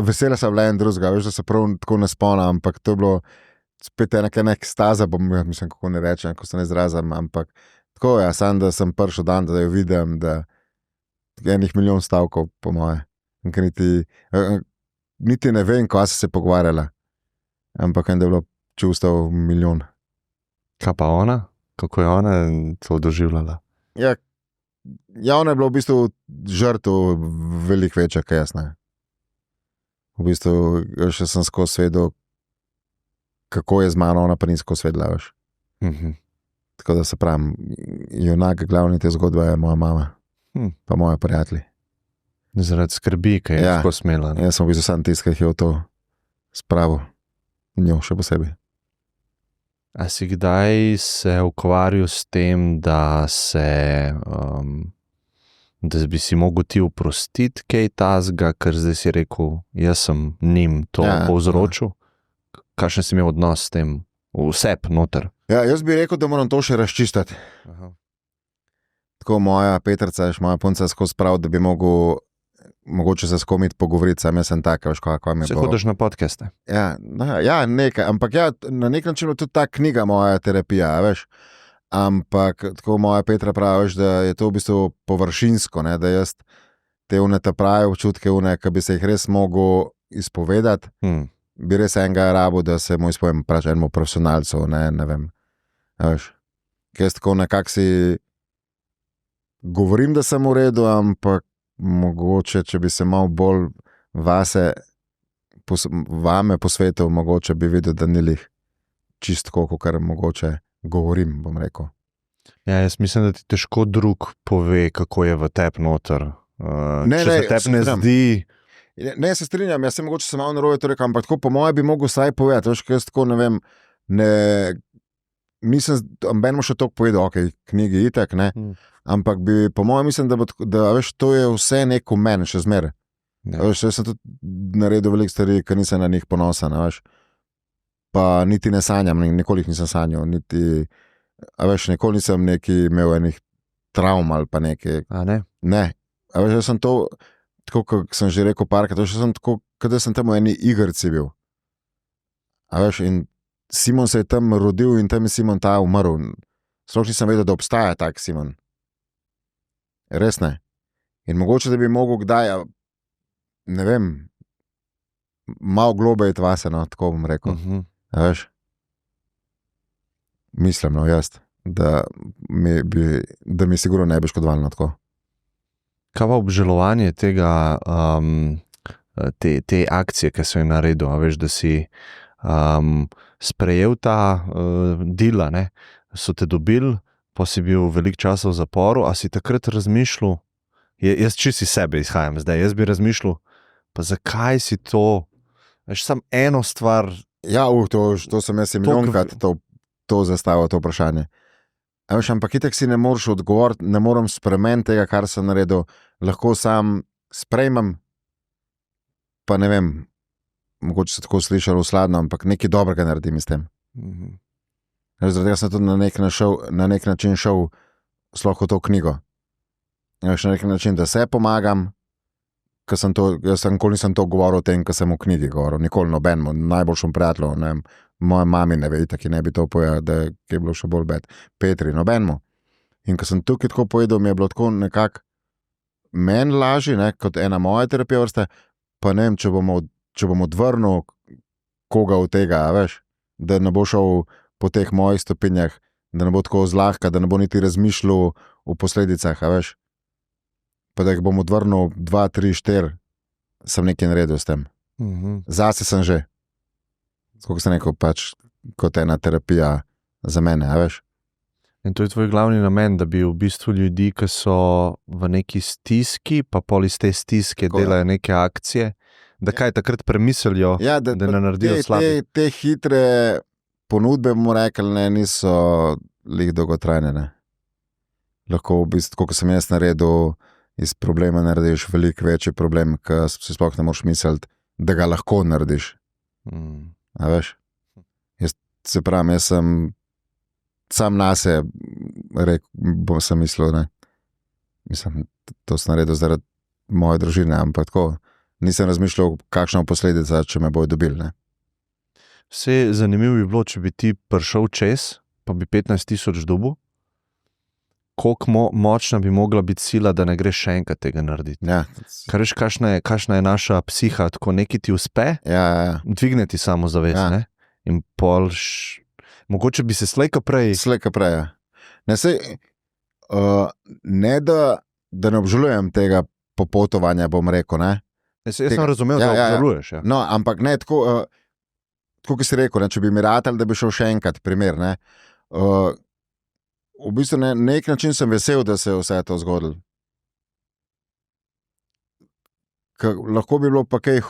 vesela sem bila en drugega, veš, da se prav tako ne spomnim, ampak to je bilo spet ena ekstaza, mislim, kako ne rečem, ko se ne izrazim, ampak tako je, sam da sem prišel dan, da jo vidim, da enih milijon stavkov, po moje. Niti ne vem, ko se pogovarjala, ampak da je bilo čustev milijon. Kaj pa ona? Kako je ona to doživljala? Ja, ona je bila v bistvu žrtev veliko večja, kaj jaz ne. V bistvu še sem skozi svedel, kako je z mano, ona pa ni skozi svedla, veš. Tako da se pravim, junak glavni te zgodbe je moja mama, pa moji prijatelji. Zaradi skrbi, kaj je tako smela. Jaz sem v bistvu sam tiskal, ki je v to spravil, njo še posebej. A si kdaj se ukvarjal s tem, da bi si mogel ti oprostiti kaj tazga, ker zdaj si rekel, jaz sem njim to povzročil? Kakšen si imel odnos s tem? Vsep noter. Ja, jaz bi rekel, da moram to še razčistiti. Tako moja Petrica, moja punca skozi prav, da bi mogoče se s kom iti pogovoriti, sam jaz sem tak, veš, kako mi je. Se hodiš na podcaste? Ja, nekaj, ampak ja, na nek način je tudi ta knjiga moja terapija, veš. Ampak tako moja Petra pravi, veš, da je to v bistvu površinsko, ne, da jaz te ta pravi občutke, ki bi se jih res mogel izpovedati, bi res enega rabo, da se mu izpovem enemu profesionalcu, ne vem, veš. Ker jaz tako nekako si govorim, da sem v redu, ampak mogoče, če bi se malo bolj vame posvetil, mogoče bi videl, da ni lih čistko, kar mogoče govorim, bom rekel. Ja, jaz mislim, da ti težko drug pove, kako je v tebi noter. Če se tebi ne zdi... Ne, se strinjam, jaz se mogoče sem malo narobe to rekel, ampak tako po moje bi mogel saj povedati, veš, ker jaz tako ne vem, nisem benimo še toliko povedal, knjigi itak, ne, ampak bi po moje mislim, da veš, to je vse neko meni, še zmeraj. Veš, jaz sem tudi naredil veliko stvari, ker nisem na njih ponosen, veš. Pa niti ne sanjam, nikoli nisem sanjal, nikoli nisem imel enih travm ali pa nekaj. A ne? Ne, veš, jaz sem to, tako kot sem že rekel parkrat, veš, jaz sem tako, kada sem tam v eni igrci bil. A veš, in Simon se je tam rodil in tam je Simon ta umrl. Sploh nisem vedel, da obstaja tak Simon. Res ne. In mogoče, da bi mogel kdaj, ne vem, malo globe je vase, no, tako bom rekel. Veš? Mislim, no, jaz, da mi sigurno ne bi škodovalno tako. Kaj pa obžalovanje tega, te akcije, ki so jo naredil, a veš, da si sprejel ta dila, ne? So te dobili, pa si bil veliko časa v zaporu, a si takrat razmišljal, jaz čisto iz sebe izhajam zdaj, jaz bi razmišljal, pa zakaj si to, veš, sam eno stvar... Ja, to sem jaz milijonkrat to zastavil, to vprašanje. Veš, ampak itak si ne moreš odgovoriti, ne morem spremeniti tega, kar sem naredil, lahko sam sprejmem, pa ne vem, mogoče se tako slišalo usladno, ampak nekaj dobrega naredim s tem. Zaradi tega sem tudi na nek način šel sploh v to knjigo. Veš, na nek način, da se pomagam, jaz nikoli nisem to govoril o tem, ko sem v knjigi govoril, nikoli nobenemu, najboljšem prijatelju, ne vem, moje mami ne ve, taki ne bi to povedal, da je bilo še bolj bed, Petri, nobenemu. In ko sem tukaj tako povedal, mi je bilo tako nekako meni lažje, ne, kot ena moja terapija vrste, pa ne vem, če bom odvrnil koga od tega, veš, da ne bo šel po teh mojih stopinjah, da ne bo tako zlahka, da ne bo niti razmišljal o posledicah, veš. Pa da jih bom odvrnil 2, 3, 4, sem nekaj naredil s tem. Zase sem že. Skoliko sem rekel, pač kot ena terapija za mene, veš. In to je tvoj glavni namen, da bi v bistvu ljudi, ki so v neki stiski, pa pol iz te stiske delajo neke akcije, da kaj takrat premislijo, da ne naredijo slabe. Te hitre ponudbe, bomo rekli, ne, niso lih dolgotrajne, ne. Lahko v bistvu, kot sem jaz naredil, iz problema narediš veliko večji problem, ki si sploh ne moreš misliti, da ga lahko narediš. A veš? Se pravi, jaz sem sam nase rekel, sem mislil, ne. Mislim, to sem naredil zaradi moje družine, ampak tako, nisem razmišljal, kakšna posledica, če me bojo dobili, ne. Vse zanimivo bi bilo, če bi ti prišel čez, pa bi 15,000 dobil, koliko močna bi mogla biti sila, da ne greš še enkrat tega narediti. Ja, Kaj veš, kakšna je naša psiha, tako nekaj ti uspe, ja. dvigne ti samozavest, Ja. ne? In mogoče bi se slejka prej. Slejka prej, ja. Ne, sej, ne da ne obžalujem tega popotovanja, bom rekel, ne. Jaz sem razumel, da obžaluješ. Ja. No, ampak ne, tako kot si rekel, ne, če bi mi ratal, da bi šel še enkrat, primer, ne. V bistvu na nek način sem vesel, da se je vse to zgodilo. Lahko bi bilo pa kaj,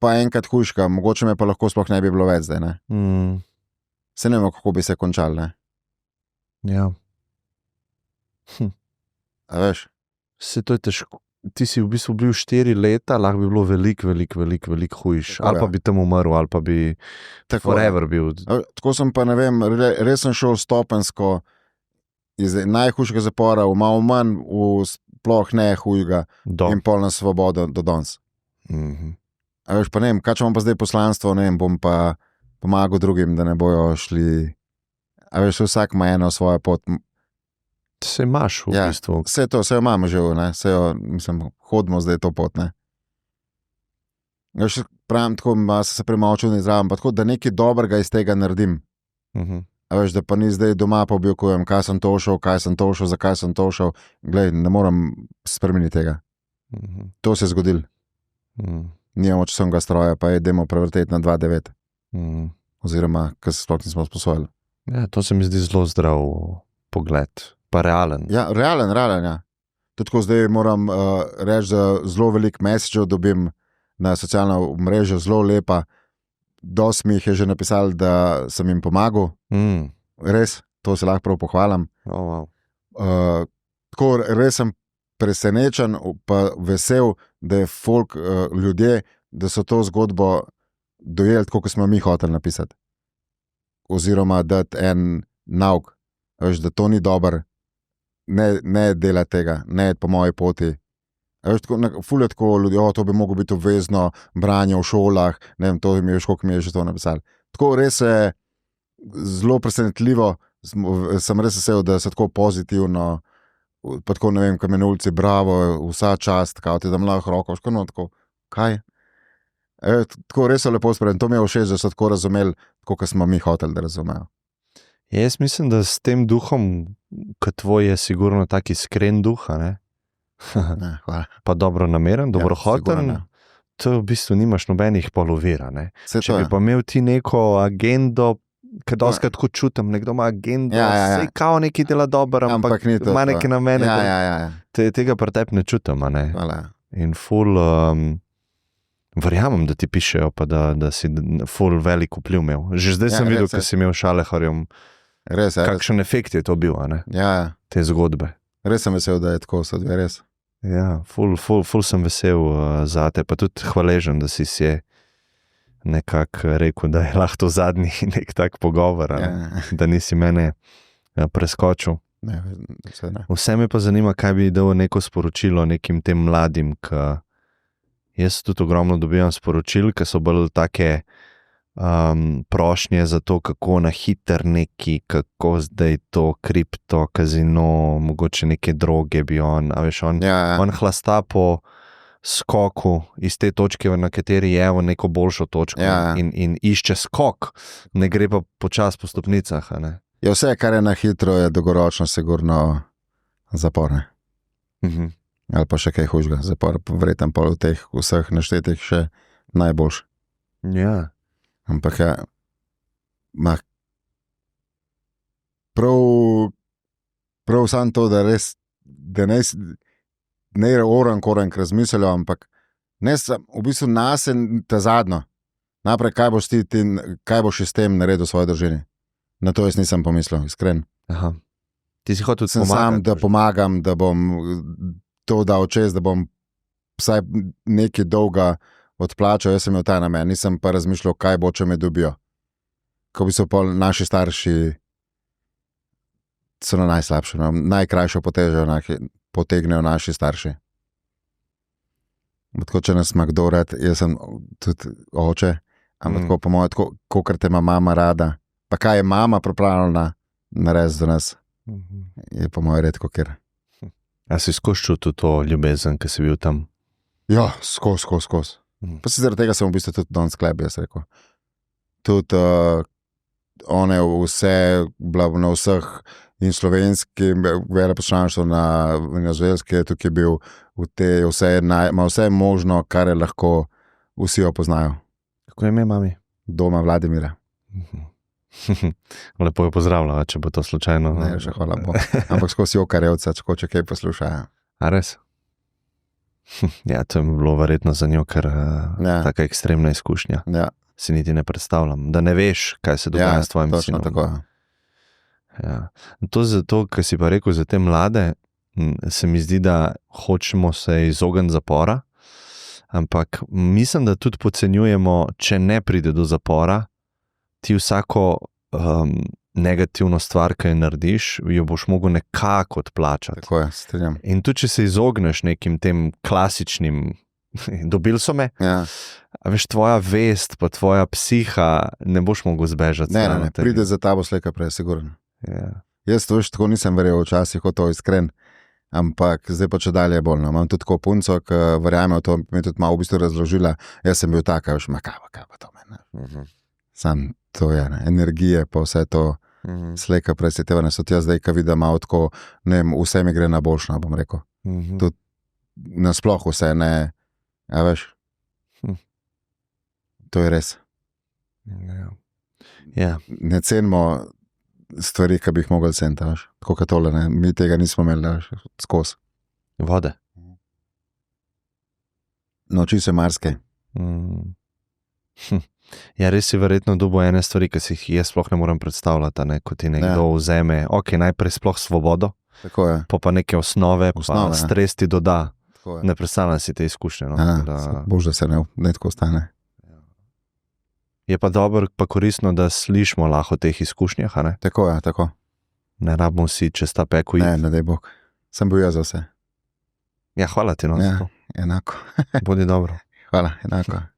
pa enkrat hujška, mogoče me pa lahko sploh ne bi bilo več zdaj, ne. Se ne vem, kako bi se končal, ne. Ja. A veš? Se to je težko. Ti si v bistvu bil 4 leta, lahko bi bilo veliko hujš. Tako, Ali pa ja. bi tam umrl, ali pa bi Tako, forever bil. Tako sem pa, ne vem, res sem šel stopensko iz najhujšega zapora v malo manj, v sploh ne hujega in pol na svobodo do danes. A veš, pa ne vem, kaj če imam pa zdaj poslanstvo, ne vem, bom pa pomagal drugim, da ne bojo šli. A veš, vsak ima eno svojo pot. Se imaš v bistvu. Vse to, vse jo imamo že, ne, vse jo, mislim, hodimo zdaj to pot, ne. Veš, pravim tako, se premalo čudno izražam, pa tako, da nekaj dobrega iz tega naredim. A veš, da pa ni zdaj doma pa objokujem, kaj sem to šel, zakaj sem to šel. Glej, ne moram spremeniti tega. To se je zgodilo. Nimamo časovnega stroja, pa idemo prevrteti na 2,9. Oziroma, ker se sploh nismo sposobili. Ja, to se mi zdi zelo zdrav pogled. Pa realen. Ja, realen, ja. Tudi tako zdaj moram reči, da zelo veliko messagov dobim na socialna mreža, zelo lepa. Dosti mi jih je že napisali, da sem jim pomagal. Res, to se lahko prav pohvalim. Wow. Tako res sem presenečen, pa vesel, da je folk, ljudje, da so to zgodbo dojeli tako, kot smo mi hoteli napisati. Oziroma dati en nauk, veš, da to ni dobro. Ne dela tega, ne po moji poti. Ful je tako ljudi, to bi moglo biti obvezno branje v šolah, ne vem, to mi je, koliko mi je že to napisali. Tako res je zelo presenetljivo, sem res vesel, da se tako pozitivno, pa tako ne vem, kam je na ulici, bravo, vsa čast, kao ti da mlajh roko, škodno tako, kaj? Tako res so lepo spremljeni, to mi je všeč, da so tako razumeli, tako kot smo mi hoteli, da razumejo. Jaz mislim, da s tem duhom, kot tvoj je sigurno tak iskren duh, ne? Ne, hvala. Pa dobro nameren, dobrohoten, sigurno, to v bistvu nimaš nobenih polovira, ne? Če bi je. pa imel ti neko agendo, ker doskrat tako čutim, nekdo ima agendo, sej kao neki dela dobro, ampak ni to, ima neke namene, Ja. tega pri tebi ne čutim, ne? Hvala. In ful, verjamem, da ti pišejo, pa da si ful velik vpliv imel. Že zdaj sem videl, ko si imel Šaleharjem, Res je. kakšen efekt je to bil, ne? Ja, Te zgodbe. res sem vesel, da je tako, so dve, res. Ja, ful sem vesel zate, pa tudi hvaležen, da si nekako rekel, da je lahko to zadnji nek tak pogovor, da nisi mene preskočil. Ne, vse ne. Vse me pa zanima, kaj bi dal neko sporočilo nekim tem mladim, jaz tudi ogromno dobivam sporočil, ki so bolj take prošnje za to, kako na hiter neki, kako zdaj to kripto, kazino, mogoče neke droge bi on hlasta po skoku iz te točke, na kateri je v neko boljšo točko in išče skok, ne gre pa počas po stopnicah. Ne? Ja, vse, kar je na hitro, je dolgoročno sigurno zaporne. Ali pa še kaj hujšega, zapor, verjetno pa v teh vseh naštetih še najboljši. Ja. Ampak ja, prav sam to, da res, da ne oran korenk razmišljajo, ampak ne v bistvu nas je ta zadnjo. Naprej, kaj boš s tem naredil v svoji družini? Na to jaz nisem pomislil, iskren. Aha. Ti si hotel pomagati? Sam, da pomagam, da bom to dal čez, da bom vsaj nekaj dolga odplačal, jaz sem imel ta namen, nisem pa razmišljal, kaj bo, če me dobijo. Ko bi so pa naši starši so na najslabše, no, najkrajšo potegnejo naši starši. Tako, če nas ima kdo rad, jaz sem tudi oče, ampak tako po mojem, kolikor te ima mama rada, pa kaj je mama pripravljena narediti za nas, je po mojem redko kjer. A si skozi čutil to ljubezen, ki si bil tam? Ja, skozi. Pa si zaradi tega sem v bistvu tudi danes sklep, jaz rekel. Tudi one vse, bila na vseh in slovenski veleposlaništvo na Venezuelski je tukaj bil v te ima vse možno, kar je lahko vsi opoznajo. Kako je ime mami? Doma Vladimira. Lepo jo pozdravljam, če bo to slučajno. Ne, že hvala Bogu. Ampak skozi okarevca, če kaj poslušajo. A res? Ja, to je bilo verjetno za njo, ker taka ekstremna izkušnja. Ja. Si niti ne predstavljam, da ne veš, kaj se dogaja s tvojim sinom. Tako. Ja. To zato, kar si pa rekel za te mlade, se mi zdi, da hočemo se izogniti zapora, ampak mislim, da tudi podcenjujemo, če ne pride do zapora, ti vsako negativno stvar, ki jo narediš, jo boš mogel nekako odplačati. Tako je, strinjam. In tudi, če se izogneš nekim tem klasičnim, dobil so me, Ja. a veš, tvoja vest, pa tvoja psiha, ne boš mogel zbežati. Ne, pride za tabo slejka prej, sigurno. Ja. Jaz to tako nisem verjel včasih, kot to iskren, ampak zdaj pa če dalje je bolno. Imam tudi tako punco, ki verjame v to, mi je tudi malo v bistvu razložila, jaz sem bil tak, veš, kaj pa to meni. Sam to je, ne, energije pa vse to, slejka prej se teba ne so tja zdaj, ki vidim malo tako, ne vem, vse mi gre na boljšno, bom rekel. Tudi nasploh vse, ne, a veš, to je res. Ja. Ne cenimo stvari, ki bi jih mogli ceniti, veš, tako kot tole, ne, mi tega nismo imeli, veš, skozi. Vode. Noči se marske. Ja, res si verjetno dobil ene stvari, ki si jih jaz sploh ne morem predstavljati, ne? Ko ti nekdo vzeme, najprej sploh svobodo, Tako je. pa neke osnove, pa Osnove, stres ti doda. Tako je. Ne predstavljam si te izkušnje. No? Bož, da se ne tako stane. Je pa dobro, pa koristno, da slišimo lahko o teh izkušnjah, a ne? Tako je, tako. Ne rabimo si čez ta peko iti. Ne daj Bog. Sem bil jaz za vse. Ja, hvala ti, no. Ja, za to. enako. Bodi dobro. Hvala, enako.